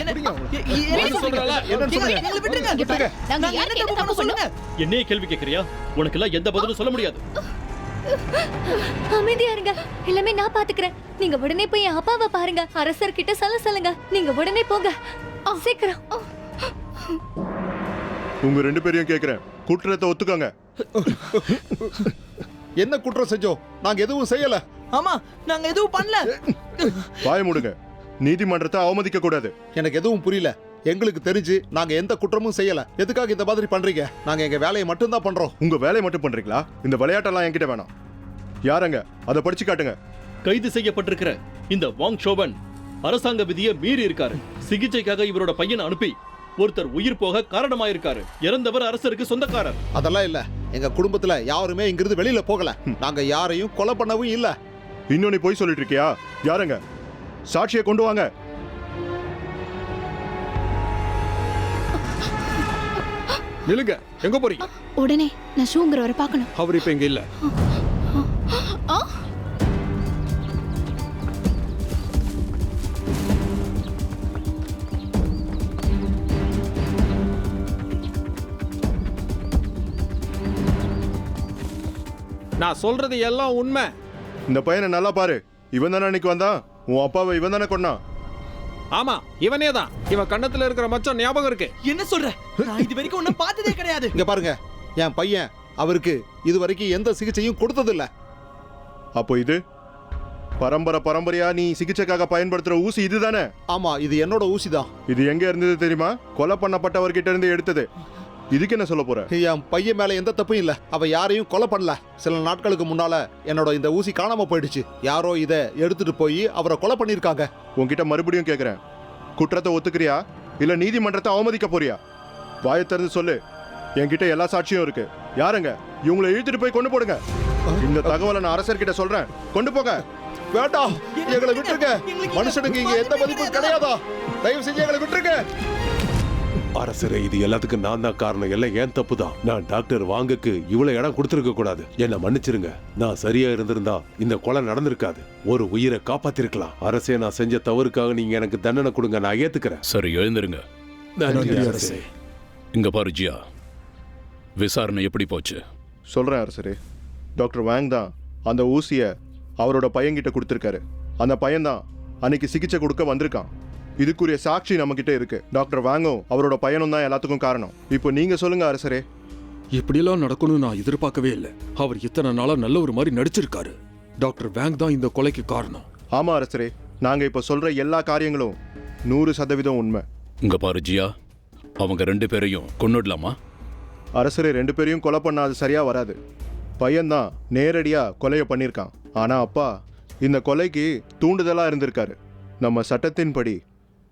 என்னைய கேள்வி கேட்கறியா? உனக்கு எல்லாம் எந்த பதிலும் சொல்ல முடியாது. அமைதியா இருங்க, எல்லாமே நான் பாத்துக்கிறேன். நீங்க உடனே போய் என் அப்பாவை பாருங்க. அரசர் கிட்ட சொல்லுங்க. நீங்க உடனே போங்க, சீக்கிரம். உங்க 2 பேரையும் கேக்குறேன், குற்றத்தை ஒத்துக்கோங்க. என்ன குற்றம் செஞ்சோம்? நாங்க எதுவும் செய்யல. ஆமா, நாங்க எதுவும் பண்ணல. வாய மூடுங்க. நீதிமன்றத்தை அவமதிக்க கூடாது. எனக்கு எதுவும் புரியல. எங்களுக்கு தெரிஞ்சு நாங்க எந்த குற்றமும் செய்யல. எதுக்காக இந்த மாதிரி பண்றீங்க? நாங்க எங்க வேலையை மட்டும் தான் பண்றோம். உங்க வேலையை மட்டும் பண்றீங்களா? இந்த விளையாட்டெல்லாம் என்கிட்ட வேணாம். யாரங்க? அதை படிச்சு காட்டுங்க. கைது செய்யப்பட்டிருக்கிற இந்த வாங் ஷோவன் அரசாங்க விதியை மீறி இருக்காரு. சிகிச்சைக்காக இவரோட பையனை அனுப்பி ஒருத்தர் உயிர் போக காரணமாயிருக்காரு. இறந்தவர் அரசருக்கு சொந்தக்காரர். அதெல்லாம் இல்ல. எங்க குடும்பத்துல யாருமே இங்கிருந்து வெளியில போகல. நாங்க யாரையும் கொலை பண்ணவும் இல்ல. இன்னொன்னு போய் சொல்லிட்டு இருக்கியா? யாருங்க? சாட்சியை கொண்டு வாங்க. நிலுங்க, எங்க போறீங்க? உடனே நான் ஷூங்கிற வரை பார்க்கணும். அவர் இப்ப இங்க இல்ல. நான் சொல்றது எல்லாம் உண்மை. இந்த பையனை நல்லா பாரு. இவன் தானே அன்னைக்கு வந்தான். உன் அப்பாவை இவன் தானே கொன்னான். ஆமா, இவனே தான். இவன் கண்ணத்துல இருக்கிற மச்சம் ஞாபகம் இருக்கு. என்ன சொல்ற? நான் இது வரைக்கும் ஒன்னும் பார்த்ததே கிடையாது. இங்க பாருங்க, என் பையன் அவருக்கு இது வரைக்கும் எந்த சிகிச்சையும் கொடுத்ததில்ல. அப்போ இது பரம்பரையா நீ சிகிச்சைக்காக பயன்படுத்துற ஊசி இதுதானே? ஆமா, இது என்னோட ஊசி தான். இது எங்க இருந்தது தெரியுமா? கொலை பண்ணப்பட்டவர்கிட்ட இருந்து எடுத்தது. இதுக்கு என்ன சொல்ல போற? என் பையன் மேல எந்த தப்பும் இல்ல. அவ யாரையும் கொலை பண்ணல. சில நாட்களுக்கு முன்னால என்னோட இந்த ஊசி காணாம போயிடுச்சு. யாரோ இதை எடுத்துட்டு போய் அவரை கொலை பண்ணிருக்காங்க. உன்கிட்ட மறுபடியும் கேக்குறேன், குற்றத்தை ஒத்துக்கிறியா இல்ல நீதிமன்றத்தை அவமதிக்க போறியா? வாயை திறந்து சொல்லு. என்கிட்ட எல்லா சாட்சியும் இருக்கு. யாருங்க? இவங்களை இழுத்துட்டு போய் கொண்டு போடுங்க. இந்த தகவலை நான் அரசர்கிட்ட சொல்றேன். கொண்டு போங்க. வேண்டாம், எங்களை விட்டுருங்க. மனுஷனுக்கு இங்க எந்த மதிப்பும் கிடையாதா? தயவு செஞ்சு எங்களை விட்டுருங்க. அரசரே, இது எல்லாத்துக்கும் நான் தான் காரணம். எல்லாம் ஏன் தப்பு தான். நான் டாக்டர் வாங்குக்கு இவ்வளவு இடம் கொடுத்துருக்க கூடாது. என்ன மன்னிச்சிருங்க. நான் சரியா இருந்திருந்தா இந்த கொலை நடந்திருக்காது. ஒரு உயிரை காப்பாத்திருக்கலாம். அரசே, நான் செஞ்ச தவறுக்காக நீங்க எனக்கு தண்டனை கொடுங்க. நான் ஏத்துக்கிறேன். சரி, எழுந்திருங்க. நன்றி அரசே. இங்க பாரு ஜியா, விசாரணை எப்படி போச்சு? சொல்றேன் அரசரே. டாக்டர் வாங் தான் அந்த ஊசியை அவரோட பையன்கிட்ட கொடுத்துருக்காரு. அந்த பையன் தான் அன்னைக்கு சிகிச்சை கொடுக்க வந்திருக்கான். இதுக்குரிய சாட்சி நம்ம கிட்ட இருக்கு. டாக்டர் வாங்கும் அவரோட பையனும் தான் எல்லாத்துக்கும் காரணம். இப்போ நீங்க சொல்லுங்க அரசரே. இப்படியெல்லாம் நடக்கணும்னு நான் எதிர்பார்க்கவே இல்லை. அவர் இத்தனை நாளா நல்ல ஒரு மாதிரி நடிச்சிருக்காரு. டாக்டர் வேங் தான் இந்த கொலைக்கு காரணம். ஆமா அரசரே, நாங்க இப்ப சொல்ற எல்லா காரியங்களும் 100% உண்மை. இங்க பாரு ஜியா, அவங்க 2 பேரையும் கொன்னுடலாமா? அரசரே, 2 பேரையும் கொலை பண்ண அது சரியா வராது. பையன்தான் நேரடியா கொலையை பண்ணியிருக்கான். ஆனா அப்பா இந்த கொலைக்கு தூண்டுதலா இருந்திருக்காரு. நம்ம சட்டத்தின்படி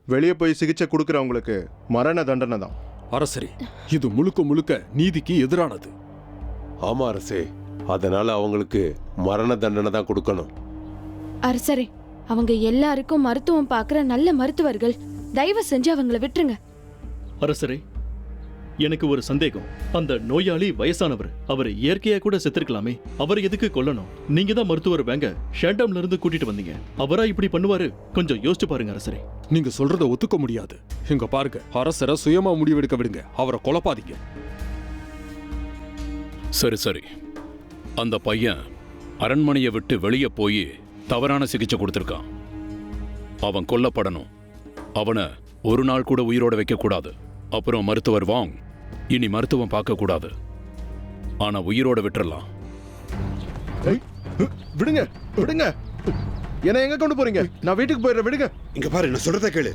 வெளியே போய் சிகிச்சை கொடுக்கறவங்களுக்கு மரண தண்டனை தான். அரசரே, இது முழுக்க முழுக்க நீதிக்கு எதிரானது. ஆமா அரசே, அதனால அவங்களுக்கு மரண தண்டனை தான் கொடுக்கணும். அரசரே, அவங்க எல்லாருக்கும் மருத்துவம் பார்க்குற நல்ல மருத்துவர்கள். தயவு செஞ்சு அவங்கள விட்டுருங்க. அரசரே, எனக்கு ஒரு சந்தேகம். அந்த நோயாளி வயசானவர், அவர் இயற்கையா கூட செத்துருக்கலாமே, அவரை எதுக்கு கொல்லணும்? நீங்க தான் மருத்துவர் வேங்க ஷேண்டம்ல இருந்து கூட்டிட்டு வந்தீங்க. அவரா இப்படி பண்ணுவாரு? கொஞ்சம் யோசிச்சு பாருங்க அரசரே. நீங்க சொல்றத ஒத்துக்க முடியாது. இங்க பாருங்க, அரசரை சுயமா முடிவெடுக்க விடுங்க, அவரை கொலப்பாதீங்க. சரி சரி, அந்த பையன் அரண்மனையை விட்டு வெளியே போய் தவறான சிகிச்சை கொடுத்துருக்கான். அவன் கொல்லப்படணும். அவனை ஒரு நாள் கூட உயிரோட வைக்க கூடாது. அப்புறம் மருத்துவர் வாங் இனி மருத்துவம் பார்க்க கூடாது. ஆனா உயிரோட விட்டுறலாம். விடுங்க விடுங்க, என்ன எங்க கொண்டு போறீங்க? நான் வீட்டுக்கு போயிடுறேன், விடுங்க. இங்க பாரு, நான் சொல்றத கேளு.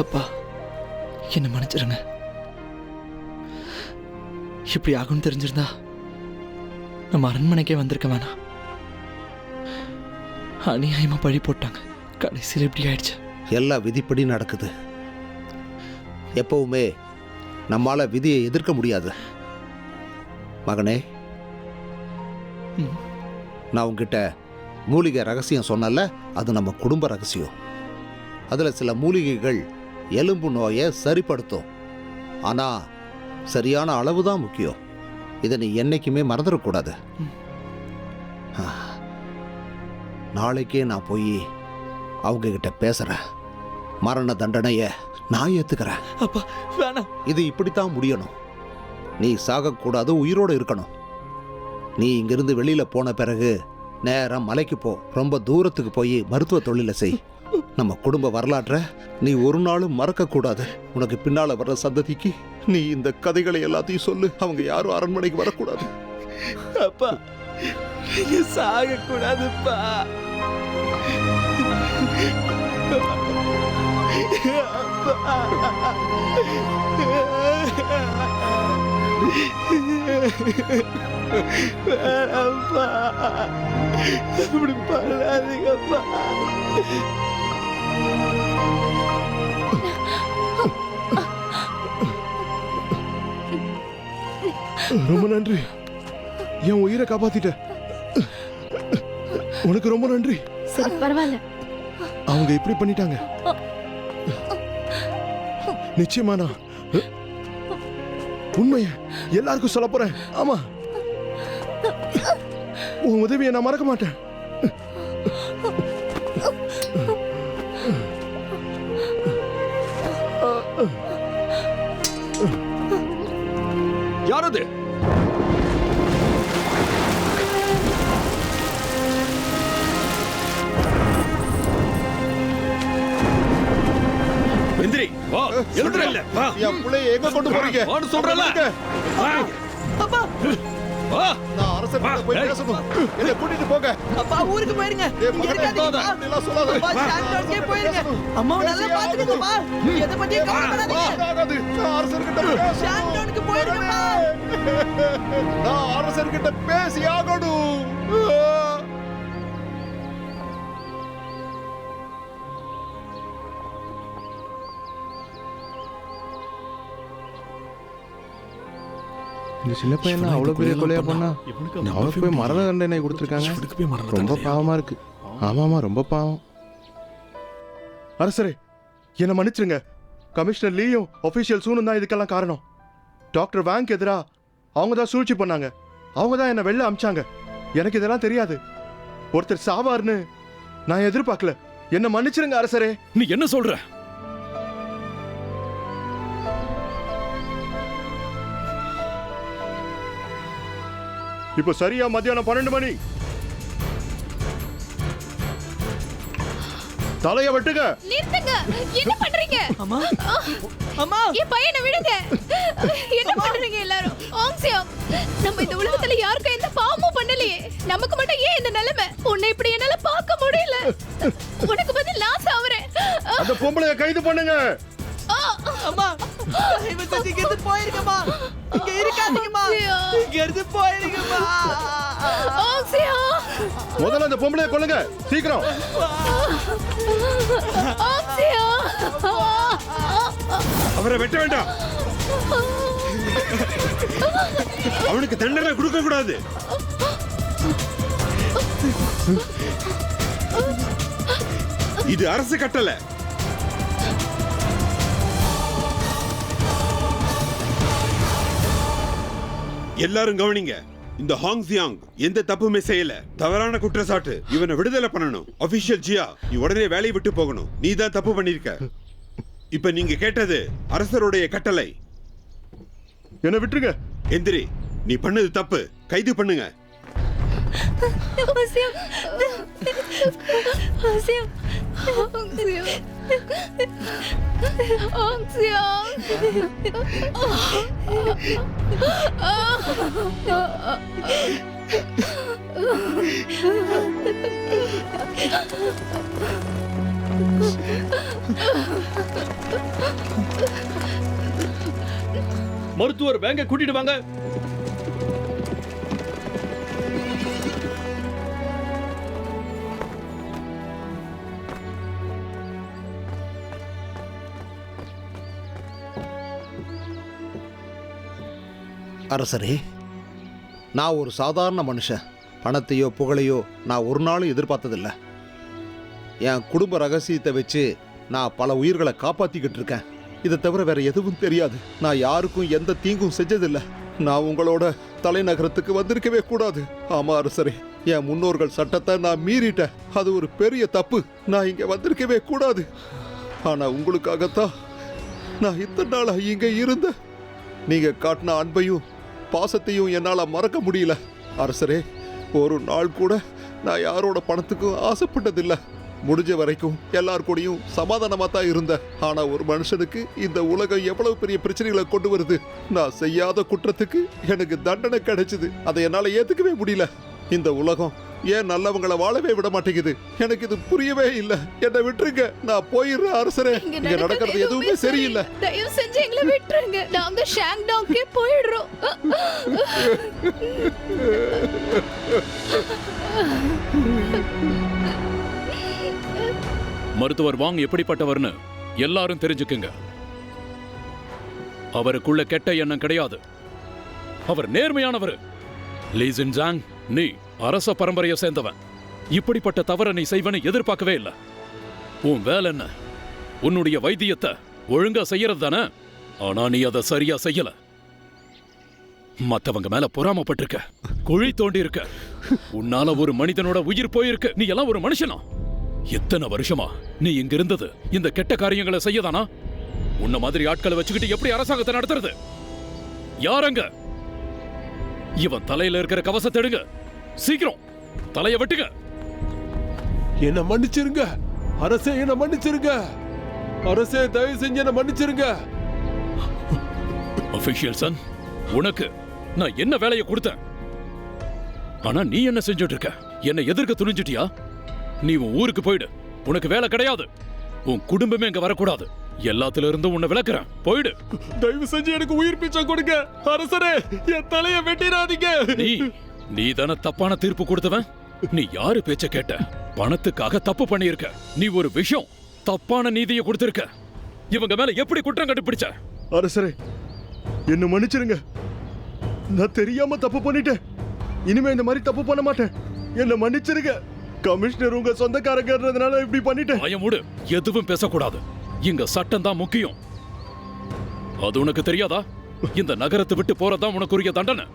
அப்பா, என்ன மன்னிச்சிருங்க. இப்படி ஆகும்னு தெரிஞ்சிருந்தா நம்ம அரண்மனைக்கே வந்திருக்க வேணாம். அநியாயமா பழி போட்டாங்க, கடைசியில் இப்படி ஆயிடுச்சு. எல்லாம் விதிப்படி நடக்குது. எப்பவுமே நம்மால விதியை எதிர்க்க முடியாது. மகனே, நான் உங்ககிட்ட மூலிகை ரகசியம் சொன்னல, அது நம்ம குடும்ப ரகசியம். அதில் சில மூலிகைகள் எலும்பு நோயை சரிப்படுத்தும். ஆனால் சரியான அளவு தான் முக்கியம். இதை நீ என்னைக்குமே மறந்துடக்கூடாது. நாளைக்கே நான் போய் அவங்க கிட்ட பேசுகிறேன். மரண தண்டனையை நான் ஏற்றுக்கிறேன். அப்பா வேணாம், இது இப்படித்தான் முடியணும். நீ சாகக்கூடாது, உயிரோடு இருக்கணும். நீ இங்கிருந்து வெளியில் போன பிறகு நேரம் மலைக்கு போ. ரொம்ப தூரத்துக்கு போய் மருத்துவ தொழிலை செய். நம்ம குடும்ப வரலாற்றை நீ ஒரு நாளும் மறக்க கூடாது. உனக்கு பின்னால வர்ற சந்ததிக்கு நீ இந்த கதைகளை எல்லாத்தையும் சொல்லு. அவங்க யாரும் அரண்மனைக்கு வரக்கூடாது. அப்பா, நீங்க சாக கூடாதுப்பா. வேணாம்ப்பா, இப்படி பண்ணாதீங்கப்பா. ரொம்ப நன்றி, என் உயிரை காப்பாத்திட்ட. உனக்கு ரொம்ப நன்றி. சரி, பரவாயில்ல. அவங்க இப்படி பண்ணிட்டாங்க. நிச்சயமா நான் உண்மையை எல்லாருக்கும் சொல்ல போறேன். ஆமா, உன் உதவியை நான் மறக்க மாட்டேன். யாரது? எந்திரி, வா. எழுந்துற இல்ல, வா. என் பிள்ளைய எங்க கொண்டு போறீங்க? வான்னு சொல்றல. அப்பா, வா. நான் அரசர்கிட்ட போய் பேசணும். என்ன கூட்டிட்டு போங்க. அப்பா, ஊருக்கு போயிருங்க. இங்க இருக்காதீங்க. எல்லாம் சொல்லாத. அப்பா, ஷாண்டோனுக்கே போயிருங்க. அம்மாவை நல்லா பாத்துக்கோங்கப்பா. எதை பத்தியும் கவலைப்படாதீங்க. நான் அரசர்கிட்ட பேசணும். ஷாண்டோனுக்கு போயிருங்கப்பா. நான் அரசர்கிட்ட பேசி ஆகணும். இந்த சின்ன பையன் அவ்வளவு பெரிய கொலையா பண்ணா, அவனுக்கு போய் மரண தண்டனை கொடுத்துருக்காங்க. ரொம்ப பாவமா இருக்கு. ஆமாமா, ரொம்ப பாவம். அரசரே, என்னை மன்னிச்சிருங்க. கமிஷனர் லீயும் ஒஃபிஷியல் சூனும் தான் இதுக்கெல்லாம் காரணம். டாக்டர் வேங்க் எதிரா அவங்க தான் சூழ்ச்சி பண்ணாங்க. அவங்க தான் என்னை வெளில அமிச்சாங்க. எனக்கு இதெல்லாம் தெரியாது. ஒருத்தர் சாவார்னு நான் எதிர்பார்க்கல. என்னை மன்னிச்சிருங்க அரசரே. நீ என்ன சொல்ற? இப்போ சரியா மத்தியானம் 12 மணி. தலைய வெட்டுங்க. நிறுத்துங்க. என்ன பண்றீங்க? அம்மா அம்மா என் பையனை விடுங்க. என்ன பண்றீங்க எல்லாரும்? ஆங்சியாங், நம்ம இந்த உலகத்துல யாருக்கும் எந்த பாவமும் பண்ணலையே. நமக்கு மட்டும் ஏன் இந்த நிலைமை? உன்னை இப்படி என்னால பார்க்க முடியல. உனக்கு பதில் நான் சாவறேன். அந்த பொம்பளைய கைது பண்ணுங்க. அம்மா இவ செஞ்சு இங்க இருந்து போயிருங்கம்மா. இங்க இருக்காதீங்கம்மா. இங்க இருந்து போயிருங்கம்மா. ஆங்சியாங், முதல்ல அந்த பொம்பளைய கொல்லுங்க சீக்கிரம். ஆங்சியாங், அவரை வெட்ட வேண்டாம். அவனுக்கு தண்டனை கொடுக்க கூடாது. இது அரசு கட்டளை. எல்லாரும் கவனிங்க. இந்த ஹாங்ஸியாங் எந்த தப்புமே செய்யல. தவறான குற்றச்சாட்டு. இவனை விடுதலை பண்ணணும். ஆபீஷியல் ஜியா, நீ உடனே வேலையை விட்டு போகணும். நீ தான் தப்பு பண்ணிருக்க. இப்ப நீங்க கேட்டது அரசருடைய கட்டளை. என்ன விட்டுருங்க. எந்திரி, நீ பண்ணது தப்பு. கைது பண்ணுங்க. ஆசியம், ஆசியம், ஆசியம், ஆங்சியாங். மருத்துவர் வேங்க கூட்டிட்டு வாங்க. அரசரே, நான் ஒரு சாதாரண மனுஷன். பணத்தையோ புகழையோ நான் ஒரு நாளும் எதிர்பார்த்ததில்லை. என் குடும்ப ரகசியத்தை வச்சு நான் பல உயிர்களை காப்பாற்றிக்கிட்டு இருக்கேன். இதை தவிர வேற எதுவும் தெரியாது. நான் யாருக்கும் எந்த தீங்கும் செஞ்சதில்லை. நான் உங்களோட தலைநகரத்துக்கு வந்திருக்கவே கூடாது. ஆமா அரசரே, என் முன்னோர்கள் சட்டத்தை நான் மீறிட்டேன். அது ஒரு பெரிய தப்பு. நான் இங்க வந்திருக்கவே கூடாது. ஆனா உங்களுக்காகத்தான் நான் இத்தனை நாளா இங்க இருந்தேன். நீங்க காட்டின அன்பையும் பாசத்தையும் என்னால மறக்க முடியல. அரசரே, ஒரு நாள் கூட நான் யாரோட பணத்துக்கும் ஆசைப்பட்டதில்லை. முடிஞ்ச வரைக்கும் எல்லார் கூடயும் சமாதானமா தான் இருந்தேன். ஆனா ஒரு மனுஷனுக்கு இந்த உலகம் எவ்வளவு பெரிய பிரச்சனைகளை கொண்டு வருது. நான் செய்யாத குற்றத்துக்கு எனக்கு தண்டனை கிடைச்சது. அதை என்னால ஏத்துக்கவே முடியல. இந்த உலகம் ஏன் நல்லவங்களை வாழவே விட மாட்டேங்குது? எனக்கு இது புரியவே இல்லை. என்னை விட்டுருங்க, நான் போயிடுறேன் அரசரே. இங்க நடக்கிறது எதுவுமே சரியில்லை. தயவு செஞ்சு எங்களை விட்டுருங்க. நாங்க ஷாங்டாங்க்கே போயிடுறோம். மருத்துவர் வாங் எப்படிப்பட்டவர்னு எல்லாரும் தெரிஞ்சுக்குங்க. அவருக்குள்ள கெட்ட எண்ணம் கிடையாது. அவர் நேர்மையானவர். லீ ஜின்ஜாங், நீ அரச பரம்பரையை சேர்ந்தவன். இப்படிப்பட்ட தவறை நீ செய்வனை எதிர்பார்க்கவே இல்லை. உன் வேலை என்ன? உன்னுடைய வைத்தியத்தை ஒழுங்கா செய்யறது தானே? ஆனா நீ அதை சரியா செய்யல. மத்தவங்க மேல பொறாமப்பட்டிருக்க, குழி தோண்டி இருக்க. உன்னால ஒரு மனிதனோட உயிர் போயிருக்கு. நீ எல்லாம் ஒரு மனுஷனா? எத்தனை வருஷமா நீ இங்க இருந்தது இந்த கெட்ட காரியங்களை செய்யதானா? உன்ன மாதிரி ஆட்களை வச்சுக்கிட்டு எப்படி அரசாங்கத்தை நடத்துறது? யாரங்க? இவன் தலையில இருக்கிற கவசத்தை எடுங்க. சீக்கிரம் தலைய வெட்டுங்க. என்ன மன்னிச்சிருங்க அரசே, என்ன மன்னிச்சிருங்க அரசே, தயவு செஞ்சு என்ன மன்னிச்சிருங்க. அபிஷியல் சன், உனக்கு நான் என்ன வேலையை கொடுத்தேன்? ஆனா நீ என்ன செஞ்சுட்டு இருக்க? என்ன எதிர்க்க துணிஞ்சிட்டியா? நீ உன் ஊருக்கு போயிடு. உனக்கு வேலை கிடையாது. உன் குடும்பமே இங்க வரக்கூடாது. எல்லாத்துல இருந்து உன்னை விளக்குறேன். போயிடு. தயவு செஞ்சு எனக்கு உயிர் பிச்சை கொடுங்க அரசரே, என் தலைய வெட்டிடாதீங்க. நீ தானே தப்பான தீர்ப்பு கொடுத்தவன். நீ யாரு பேச்ச கேட்ட? பணத்துக்காக தப்பு பண்ணியிருக்க. நீ ஒரு விஷயம் தப்பான நீதியை கொடுத்திருக்க. இவங்க மேல எப்படி குற்றம் கண்டுபிடிச்ச? அரசரே, என்ன மன்னிச்சிருங்க. நான் தெரியாம தப்பு பண்ணிட்டேன். இனிமே இந்த மாதிரி தப்பு பண்ண மாட்டேன். என்ன மன்னிச்சிருங்க. கமிஷனர் உங்க சொந்தக்காரங்கிறதுனால இப்படி பண்ணிட்டேன். பயமுடு. எதுவும் பேசக்கூடாது. இங்க சட்டம் தான் முக்கியம். அது உனக்கு தெரியாதா? இந்த நகரத்தை விட்டு போறதுதான் உனக்குரிய தண்டனை.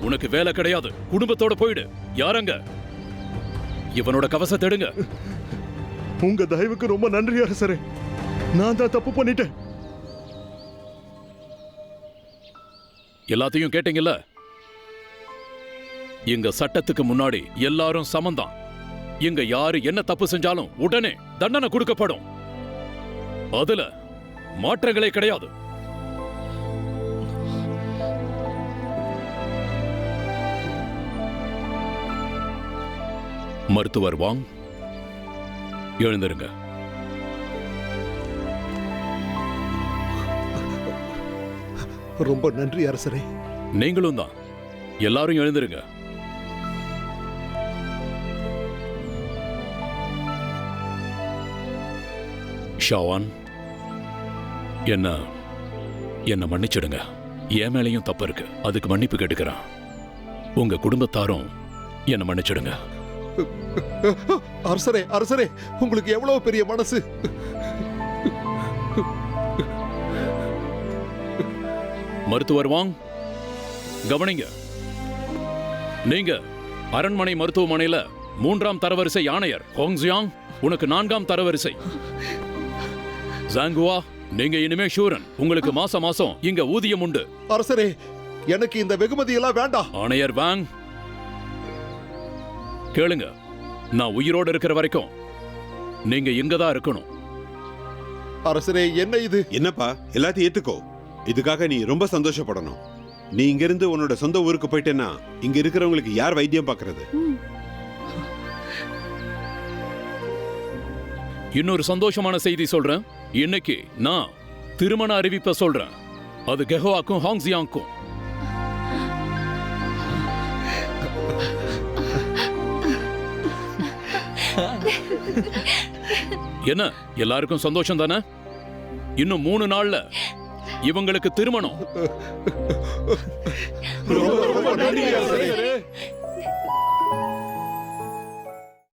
உனக்கு வேலை கிடையாது, குடும்பத்தோட போயிடு. யாரங்க? இவனோட கவசத்தை எடுங்க. உங்க தயவுக்கு ரொம்ப நன்றி அரசரே. நான் தான் தப்பு பண்ணிட்டேன். எல்லாத்தையும் கேட்டீங்கல்ல? இங்க சட்டத்துக்கு முன்னாடி எல்லாரும் சமந்தான். இங்க யாரு என்ன தப்பு செஞ்சாலும் உடனே தண்டனை கொடுக்கப்படும். அதுல மாற்றங்களே கிடையாது. மருத்துவர் வாங், எழுந்திருங்க. ரொம்ப நன்றி அரசரே. நீங்களும் தான். எல்லாரும் எழுந்திருங்க. ஷாவான், என்ன மன்னிச்சிடுங்க. என் மேலையும் தப்பு இருக்கு, அதுக்கு மன்னிப்பு கேட்டுக்கிறேன். உங்க குடும்பத்தாரும் என்ன மன்னிச்சிடுங்க. அரசரே அரசரே, உங்களுக்கு எவ்வளவு பெரிய மனசு. மருத்துவர் வாங், கவனிங்க. நீங்க அரண்மனை மருத்துவமனையில 3ஆம் தரவரிசை ஆணையர். ஹோங்ஜியாங், உனக்கு 4ஆம் தரவரிசை. ஜாங்குவா, நீங்க இனிமே ஷூரன். உங்களுக்கு மாசம் மாசம் இங்க ஊதியம் உண்டு. அரசரே, எனக்கு இந்த வெகுமதி எல்லாம் வேண்டாம். ஆணையர் வாங், கேளுங்க. நான் உயிரோடு இருக்கிற வரைக்கும் நீங்க இங்கதான் இருக்கணும். அரசரே, என்ன இது? என்னப்பா, எல்லாத்தையும் ஏத்துக்கோ. இதுக்காக நீ ரொம்ப சந்தோஷப்படணும். நீ இங்க இருந்து உன்னோட சொந்த ஊருக்கு போயிட்டேன்னா இங்க இருக்கிறவங்களுக்கு யார் வைத்தியம் பார்க்கறது? இன்னொரு சந்தோஷமான செய்தி சொல்றேன். இன்னைக்கு நான் திருமண அறிவிப்பை சொல்றேன். அது கெஹோவாக்கும் ஹாங்ஜியாங்கும். என்ன, எல்லாருக்கும் சந்தோஷம் தானே? இன்னும் 3 நாள்ல இவங்களுக்கு திருமணம். ரொம்ப நன்றி அரசரே.